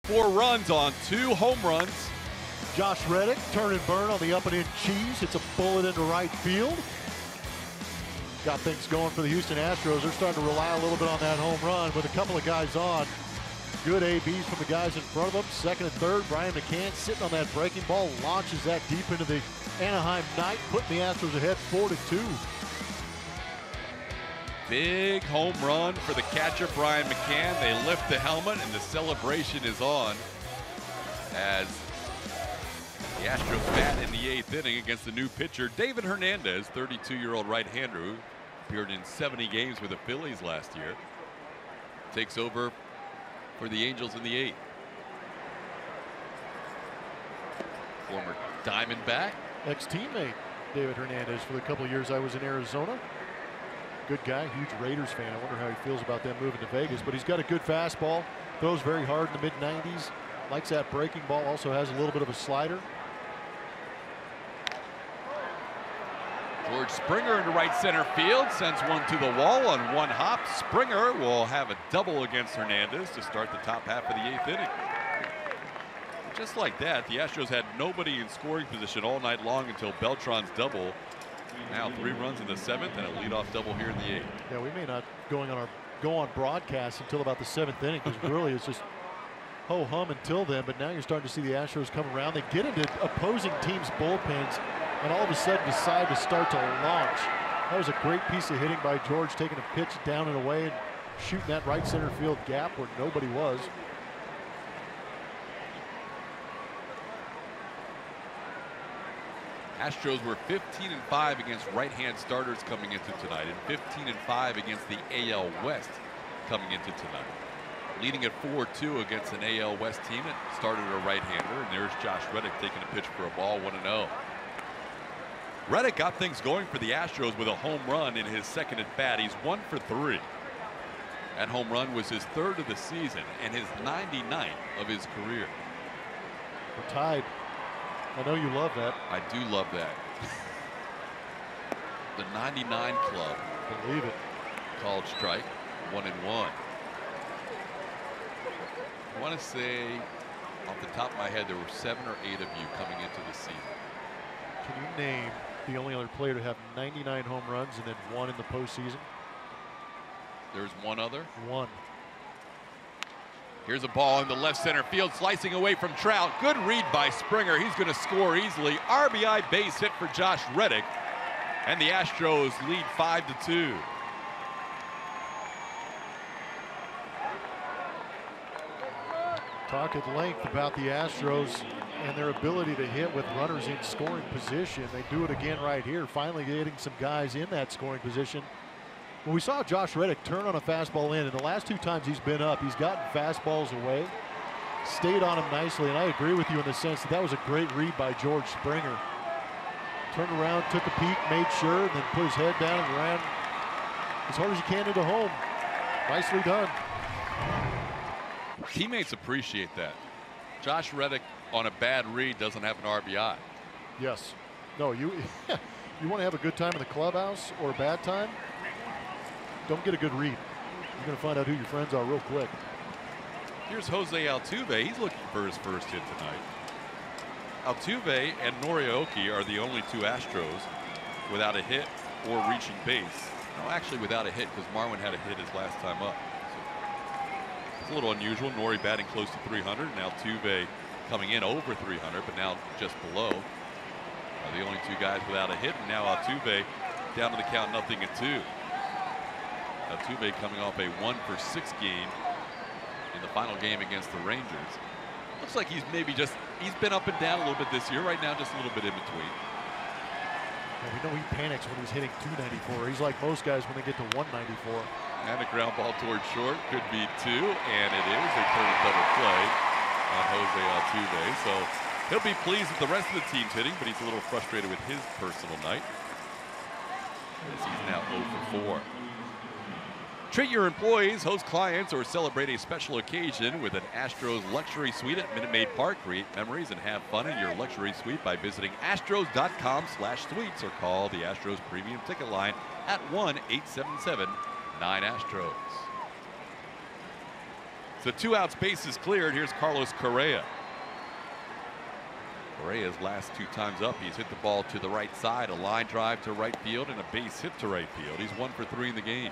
Four runs on 2 home runs. Josh Reddick, turn and burn on the up and in cheese. Hits a bullet into right field. Got things going for the Houston Astros. They're starting to rely a little bit on that home run with a couple of guys on. Good ABs from the guys in front of them. Second and third, Brian McCann sitting on that breaking ball, launches that deep into the Anaheim night, putting the Astros ahead 4-2. Big home run for the catcher, Brian McCann. They lift the helmet and the celebration is on as the Astros bat in the 8th inning against the new pitcher, David Hernandez, 32-year-old right-hander who appeared in 70 games with the Phillies last year. Takes over for the Angels in the 8th. Former Diamondback. Ex-teammate David Hernandez for the couple of years I was in Arizona. Good guy, huge Raiders fan. I wonder how he feels about them moving to Vegas, but he's got a good fastball, throws very hard in the mid-90s, likes that breaking ball, also has a little bit of a slider. George Springer into right center field, sends one to the wall on one hop. Springer will have a double against Hernandez to start the top half of the 8th inning. Just like that, the Astros had nobody in scoring position all night long until Beltran's double. Now 3 runs in the 7th and a leadoff double here in the 8th. Yeah, we may not go on broadcast until about the 7th inning, because really it's just ho-hum until then. But now you're starting to see the Astros come around. They get into opposing teams' bullpens and all of a sudden decide to start to launch. That was a great piece of hitting by George, taking a pitch down and away and shooting that right center field gap where nobody was. Astros were 15-5 against right-hand starters coming into tonight, and 15-5 against the AL West coming into tonight. Leading at 4-2 against an AL West team that started a right-hander, and there's Josh Reddick taking a pitch for a ball, 1-0. Reddick got things going for the Astros with a home run in his second at bat. He's 1 for 3. That home run was his 3rd of the season and his 99th of his career. We're tied. I know you love that. I do love that. The 99 club. Believe it. called strike. 1-1. I want to say, off the top of my head, there were 7 or 8 of you coming into the season. Can you name the only other player to have 99 home runs and then 1 in the postseason? There's one other. 1. Here's a ball in the left center field, slicing away from Trout. Good read by Springer. He's going to score easily. RBI base hit for Josh Reddick. And the Astros lead 5-2. Talk at length about the Astros and their ability to hit with runners in scoring position. They do it again right here, finally getting some guys in that scoring position. Well, we saw Josh Reddick turn on a fastball in, and the last 2 times he's been up, he's gotten fastballs away, stayed on him nicely, and I agree with you in the sense that that was a great read by George Springer. Turned around, took a peek, made sure, and then put his head down and ran as hard as he can into home. Nicely done. Teammates appreciate that. Josh Reddick on a bad read doesn't have an RBI. Yes. No, you you want to have a good time in the clubhouse or a bad time? Don't get a good read. You're going to find out who your friends are real quick. Here's Jose Altuve. He's looking for his first hit tonight. Altuve and Norioki are the only 2 Astros without a hit or reaching base. No, actually without a hit, because Marwin had a hit his last time up. So it's a little unusual. Nori batting close to 300, and Altuve coming in over 300, but now just below. Are the only 2 guys without a hit, and now Altuve down to the count 0-2. Altuve coming off a 1-for-6 game in the final game against the Rangers. Looks like he's he's been up and down a little bit this year. Right now, just a little bit in between. Yeah, we know he panics when he's hitting 294. He's like most guys when they get to 194. And a ground ball towards short. Could be 2, and it is. They turn a double play on Jose Altuve. So he'll be pleased with the rest of the team's hitting, but he's a little frustrated with his personal night, as he's now 0-for-4. Treat your employees, host clients, or celebrate a special occasion with an Astros luxury suite at Minute Maid Park. Create memories and have fun in your luxury suite by visiting astros.com/suites or call the Astros premium ticket line at 1-877-9-ASTROS. So 2 outs, bases cleared. Here's Carlos Correa. Correa's last 2 times up, he's hit the ball to the right side, a line drive to right field, and a base hit to right field. He's 1-for-3 in the game.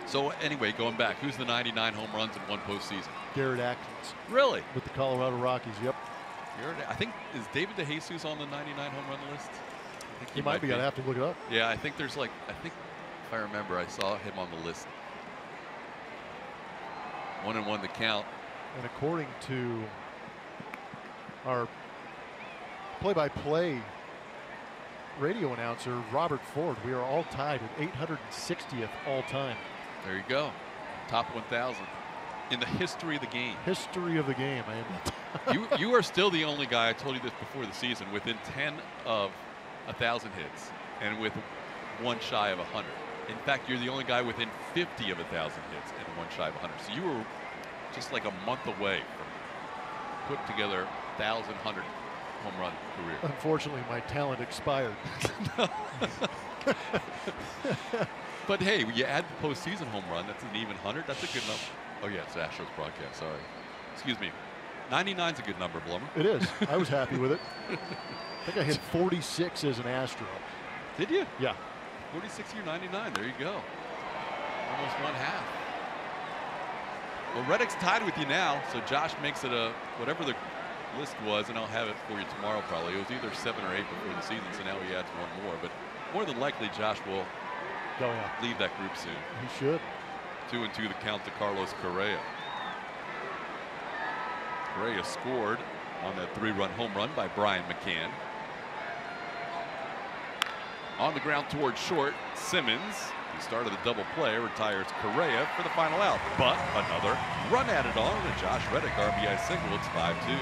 So anyway, going back, who's the 99 home runs in one postseason? Garrett Atkins. Really? With the Colorado Rockies, yep. I think, is David DeJesus on the 99 home run list? I think he might be. I'd have to look it up. Yeah, I think there's if I remember, I saw him on the list. 1-1 the count. And according to our play-by-play radio announcer, Robert Ford, we are all tied at 860th all time. There you go. Top 1,000 in the history of the game. History of the game. You are still the only guy, I told you this before the season, within 10 of 1,000 hits and with 1 shy of 100. In fact, you're the only guy within 50 of 1,000 hits and 1 shy of 100. So you were just like a month away from putting together 1,100 home run career. Unfortunately, my talent expired. But hey, you add the postseason home run, that's an even 100. That's a good number. Oh yeah, it's Astros broadcast, sorry. Excuse me. 99's a good number, Blummer. It is. I was happy with it. I think I hit 46 as an Astro. Did you? Yeah. 46 year 99, there you go. Almost 1/2. Well, Reddick's tied with you now, so Josh makes it a, whatever the list was, and I'll have it for you tomorrow probably. It was either 7 or 8 before the season, so now he adds 1 more. But more than likely, Josh will leave that group soon. He should. 2-2 the count to Carlos Correa. Correa scored on that 3-run home run by Brian McCann. On the ground towards short, Simmons, who started the double play, retires Correa for the final out. But another run added on to Josh Reddick RBI single. It's 5-2.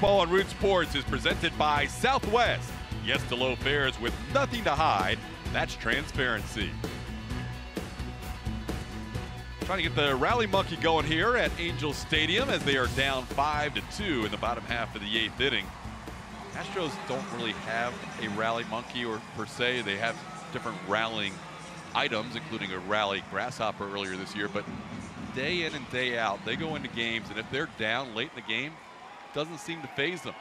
Baseball on Root Sports is presented by Southwest. Yes to low fares with nothing to hide. That's transparency. Trying to get the rally monkey going here at Angels Stadium as they are down 5-2 in the bottom half of the 8th inning. Astros don't really have a rally monkey or per se. They have different rallying items, including a rally grasshopper earlier this year, but day in and day out, they go into games, and if they're down late in the game, it doesn't seem to faze them.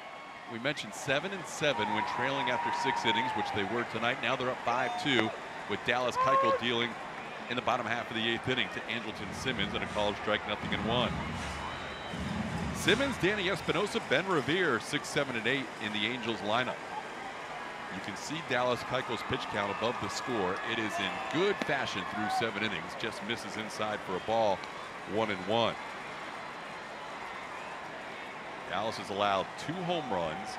We mentioned 7-7 when trailing after 6 innings, which they were tonight. Now they're up 5-2 with Dallas Keuchel dealing in the bottom half of the 8th inning to Andrelton Simmons and a called strike, 0-1. Simmons, Danny Espinosa, Ben Revere, 6, 7, and 8 in the Angels lineup. You can see Dallas Keuchel's pitch count above the score. It is in good fashion through 7 innings. Just misses inside for a ball, 1-1. Dallas has allowed 2 home runs,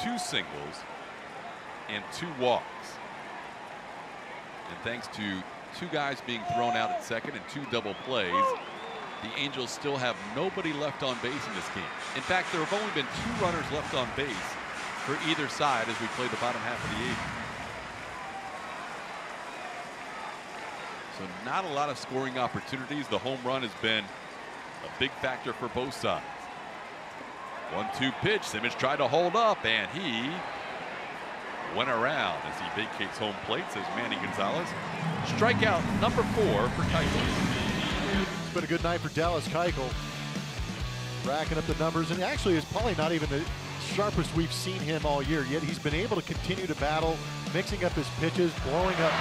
2 singles, and 2 walks. And thanks to 2 guys being thrown out at second and 2 double plays, the Angels still have nobody left on base in this game. In fact, there have only been 2 runners left on base for either side as we play the bottom half of the 8th. So not a lot of scoring opportunities. The home run has been a big factor for both sides. 1-2 pitch. Simmons tried to hold up, and he went around as he vacates home plate, says Manny Gonzalez. Strikeout number 4 for Keuchel. It's been a good night for Dallas Keuchel, racking up the numbers, and actually is probably not even the sharpest we've seen him all year, yet he's been able to continue to battle, mixing up his pitches, blowing up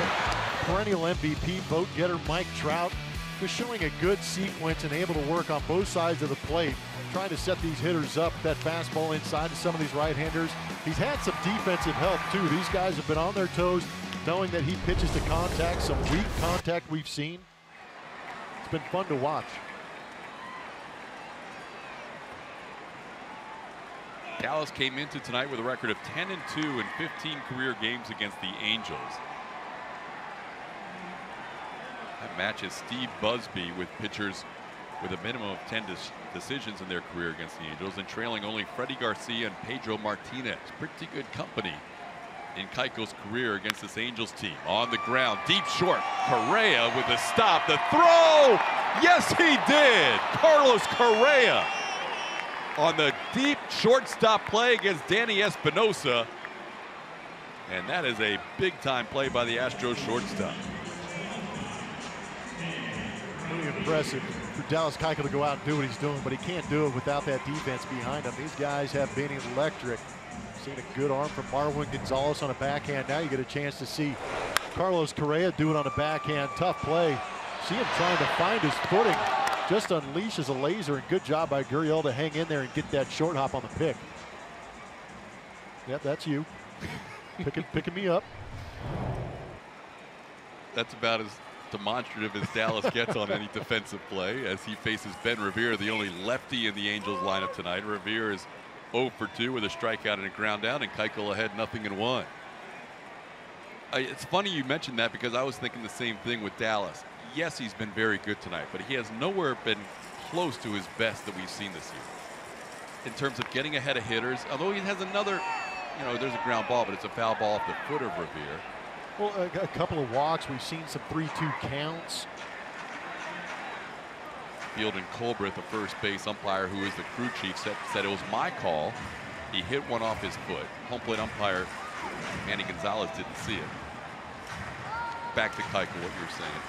perennial MVP vote getter Mike Trout, just showing a good sequence and able to work on both sides of the plate, trying to set these hitters up, that fastball inside to some of these right-handers. He's had some defensive help too. These guys have been on their toes, knowing that he pitches to contact, some weak contact we've seen. It's been fun to watch. Dallas came into tonight with a record of 10-2 in 15 career games against the Angels. That matches Steve Busby with pitchers with a minimum of 10 decisions in their career against the Angels, and trailing only Freddie Garcia and Pedro Martinez. Pretty good company in Keuchel's career against this Angels team. On the ground, deep short, Correa with the stop, the throw! Yes, he did! Carlos Correa on the deep shortstop play against Danny Espinosa. And that is a big-time play by the Astros shortstop. Really impressive for Dallas Keuchel to go out and do what he's doing, but he can't do it without that defense behind him. These guys have been electric. Seen a good arm from Marwin Gonzalez on a backhand. Now you get a chance to see Carlos Correa do it on a backhand. Tough play. See him trying to find his footing. Just unleashes a laser, and good job by Gurriel to hang in there and get that short hop on the pick. Yep, that's you. Picking me up. That's about as demonstrative as Dallas gets on any defensive play as he faces Ben Revere, the only lefty in the Angels lineup tonight. Revere is 0 for 2 with a strikeout and a ground down, and Keuchel ahead 0-1. It's funny you mentioned that because I was thinking the same thing with Dallas. Yes, he's been very good tonight, but he has nowhere been close to his best that we've seen this year in terms of getting ahead of hitters. Although he has another, there's a ground ball, but it's a foul ball off the foot of Revere. Well, a couple of walks. We've seen some 3-2 counts. Fielding Colbreth, the first base umpire, who is the crew chief, said it was my call. He hit one off his foot. Home plate umpire Manny Gonzalez didn't see it. Back to Keuchel, what you're saying.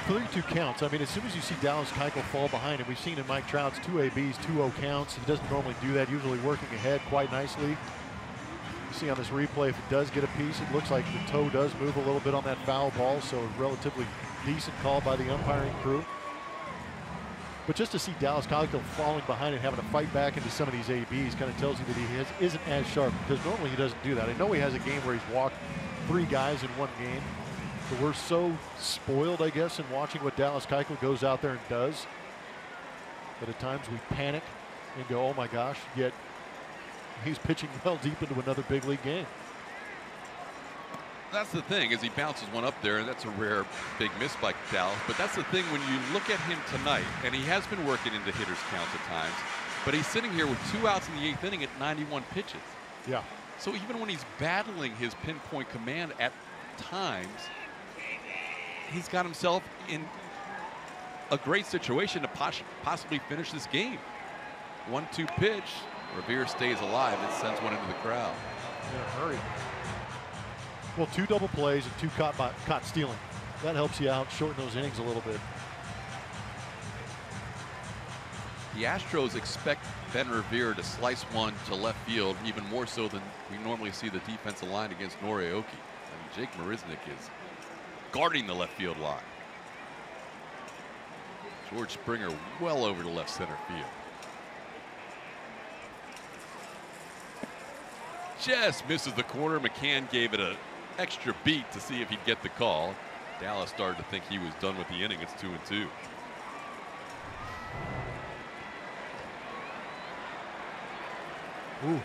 3-2 counts. I mean, as soon as you see Dallas Keuchel fall behind him, we've seen in Mike Trout's 2 ABs, 2-0 counts. He doesn't normally do that, usually working ahead quite nicely. You see on this replay, if it does get a piece, it looks like the toe does move a little bit on that foul ball, so a relatively decent call by the umpiring crew. But just to see Dallas Keuchel falling behind and having to fight back into some of these ABs kind of tells you that he isn't as sharp, because normally he doesn't do that. I know he has a game where he's walked 3 guys in one game, but we're so spoiled, I guess, in watching what Dallas Keuchel goes out there and does, that at times we panic and go, oh my gosh, yet he's pitching well deep into another big league game. That's the thing, is he bounces one up there, and that's a rare big miss by Dallas. But that's the thing, when you look at him tonight, and he has been working into hitters' counts at times, But he's sitting here with 2 outs in the 8th inning at 91 pitches. Yeah. So even when he's battling his pinpoint command at times, he's got himself in a great situation to possibly finish this game. 1-2 pitch. Revere stays alive and sends one into the crowd. In a hurry. Well, 2 double plays and 2 caught stealing. That helps you out, shorten those innings a little bit. The Astros expect Ben Revere to slice one to left field, even more so than we normally see the defensive line against Norioki. I mean, Jake Marisnick is guarding the left field line. George Springer well over to left center field. Just misses the corner. McCann gave it an extra beat to see if he'd get the call. Dallas started to think he was done with the inning. It's 2-2. Ooh.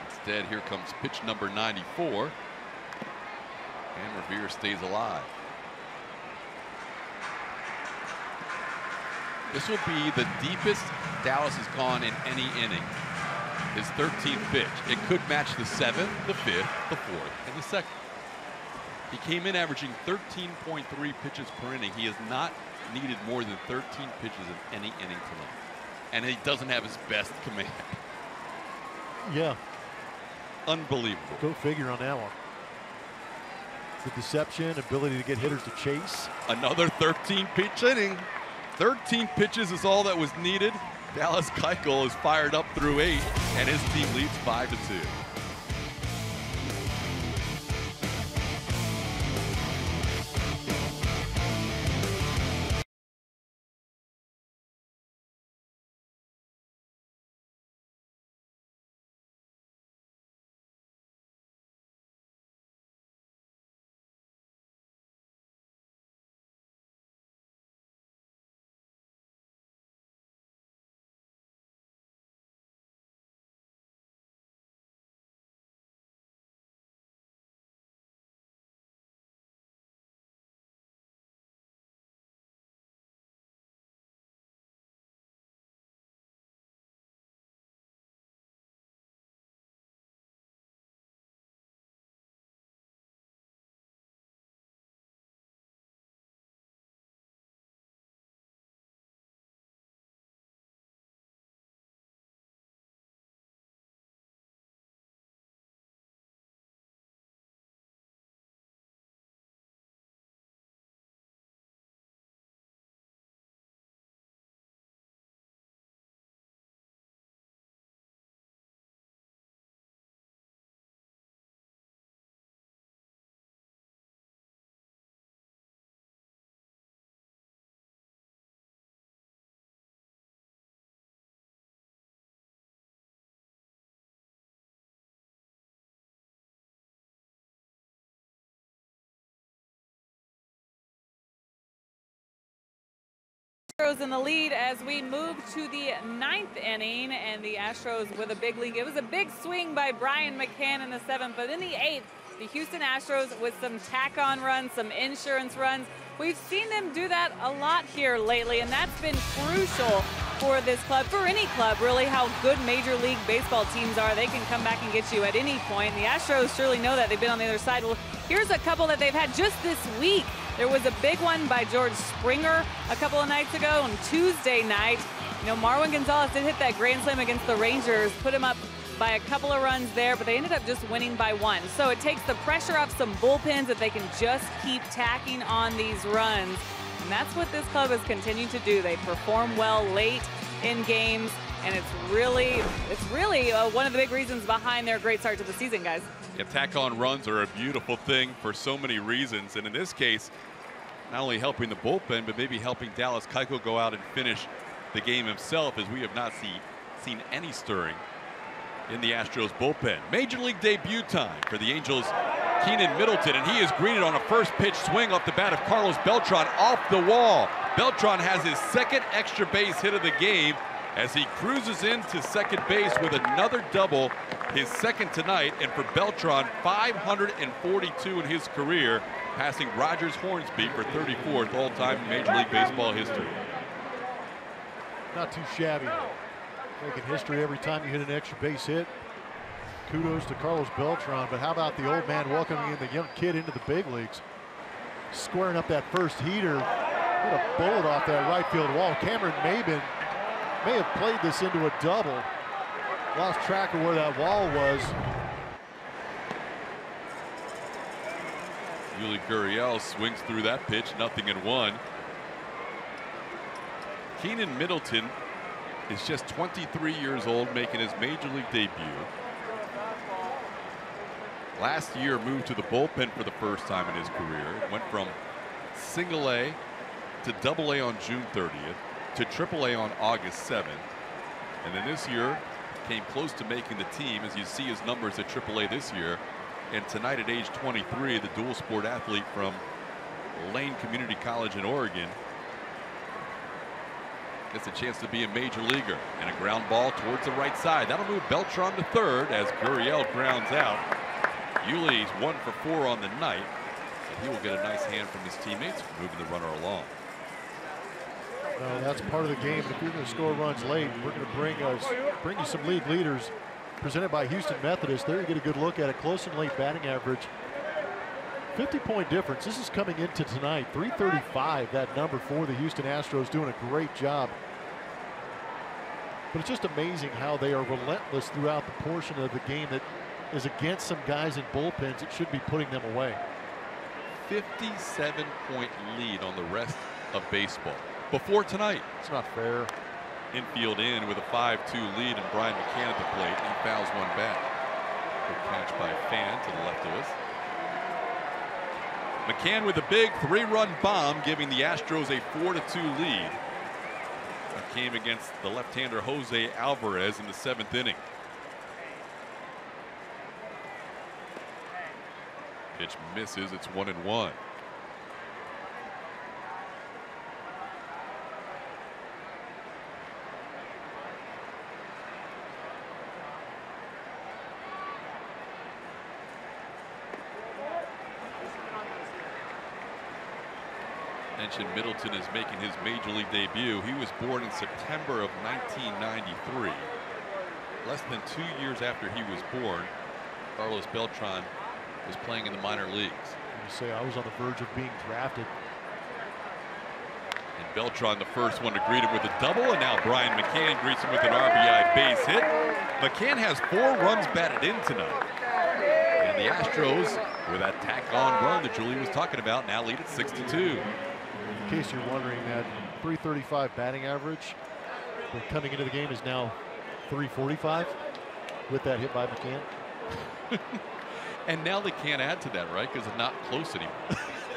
Instead, here comes pitch number 94. And Revere stays alive. This will be the deepest Dallas has gone in any inning. His 13th pitch. It could match the 7th, the 5th, the 4th, and the 2nd. He came in averaging 13.3 pitches per inning. He has not needed more than 13 pitches in any inning tonight. And he doesn't have his best command. Yeah. Unbelievable. Go figure on that one. The deception, ability to get hitters to chase. Another 13 pitch inning. 13 pitches is all that was needed. Dallas Keuchel is fired up through 8, and his team leads 5-2. Astros in the lead as we move to the 9th inning, and the Astros with a big lead. It was a big swing by Brian McCann in the 7th, but in the 8th, the Houston Astros with some tack-on runs, some insurance runs. We've seen them do that a lot here lately, and that's been crucial for this club, for any club, really, how good Major League Baseball teams are. They can come back and get you at any point. And the Astros surely know that. They've been on the other side. Well, here's a couple that they've had just this week. There was a big one by George Springer a couple of nights ago on Tuesday night. You know, Marwin Gonzalez did hit that grand slam against the Rangers, put him up by a couple of runs there, but they ended up just winning by 1. So it takes the pressure off some bullpens that they can just keep tacking on these runs. And that's what this club has continued to do. They perform well late in games, and it's really one of the big reasons behind their great start to the season, guys. Yeah, tack-on runs are a beautiful thing for so many reasons, and in this case, not only helping the bullpen, but maybe helping Dallas Keuchel go out and finish the game himself, as we have not seen any stirring in the Astros bullpen. Major League debut time for the Angels, Keenan Middleton, and he is greeted on a first pitch swing off the bat of Carlos Beltran off the wall. Beltran has his 2nd extra base hit of the game, as he cruises into second base with another double, his second tonight, and for Beltran, 542 in his career, passing Rogers Hornsby for 34th all-time in Major League Baseball history. Not too shabby. Making history every time you hit an extra base hit. Kudos to Carlos Beltran, but how about the old man welcoming in the young kid into the big leagues? Squaring up that first heater, hit a bullet off that right field wall. Cameron Maben may have played this into a double. Lost track of where that wall was. Yuli Gurriel swings through that pitch, 0-1. Keenan Middleton is just 23 years old, making his major league debut. Last year moved to the bullpen for the first time in his career. Went from single A to double A on June 30th to triple A on August 7th. And then this year came close to making the team, as you see his numbers at triple A this year. And tonight at age 23, the dual sport athlete from Lane Community College in Oregon gets a chance to be a major leaguer. And a ground ball towards the right side. That'll move Beltran to third as Gurriel grounds out. Yuli's 1 for 4 on the night, so he will get a nice hand from his teammates moving the runner along. Well, that's part of the game. If you're going to score runs late, we're going to bring you some league leaders presented by Houston Methodist. There you get a good look at it. Close and late batting average. 50-point difference. This is coming into tonight. 335, that number for the Houston Astros, doing a great job. But it's just amazing how they are relentless throughout the portion of the game that is against some guys in bullpens. It should be putting them away. 57-point lead on the rest of baseball before tonight. It's not fair. Infield in with a 5-2 lead, and Brian McCann at the plate. He fouls one back. Good catch by Fan to the left of us. McCann with a big 3-run bomb, giving the Astros a 4-2 lead. That came against the left-hander Jose Alvarez in the 7th inning. Pitch misses. It's 1-1. Mentioned Middleton is making his major league debut. He was born in September of 1993. Less than 2 years after he was born, Carlos Beltran was playing in the minor leagues. You say I was on the verge of being drafted. And Beltran, the first one to greet him with a double, and now Brian McCann greets him with an RBI base hit. McCann has 4 runs batted in tonight. And the Astros, with that tack-on run that Julie was talking about, now lead at 6-2. In case you're wondering, that 335 batting average coming into the game is now 345 with that hit by McCann. And now they can't add to that, right? Because it's not close anymore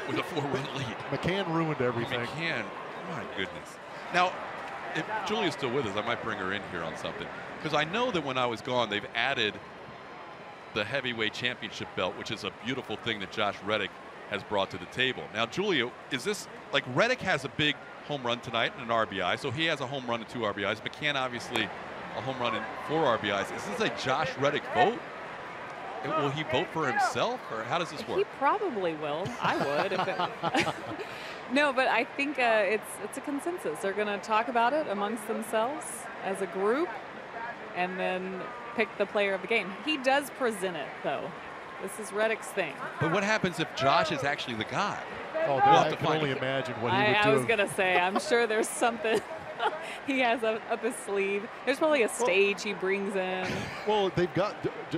with a 4-run lead. McCann ruined everything. McCann, my goodness. Now, if Julia's still with us, I might bring her in here on something. Because I know that when I was gone, they've added the heavyweight championship belt, which is a beautiful thing that Josh Reddick has brought to the table. Now, Julia, is this, like, Reddick has a big home run tonight and an RBI, so he has a home run and 2 RBIs. McCann, obviously, a home run and 4 RBIs. Is this a Josh Reddick vote? Will he vote for himself, or how does this work? He probably will. I would. If it no, but I think it's a consensus. They're going to talk about it amongst themselves as a group and then pick the player of the game. He does present it, though. This is Reddick's thing. But what happens if Josh is actually the guy? Oh, I can only imagine what he would do. I was going to say, I'm sure there's something he has up his sleeve. There's probably a stage he brings in. Well, they've got,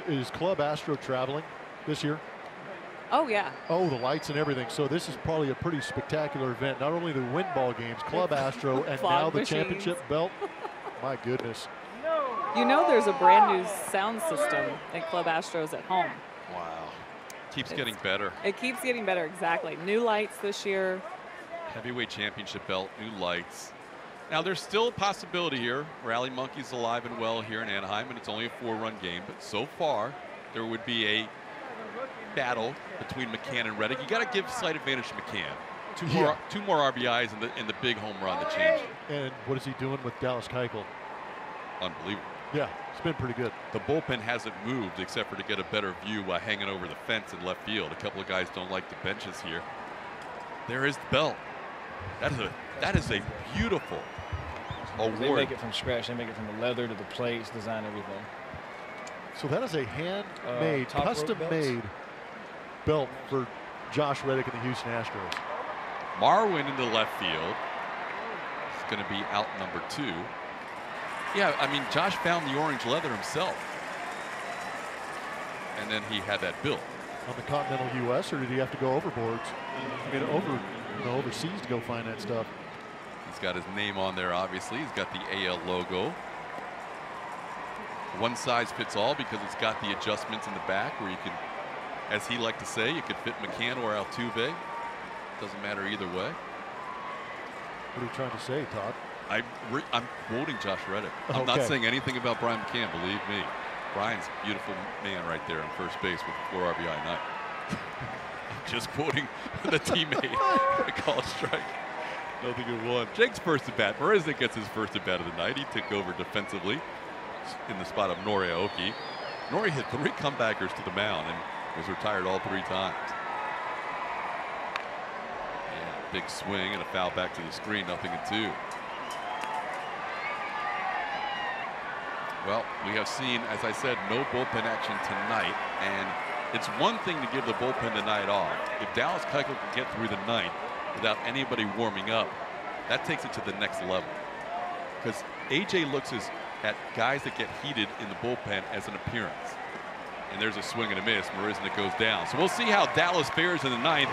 is Club Astro traveling this year? Oh, yeah. Oh, the lights and everything. So this is probably a pretty spectacular event. Not only the win ball games, Club Astro, and now the championship belt. My goodness. You know there's a brand new sound system at Club Astros at home. Wow. Keeps getting better. It keeps getting better, exactly. New lights this year. Heavyweight championship belt, new lights. Now, there's still a possibility here. Rally Monkey's alive and well here in Anaheim, and it's only a 4-run game. But so far, there would be a battle between McCann and Reddick. You got to give slight advantage to McCann. Two more RBIs and the big home run that changed. And what is he doing with Dallas Keuchel? unbelievable. Yeah, it's been pretty good. The bullpen hasn't moved except for to get a better view while hanging over the fence in left field. A couple of guys don't like the benches here. There is the belt. That is a beautiful award. They make it from scratch. They make it from the leather to the plates, design everything. So that is a handmade, top rope custom-made belt for Josh Reddick and the Houston Astros. Marwin into left field. It's going to be out number 2. Yeah, I mean, Josh found the orange leather himself. And then he had that built. On the continental U.S., or did he have to go overboards? I mean, overseas to go find that stuff. He's got his name on there, obviously. He's got the AL logo. One size fits all because it's got the adjustments in the back where you can, as he liked to say, you could fit McCann or Altuve. Doesn't matter either way. What are you trying to say, Todd? I'm quoting Josh Reddick. I'm not saying anything about Brian McCann, believe me. Brian's a beautiful man right there on first base with 4 RBI night. Just quoting the teammate. I call it strike. Nothing in one. Jake's first at bat. Marisnik gets his first at bat of the night. He took over defensively in the spot of Nori Aoki. Nori hit 3 comebackers to the mound and was retired all 3 times. And a big swing and a foul back to the screen. Nothing in 2. Well, we have seen, as I said, no bullpen action tonight, and it's one thing to give the bullpen the night off. If Dallas Keuchel can get through the 9th without anybody warming up, that takes it to the next level. Because AJ looks at guys that get heated in the bullpen as an appearance. And there's a swing and a miss. Marisnik goes down. So we'll see how Dallas fares in the 9th.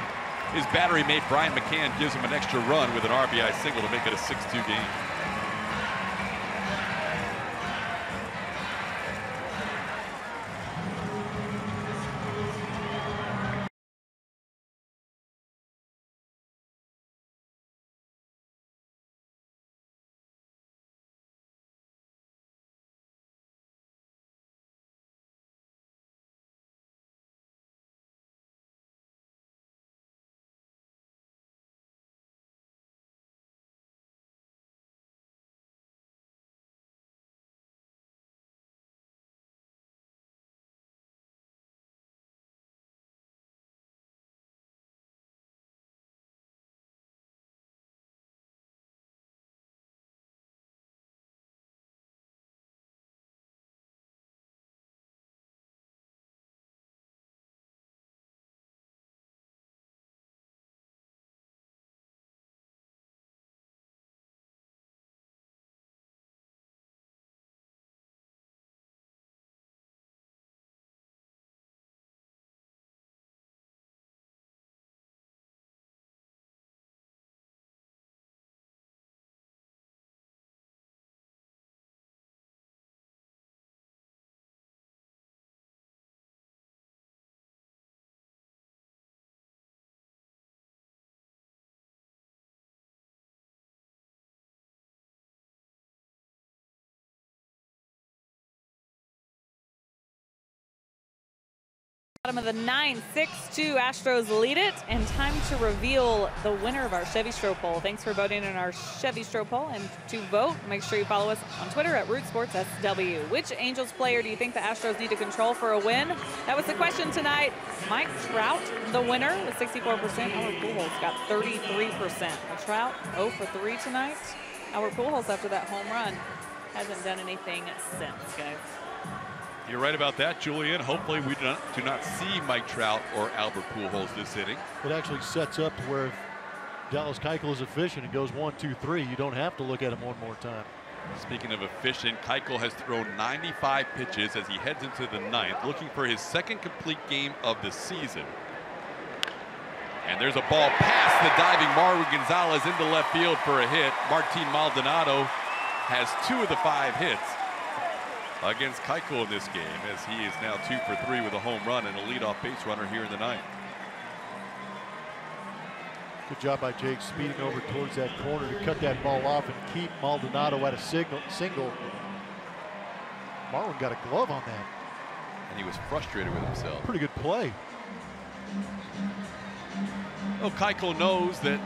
His battery mate Brian McCann gives him an extra run with an RBI single to make it a 6-2 game. Bottom of the 9th, 6-2 Astros lead it, and time to reveal the winner of our Chevy Stro poll. Thanks for voting in our Chevy Stro poll, and to vote, make sure you follow us on Twitter at RootSportsSW. Which Angels player do you think the Astros need to control for a win? That was the question tonight. Mike Trout, the winner, with 64%. Albert Pujols got 33%. Trout 0 for 3 tonight. Albert Pujols, after that home run, hasn't done anything since, guys. You're right about that, Julian. Hopefully we do not see Mike Trout or Albert Pujols this inning. It actually sets up to where if Dallas Keuchel is efficient and goes 1, 2, 3, you don't have to look at him one more time. Speaking of efficient, Keuchel has thrown 95 pitches as he heads into the 9th, looking for his 2nd complete game of the season. And there's a ball past the diving Marwin Gonzalez into left field for a hit. Martin Maldonado has 2 of the 5 hits against Keuchel in this game, as he is now 2 for 3 with a home run and a leadoff base runner here in the 9th. Good job by Jake speeding over towards that corner to cut that ball off and keep Maldonado at a single. Marwin got a glove on that. And he was frustrated with himself. Pretty good play. Well, Keuchel knows that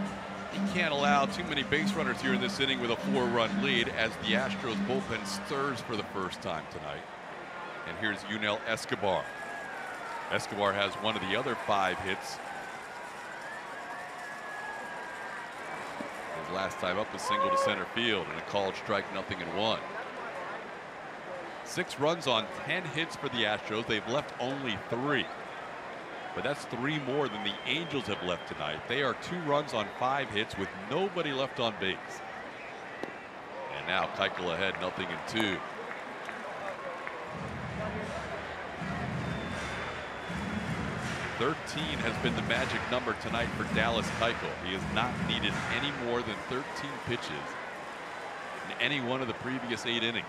He can't allow too many base runners here in this inning with a 4-run lead as the Astros bullpen stirs for the first time tonight. And here's Yunel Escobar. Escobar has one of the other 5 hits. His last time up, a single to center field and a called strike, 0-1. 6 runs on 10 hits for the Astros. They've left only 3. But that's 3 more than the Angels have left tonight. They are 2 runs on 5 hits with nobody left on base. And now Keuchel ahead, 0-2. "13" has been the magic number tonight for Dallas Keuchel. He has not needed any more than 13 pitches in any one of the previous 8 innings.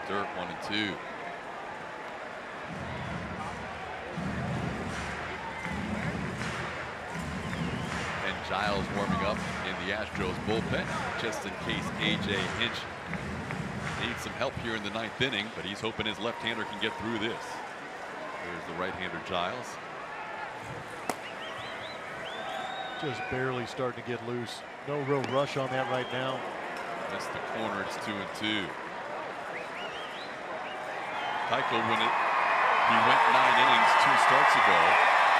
Dirt, 1-2. And Giles warming up in the Astros bullpen just in case A.J. Hinch needs some help here in the 9th inning, but he's hoping his left-hander can get through this. There's the right-hander Giles. Just barely starting to get loose. No real rush on that right now. That's the corner. It's 2-2. Keuchel, when he went 9 innings 2 starts ago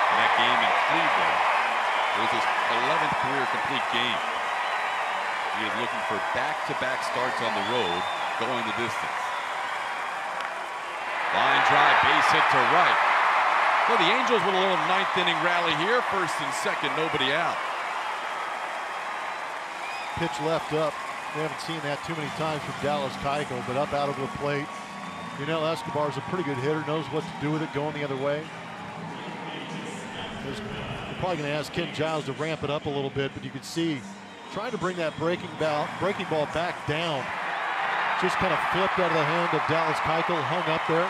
in that game in Cleveland, it was his 11th career complete game. He is looking for back-to-back starts on the road, going the distance. Line drive, base hit to right. So the Angels with a little 9th inning rally here. 1st and 2nd, nobody out. Pitch left up. We haven't seen that too many times from Dallas Keuchel, but up out of the plate. Yunel Escobar is a pretty good hitter, knows what to do with it going the other way. You're probably going to ask Ken Giles to ramp it up a little bit, but you can see trying to bring that breaking ball back down. Just kind of flipped out of the hand of Dallas Keuchel, hung up there.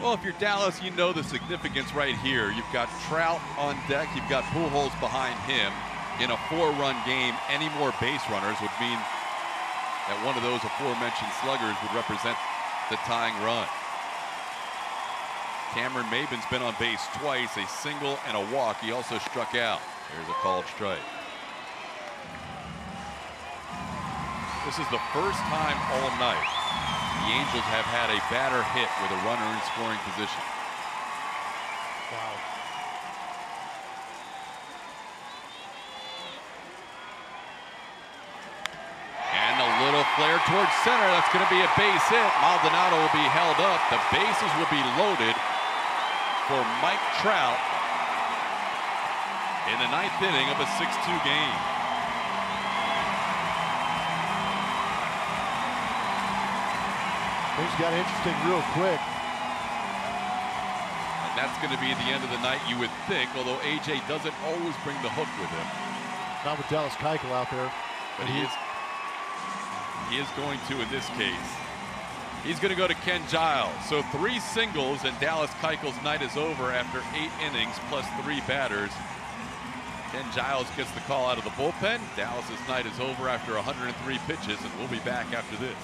Well, if you're Dallas, you know the significance right here. You've got Trout on deck. You've got Pujols behind him. In a 4-run game, any more base runners would mean that one of those aforementioned sluggers would represent the tying run. Cameron Maybin's been on base twice, a single and a walk. He also struck out. There's a called strike. This is the first time all night the Angels have had a batter hit with a runner in scoring position. Wow. And a little flare towards center. That's going to be a base hit. Maldonado will be held up. The bases will be loaded for Mike Trout in the 9th inning of a 6-2 game. Things got interesting real quick. And that's going to be the end of the night, you would think, although A.J. doesn't always bring the hook with him. Not with Dallas Keuchel out there. But he is going to in this case. He's going to go to Ken Giles. So 3 singles and Dallas Keuchel's night is over after 8 innings plus 3 batters. Ken Giles gets the call out of the bullpen. Dallas's night is over after 103 pitches, and we'll be back after this.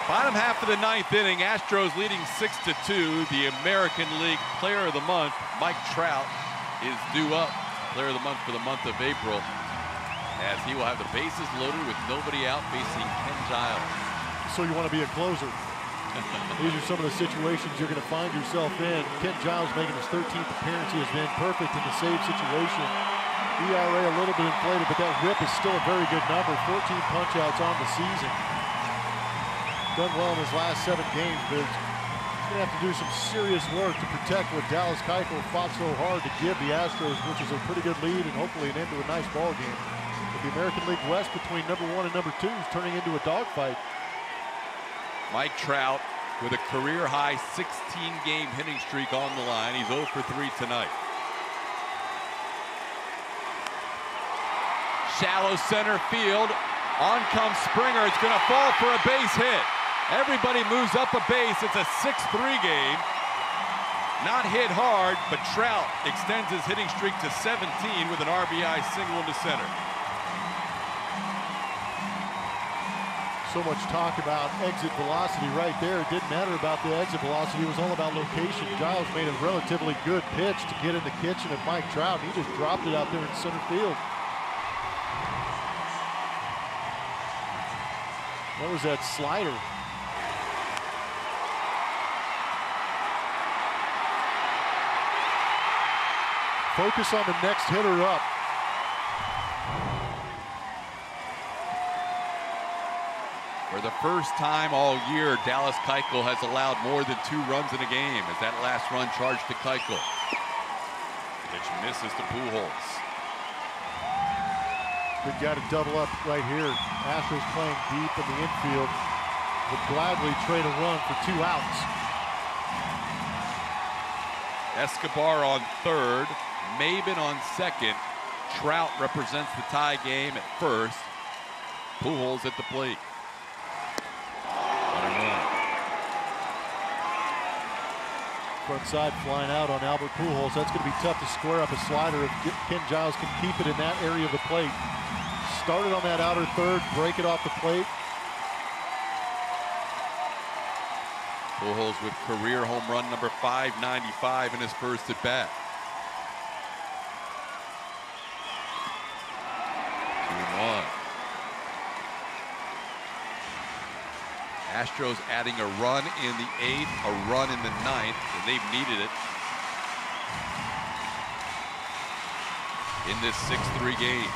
Bottom half of the ninth inning, Astros leading 6-2. The American League Player of the Month, Mike Trout, is due up. Player of the Month for the month of April, as he will have the bases loaded with nobody out facing Ken Giles. So you want to be a closer. These are some of the situations you're going to find yourself in. Ken Giles making his 13th appearance. He has been perfect in the save situation. ERA a little bit inflated, but that whip is still a very good number. 14 punch-outs on the season. Done well in his last 7 games, but he's going to have to do some serious work to protect what Dallas Keuchel fought so hard to give the Astros, which is a pretty good lead and hopefully an end to a nice ball game. But the American League West between number 1 and number 2 is turning into a dogfight. Mike Trout with a career-high 16-game hitting streak on the line. He's 0 for 3 tonight. Shallow center field. On comes Springer. It's going to fall for a base hit. Everybody moves up a base. It's a 6-3 game. Not hit hard, but Trout extends his hitting streak to 17 with an RBI single into center. So much talk about exit velocity right there. It didn't matter about the exit velocity. It was all about location. Giles made a relatively good pitch to get in the kitchen of Mike Trout. He just dropped it out there in center field. What was that slider? Focus on the next hitter up. For the first time all year, Dallas Keuchel has allowed more than 2 runs in a game, as that last run charged to Keuchel. Pitch misses to Pujols. They've got to double up right here. Astros playing deep in the infield. Would gladly trade a run for 2 outs. Escobar on third, Maben on second. Trout represents the tie game at first. Pujols at the plate. 1-1. Front side flying out on Albert Pujols. That's going to be tough to square up a slider if Ken Giles can keep it in that area of the plate. Started on that outer third, break it off the plate. Pujols with career home run number 595 in his first at bat. 2-1. Astros adding a run in the 8th, a run in the 9th, and they've needed it in this 6-3 game.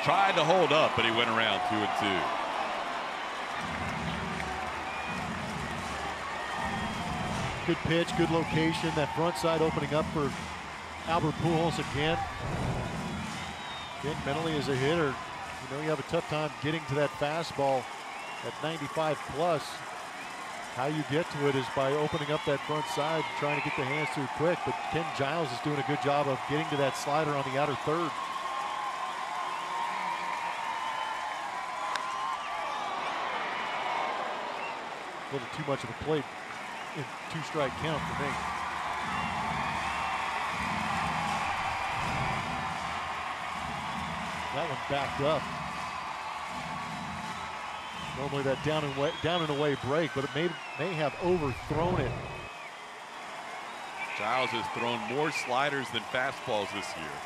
Tried to hold up, but he went around 2-2. Good pitch, good location. That front side opening up for Albert Pujols again. Again, mentally as a hitter, you know you have a tough time getting to that fastball at 95 plus. How you get to it is by opening up that front side and trying to get the hands through quick. But Ken Giles is doing a good job of getting to that slider on the outer third. A little too much of a plate in 2-strike count for me. That one backed up. Normally that down and away break, but it may have overthrown it. Giles has thrown more sliders than fastballs this year.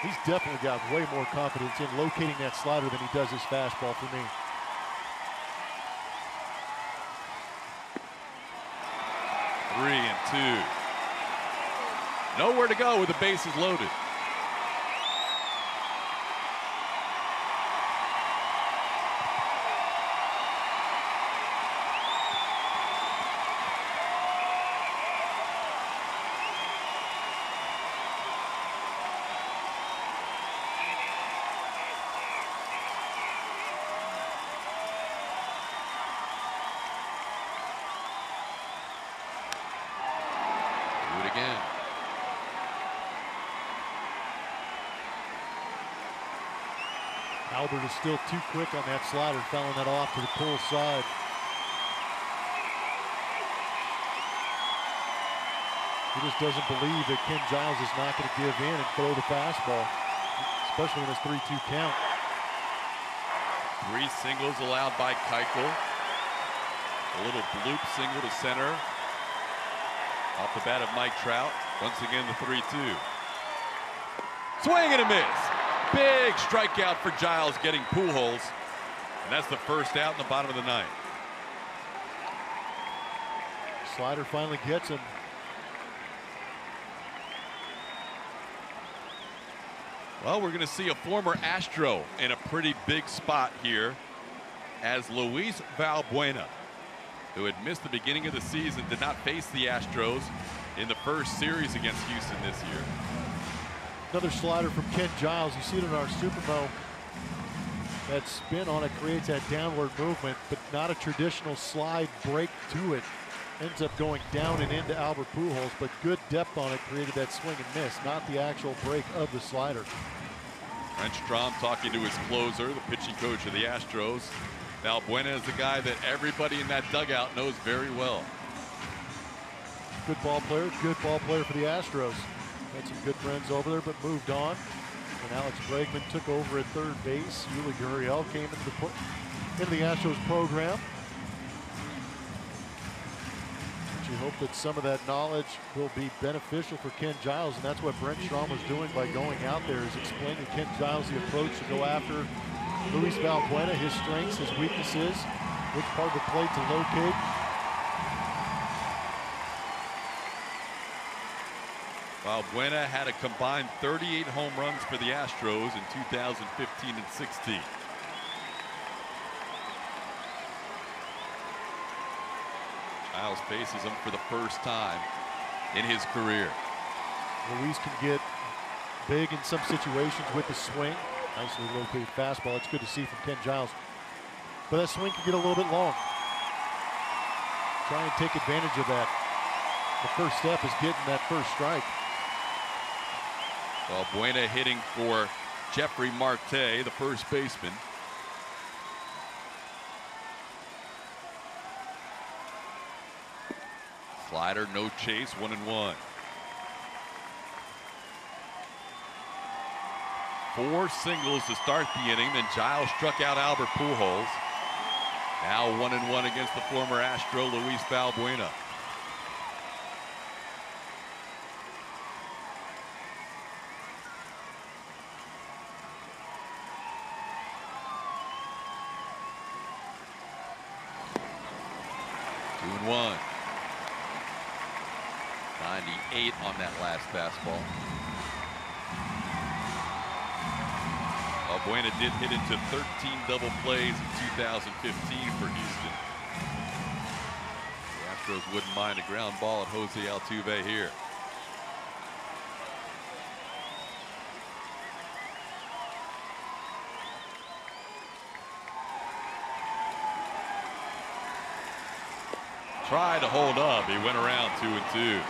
He's definitely got way more confidence in locating that slider than he does his fastball for me. Three and 2. Nowhere to go with the bases loaded. Albert is still too quick on that slider, fouling that off to the pull side. He just doesn't believe that Ken Giles is not going to give in and throw the fastball, especially in this 3-2 count. 3 singles allowed by Keuchel. A little bloop single to center. Off the bat of Mike Trout. Once again, the 3-2. Swing and a miss. Big strikeout for Giles, getting Pujols. And that's the first out in the bottom of the 9th. Slider finally gets him. Well, we're going to see a former Astro in a pretty big spot here, as Luis Valbuena, who had missed the beginning of the season, did not face the Astros in the first series against Houston this year. Another slider from Ken Giles. You see it in our Supermo. That spin on it creates that downward movement, but not a traditional slide break to it. Ends up going down and into Albert Pujols, but good depth on it created that swing and miss, not the actual break of the slider. Brent Strom talking to his closer, the pitching coach of the Astros. Valbuena is the guy that everybody in that dugout knows very well. Good ball player for the Astros. Had some good friends over there, but moved on. And Alex Bregman took over at third base. Yuli Gurriel came into the Astros program. We hope that some of that knowledge will be beneficial for Ken Giles, and that's what Brent Strom was doing by going out there, is explaining to Ken Giles the approach to go after Luis Valbuena, his strengths, his weaknesses, which part of the plate to locate. Valbuena had a combined 38 home runs for the Astros in 2015 and 16. Giles faces him for the first time in his career. Luis can get big in some situations with the swing. Nicely located fastball. It's good to see from Ken Giles. But that swing can get a little bit long. Try and take advantage of that. The first step is getting that first strike. Valbuena hitting for Jeffrey Marte, the first baseman. Slider, no chase, 1-1. 4 singles to start the inning. Then Giles struck out Albert Pujols. Now 1-1 against the former Astro, Luis Valbuena. Two and one. 98 on that last fastball. Valbuena did hit into 13 double plays in 2015 for Houston. The Astros wouldn't mind a ground ball at Jose Altuve here. Tried to hold up. He went around 2-2.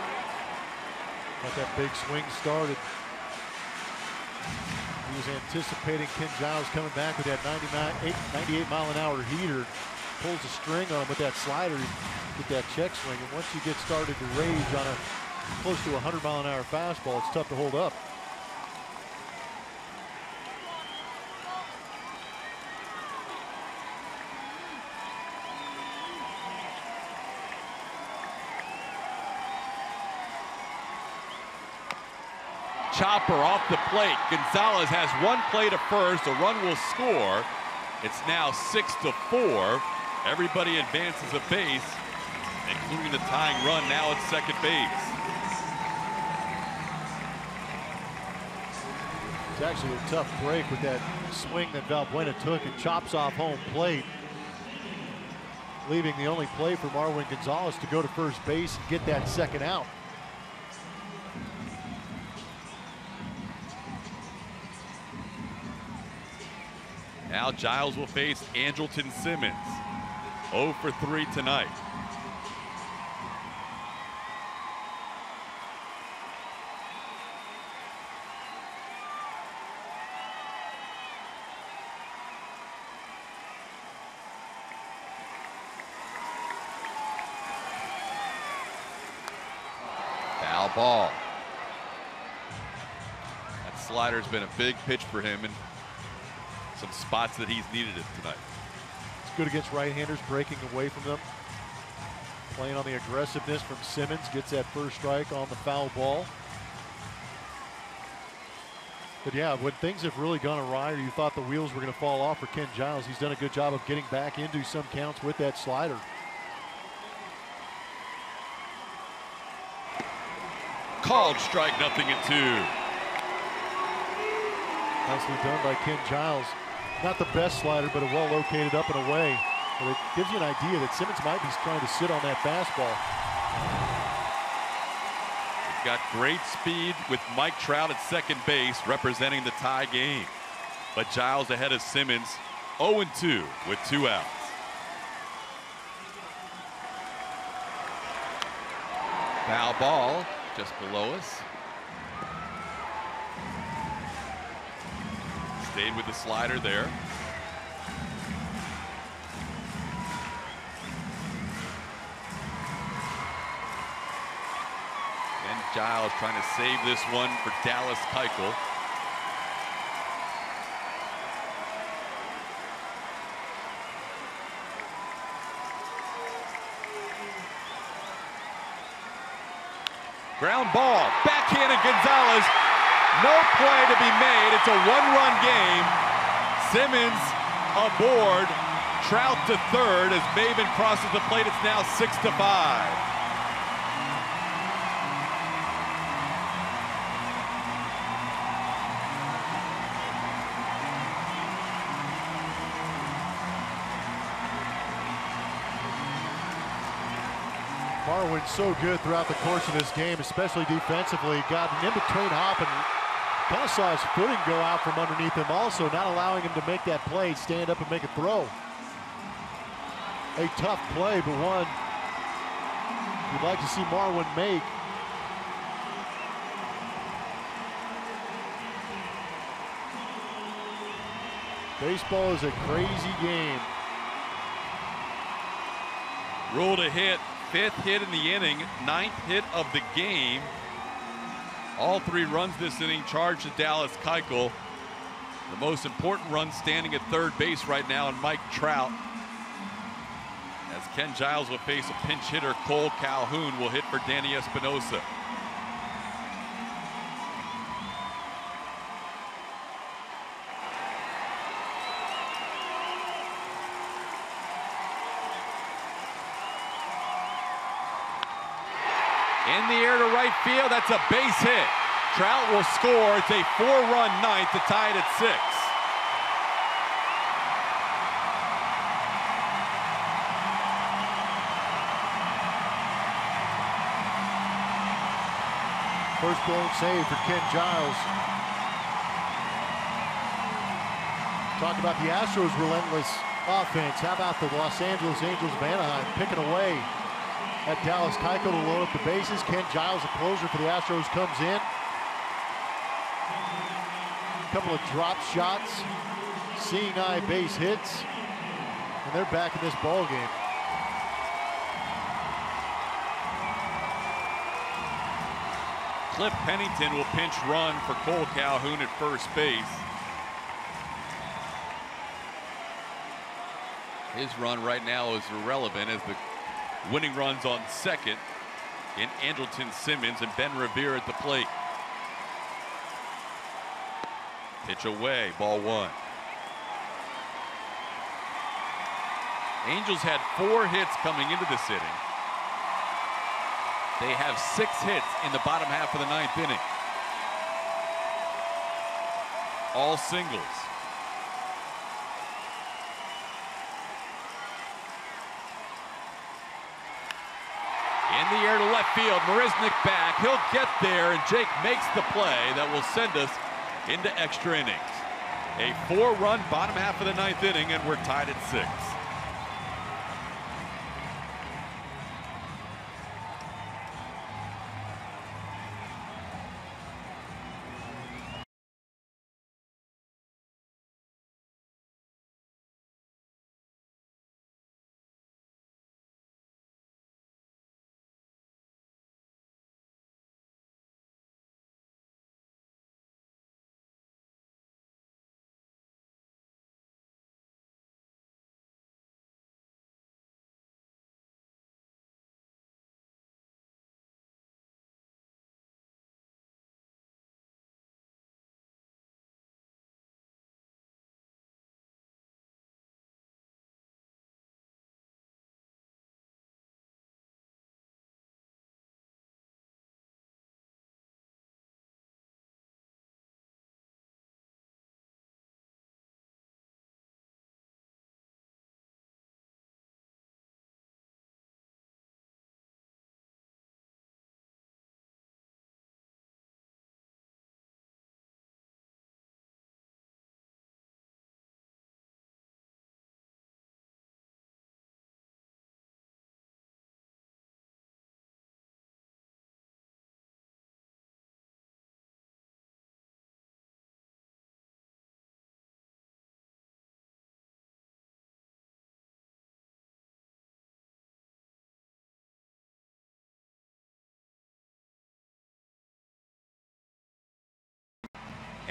Got that big swing started. He was anticipating Ken Giles coming back with that 98 mile an hour heater. Pulls the string on him with that slider. Get that check swing. And once you get started to rage on a close to 100 mile an hour fastball, it's tough to hold up. Chopper off the plate. Gonzalez has one play to first. A run will score. It's now 6-4. Everybody advances a base, including the tying run now at second base. It's actually a tough break with that swing that Valbuena took and chops off home plate, leaving the only play for Marwin Gonzalez to go to first base and get that second out. Now Giles will face Andrelton Simmons. 0 for 3 tonight. Foul ball. That slider's been a big pitch for him in some spots that he's needed it tonight. It's good against right-handers, breaking away from them. Playing on the aggressiveness from Simmons, gets that first strike on the foul ball. But yeah, when things have really gone awry or you thought the wheels were going to fall off for Ken Giles, he's done a good job of getting back into some counts with that slider. Called strike, 0-2. Nicely done by Ken Giles. Not the best slider, but a well located up and away. But it gives you an idea that Simmons might be trying to sit on that fastball. Got great speed with Mike Trout at second base representing the tie game. But Giles ahead of Simmons, 0-2 with 2 outs. Foul ball just below us. Stayed with the slider there. Giles trying to save this one for Dallas Keuchel. Ground ball, backhanded Gonzalez. No play to be made. It's a one-run game. Simmons aboard. Trout to third as Maven crosses the plate. It's now 6-5. Marwin's so good throughout the course of this game, especially defensively. Got an in-between hop and kind of saw his footing go out from underneath him also, not allowing him to make that play, stand up and make a throw. A tough play, but one you'd like to see Marwin make. Baseball is a crazy game. Ruled a hit. 5th hit in the inning, 9th hit of the game. All 3 runs this inning charged to Dallas Keuchel. The most important run standing at third base right now, and Mike Trout. As Ken Giles will face a pinch hitter, Cole Calhoun will hit for Danny Espinosa. In the air to right field, that's a base hit. Trout will score. It's a 4-run 9th to tie it at 6. First blown save for Ken Giles. Talk about the Astros' relentless offense. How about the Los Angeles Angels of Anaheim picking away at Dallas Keuchel to load up the bases. Ken Giles, a closer for the Astros, comes in. A couple of drop shots, seeing eye base hits, and they're back in this ball game. Cliff Pennington will pinch run for Cole Calhoun at first base. His run right now is irrelevant as the winning runs on second in Andrelton Simmons and Ben Revere at the plate. Pitch away, ball 1. Angels had 4 hits coming into this inning. They have 6 hits in the bottom half of the 9th inning. All singles. In the air to left field, Marisnick back. He'll get there, and Jake makes the play that will send us into extra innings. A 4-run bottom half of the 9th inning, and we're tied at 6.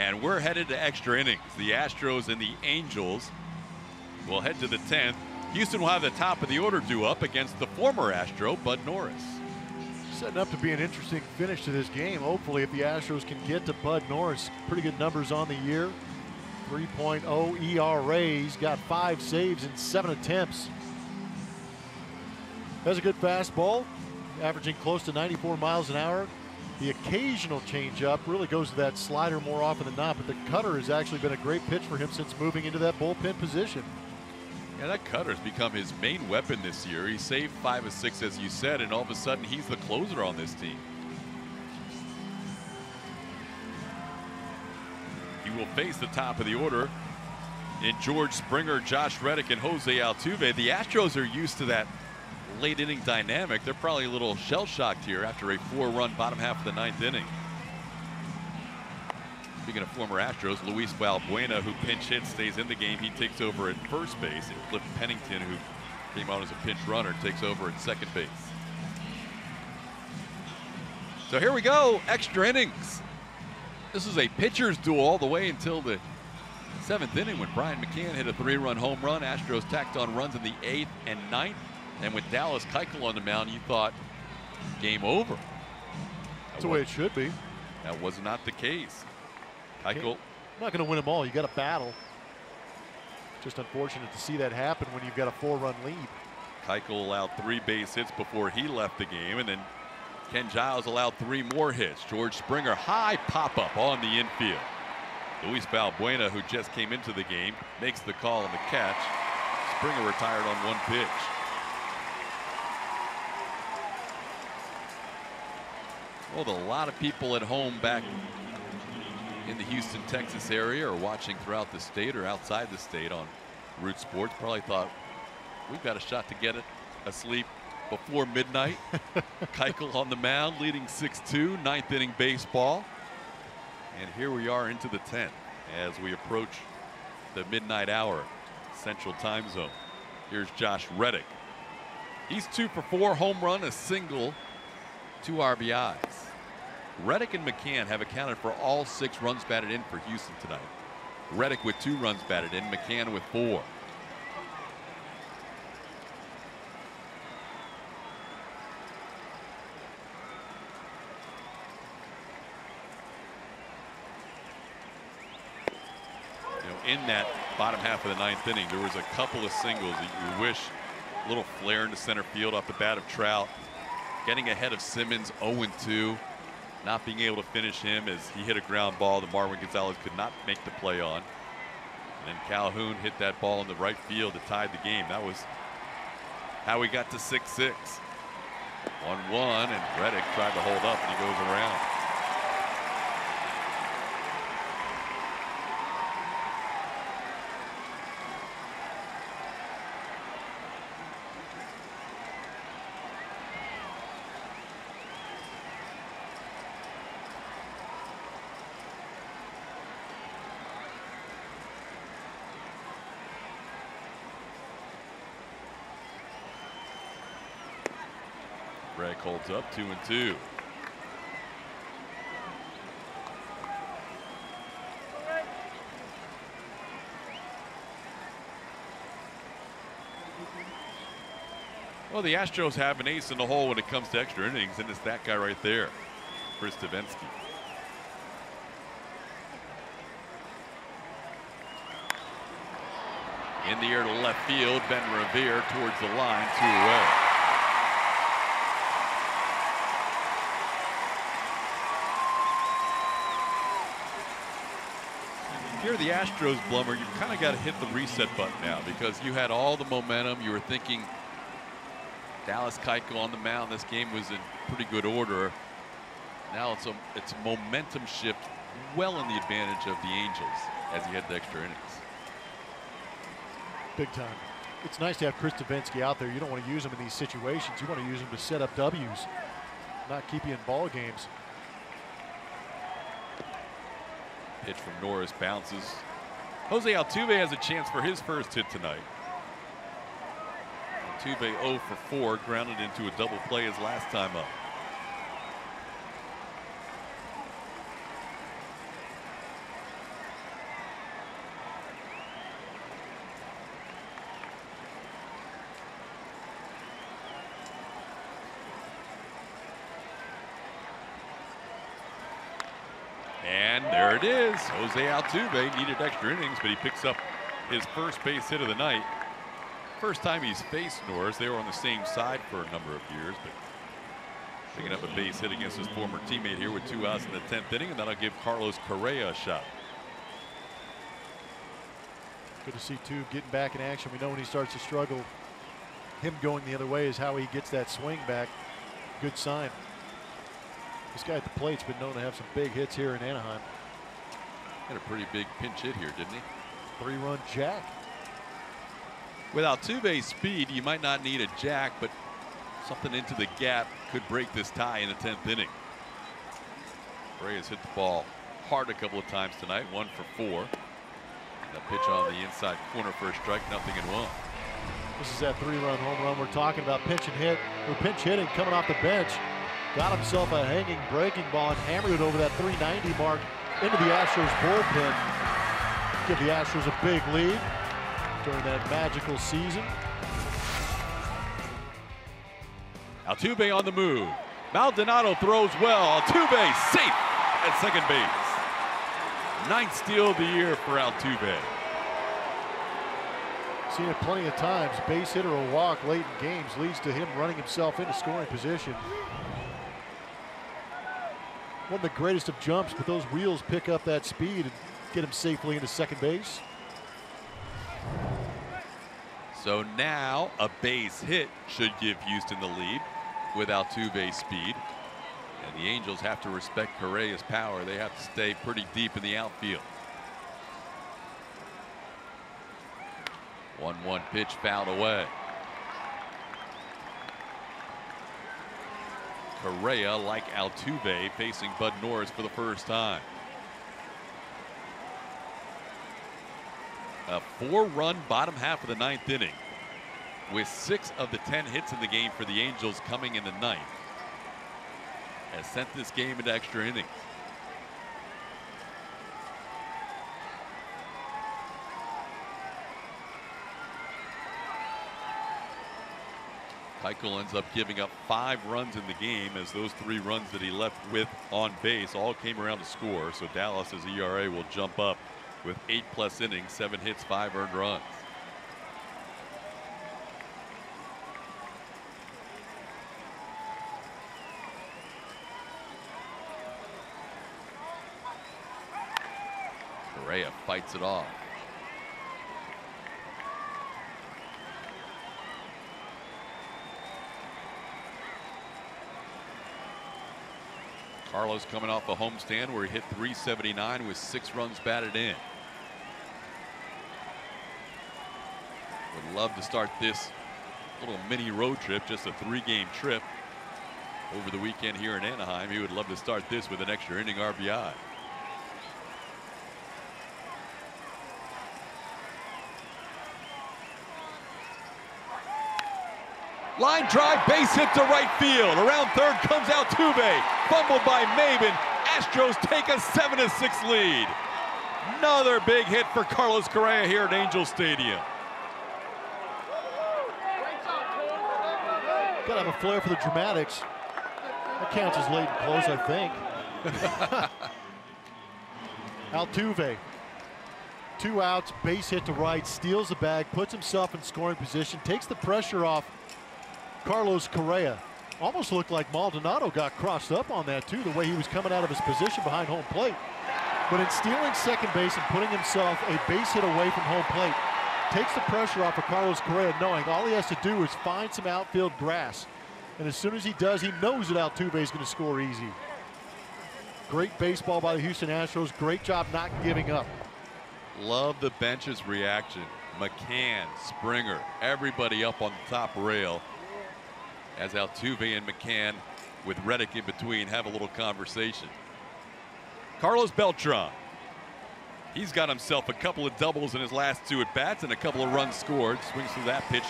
And we're headed to extra innings. The Astros and the Angels will head to the 10th. Houston will have the top of the order due up against the former Astro, Bud Norris. Setting up to be an interesting finish to this game. Hopefully, if the Astros can get to Bud Norris, pretty good numbers on the year. 3.0 ERA. He's got 5 saves in 7 attempts. Has a good fastball, averaging close to 94 miles an hour. The occasional changeup really goes to that slider more often than not, but the cutter has actually been a great pitch for him since moving into that bullpen position. Yeah, that cutter's become his main weapon this year. He saved 5 of 6, as you said, and all of a sudden he's the closer on this team. He will face the top of the order in George Springer, Josh Reddick, and Jose Altuve. The Astros are used to that late inning dynamic. They're probably a little shell-shocked here after a 4-run bottom half of the 9th inning. Speaking of former Astros, Luis Valbuena, who pinch hits, stays in the game. He takes over at first base. And Cliff Pennington, who came on as a pinch runner, takes over at second base. So here we go, extra innings. This is a pitcher's duel all the way until the 7th inning when Brian McCann hit a 3-run home run. Astros tacked on runs in the 8th and 9th. And with Dallas Keuchel on the mound, you thought game over. That's the way it should be. That was not the case. Keuchel. You're not going to win them all. You got to battle. Just unfortunate to see that happen when you've got a 4-run lead. Keuchel allowed 3 base hits before he left the game, and then Ken Giles allowed 3 more hits. George Springer, high pop-up on the infield. Luis Valbuena, who just came into the game, makes the call on the catch. Springer retired on 1 pitch. Well, a lot of people at home back in the Houston, Texas area or watching throughout the state or outside the state on Root Sports probably thought we've got a shot to get it asleep before midnight. Keuchel on the mound leading 6-2, 9th inning baseball. And here we are into the 10th as we approach the midnight hour Central Time Zone. Here's Josh Reddick. He's 2 for 4, home run, a single, 2 RBIs. Reddick and McCann have accounted for all 6 runs batted in for Houston tonight. Reddick with 2 runs batted in, McCann with 4. In that bottom half of the 9th inning, there was a couple of singles that you wish, a little flare into center field off the bat of Trout, getting ahead of Simmons 0-2, not being able to finish him as he hit a ground ball that Marwin Gonzalez could not make the play on. And then Calhoun hit that ball in the right field that tied the game. That was how we got to 6-6. 1-1, and Reddick tried to hold up, and he goes around. Bragg holds up 2-2. Well, the Astros have an ace in the hole when it comes to extra innings, and it's that guy right there, Chris Davinsky. In the air to left field, Ben Revere towards the line, 2 away. If you're the Astros, Blummer, you've kind of got to hit the reset button now because you had all the momentum. You were thinking Dallas Keuchel on the mound. This game was in pretty good order. Now it's a momentum shift well in the advantage of the Angels as you head to extra innings. Big time. It's nice to have Chris Davinsky out there. You don't want to use him in these situations. You want to use him to set up W's, not keep you in ball games. Pitch from Norris bounces. Jose Altuve has a chance for his first hit tonight. Altuve 0 for 4, grounded into a double play his last time up. And there it is. Jose Altuve needed extra innings, but he picks up his first base hit of the night. First time he's faced Norris. They were on the same side for a number of years, but picking up a base hit against his former teammate here with 2 outs in the 10th inning, and that'll give Carlos Correa a shot. Good to see two getting back in action. We know when he starts to struggle, him going the other way is how he gets that swing back. Good sign. This guy at the plate's been known to have some big hits here in Anaheim. Had a pretty big pinch hit here, didn't he? 3-run jack. With Altuve's speed, you might not need a jack, but something into the gap could break this tie in the 10th inning. Reyes hit the ball hard a couple of times tonight, 1 for 4. That pitch on the inside corner for a strike, 0-1. This is that 3-run home run we're talking about. Pinch hitting coming off the bench. Got himself a hanging breaking ball and hammered it over that 390 mark into the Astros bullpen. Give the Astros a big lead during that magical season. Altuve on the move. Maldonado throws well. Altuve safe at second base. 9th steal of the year for Altuve. Seen it plenty of times. Base hit or a walk late in games leads to him running himself into scoring position. One of the greatest of jumps, but those wheels pick up that speed and get him safely into second base. So now a base hit should give Houston the lead with Altuve's speed. And the Angels have to respect Correa's power. They have to stay pretty deep in the outfield. 1-1 pitch fouled away. Correa, like Altuve, facing Bud Norris for the first time. A 4-run bottom half of the 9th inning, with 6 of the 10 hits in the game for the Angels coming in the 9th, has sent this game into extra innings. Keuchel ends up giving up 5 runs in the game, as those 3 runs that he left with on base all came around to score. So Dallas's ERA will jump up with 8+ innings, 7 hits, 5 earned runs. Correa fights it off. Carlos coming off a homestand where he hit .379 with 6 runs batted in. Would love to start this little mini road trip, just a 3-game trip over the weekend here in Anaheim. He would love to start this with an extra inning RBI. Line drive, base hit to right field. Around third comes Altuve. Fumbled by Maben. Astros take a 7-6 lead. Another big hit for Carlos Correa here at Angel Stadium. Gotta have a flair for the dramatics. That counts as late and close, I think. Altuve, 2 outs, base hit to right, steals the bag, puts himself in scoring position, takes the pressure off Carlos Correa. Almost looked like Maldonado got crossed up on that too, the way he was coming out of his position behind home plate. But in stealing second base and putting himself a base hit away from home plate, takes the pressure off of Carlos Correa, knowing all he has to do is find some outfield grass. And as soon as he does, he knows that Altuve is going to score easy. Great baseball by the Houston Astros. Great job not giving up. Love the bench's reaction. McCann, Springer, everybody up on the top rail, as Altuve and McCann, with Reddick in between, have a little conversation. Carlos Beltran. He's got himself a couple of doubles in his last 2 at-bats and a couple of runs scored. Swings through that pitch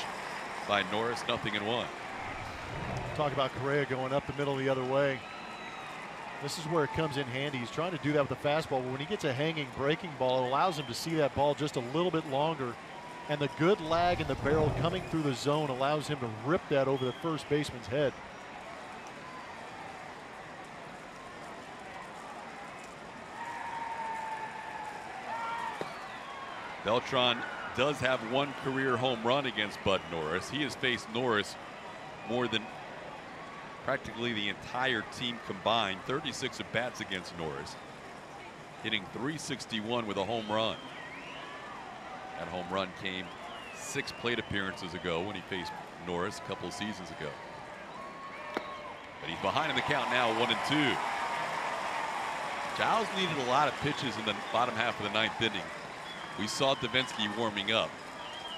by Norris, 0-1. Talk about Correa going up the middle the other way. This is where it comes in handy. He's trying to do that with the fastball, but when he gets a hanging breaking ball, it allows him to see that ball just a little bit longer. And the good lag in the barrel coming through the zone allows him to rip that over the first baseman's head. Beltran does have one career home run against Bud Norris. He has faced Norris more than practically the entire team combined. 36 at bats against Norris, hitting .361 with a home run. That home run came 6 plate appearances ago when he faced Norris a couple of seasons ago. But he's behind in the count now, 1-2. Giles needed a lot of pitches in the bottom half of the 9th inning. We saw Davinsky warming up.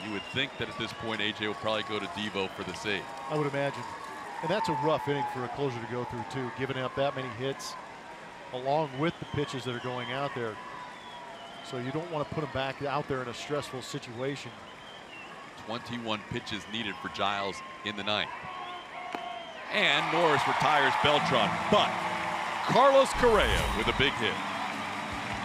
You would think that at this point AJ will probably go to Devo for the save. I would imagine. And that's a rough inning for a closer to go through too, giving up that many hits along with the pitches that are going out there. So you don't want to put him back out there in a stressful situation. 21 pitches needed for Giles in the 9th. And Norris retires Beltran, but Carlos Correa with a big hit.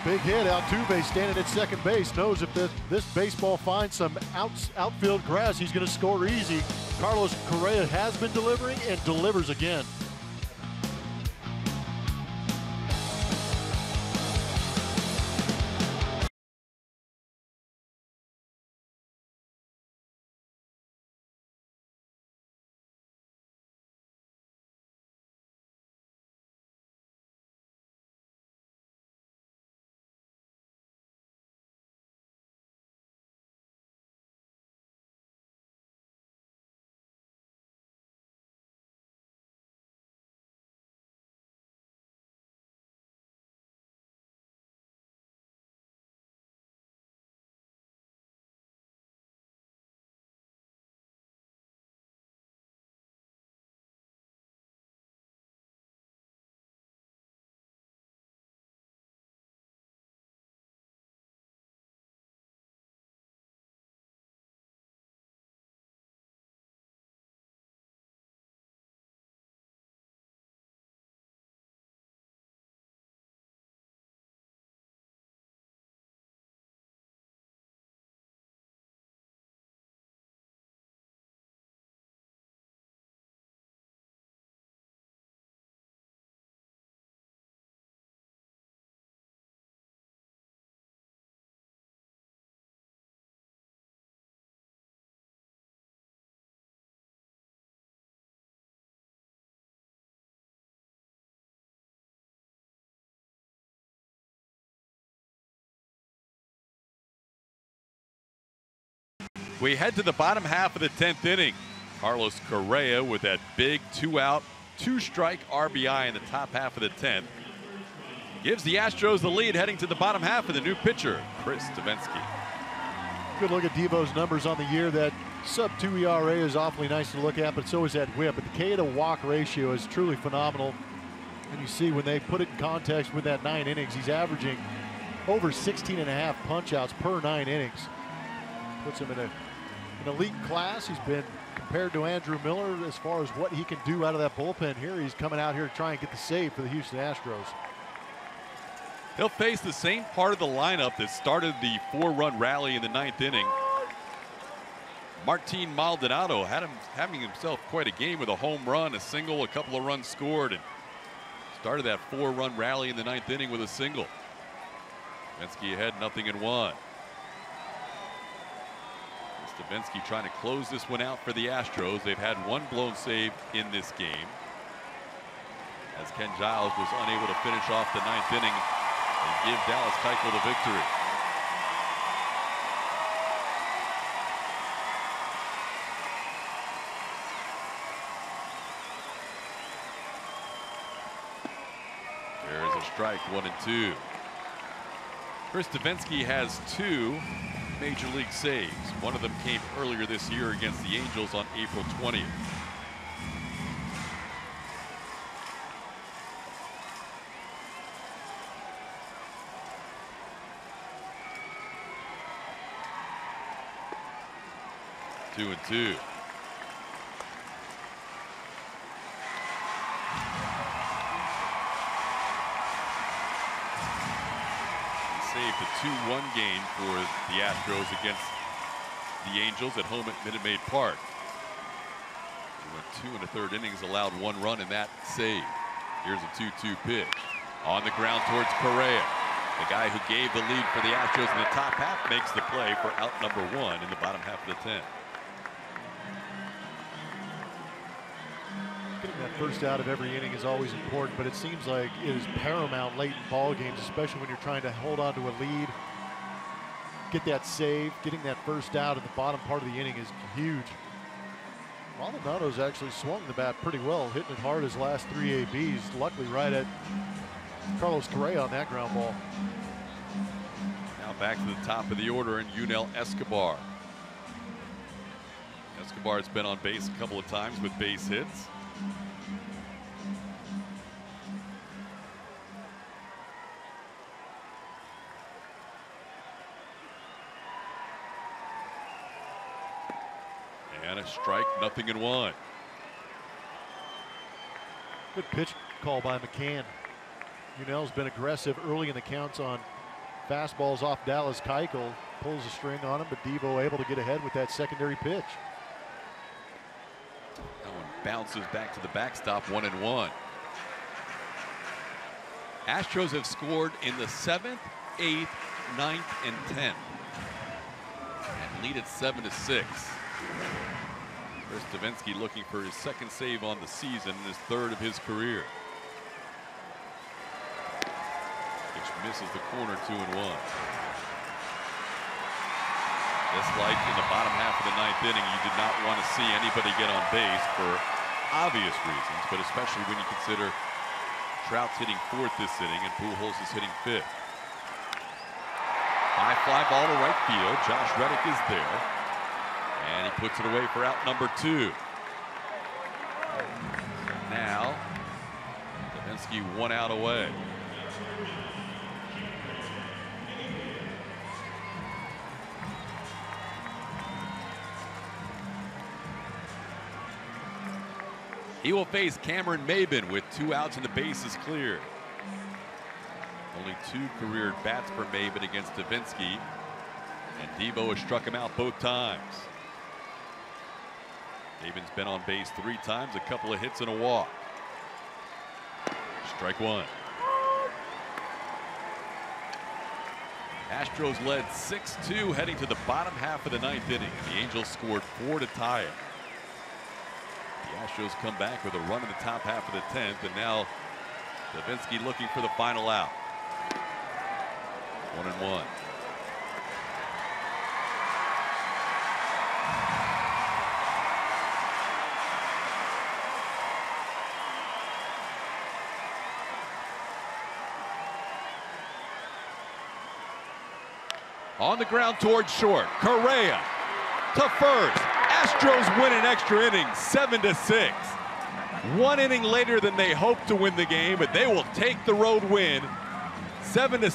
Big hit. Altuve standing at second base knows if this baseball finds some outfield grass, he's going to score easy. Carlos Correa has been delivering and delivers again. We head to the bottom half of the 10th inning. Carlos Correa with that big 2-out, 2-strike RBI in the top half of the 10th. Gives the Astros the lead heading to the bottom half of the new pitcher, Chris Davinsky. Good look at Devo's numbers on the year. That sub-2 ERA is awfully nice to look at, but so is that whip. But the K to walk ratio is truly phenomenal. And you see when they put it in context with that 9 innings, he's averaging over 16.5 punch-outs per 9 innings. Puts him in an elite class. He's been compared to Andrew Miller as far as what he can do out of that bullpen here. He's coming out here to try and get the save for the Houston Astros. He'll face the same part of the lineup that started the 4-run rally in the 9th inning. Martin Maldonado having himself quite a game with a home run, a single, a couple of runs scored, and started that 4-run rally in the 9th inning with a single. Davinsky ahead, 0-1. Davinsky trying to close this one out for the Astros. They've had one blown save in this game, as Ken Giles was unable to finish off the 9th inning and give Dallas Keuchel the victory. There is a strike, 1-2. Chris Davinsky has 2 Major League saves. One of them came earlier this year against the Angels on April 20th. Two and two. Saved a 2-1 game for the Astros against the Angels at home at Minute Maid Park. They went 2 1/3 innings, allowed 1 run in that save. Here's a 2-2 pitch on the ground towards Correa. The guy who gave the lead for the Astros in the top half makes the play for out number 1 in the bottom half of the 10th. Getting that first out of every inning is always important, but it seems like it is paramount late in ball games, especially when you're trying to hold on to a lead, get that save. Getting that first out in the bottom part of the inning is huge. Maldonado's actually swung the bat pretty well, hitting it hard his last 3 ABs. Luckily right at Carlos Correa on that ground ball. Now back to the top of the order and Yunel Escobar. Escobar's been on base a couple of times with base hits. And a strike, 0-1. Good pitch call by McCann. Yunel's been aggressive early in the counts on fastballs off Dallas Keuchel. Pulls a string on him, but Devo able to get ahead with that secondary pitch. That one bounces back to the backstop, 1-1. Astros have scored in the 7th, 8th, 9th, and 10th. And lead at 7-6. Chris Davinsky looking for his 2nd save on the season and his 3rd of his career. Which misses the corner, 2-1. Just like in the bottom half of the 9th inning, you did not want to see anybody get on base for obvious reasons, but especially when you consider Trout's hitting 4th this inning and Pujols is hitting 5th. High fly ball to right field. Josh Reddick is there. And he puts it away for out number 2. Now, Davinsky 1 out away. He will face Cameron Maybin with 2 outs and the bases cleared. Only 2 career bats for Maybin against Davinsky, and Devo has struck him out both times. Maybin's been on base 3 times, a couple of hits and a walk. Strike 1. Astros led 6-2 heading to the bottom half of the 9th inning. The Angels scored 4 to tie it. The Astros come back with a run in the top half of the 10th, and now Davinsky looking for the final out. 1-1. On the ground towards short. Correa to first. Astros win an extra inning, 7-6. 1 inning later than they hoped to win the game, but they will take the road win, 7-6.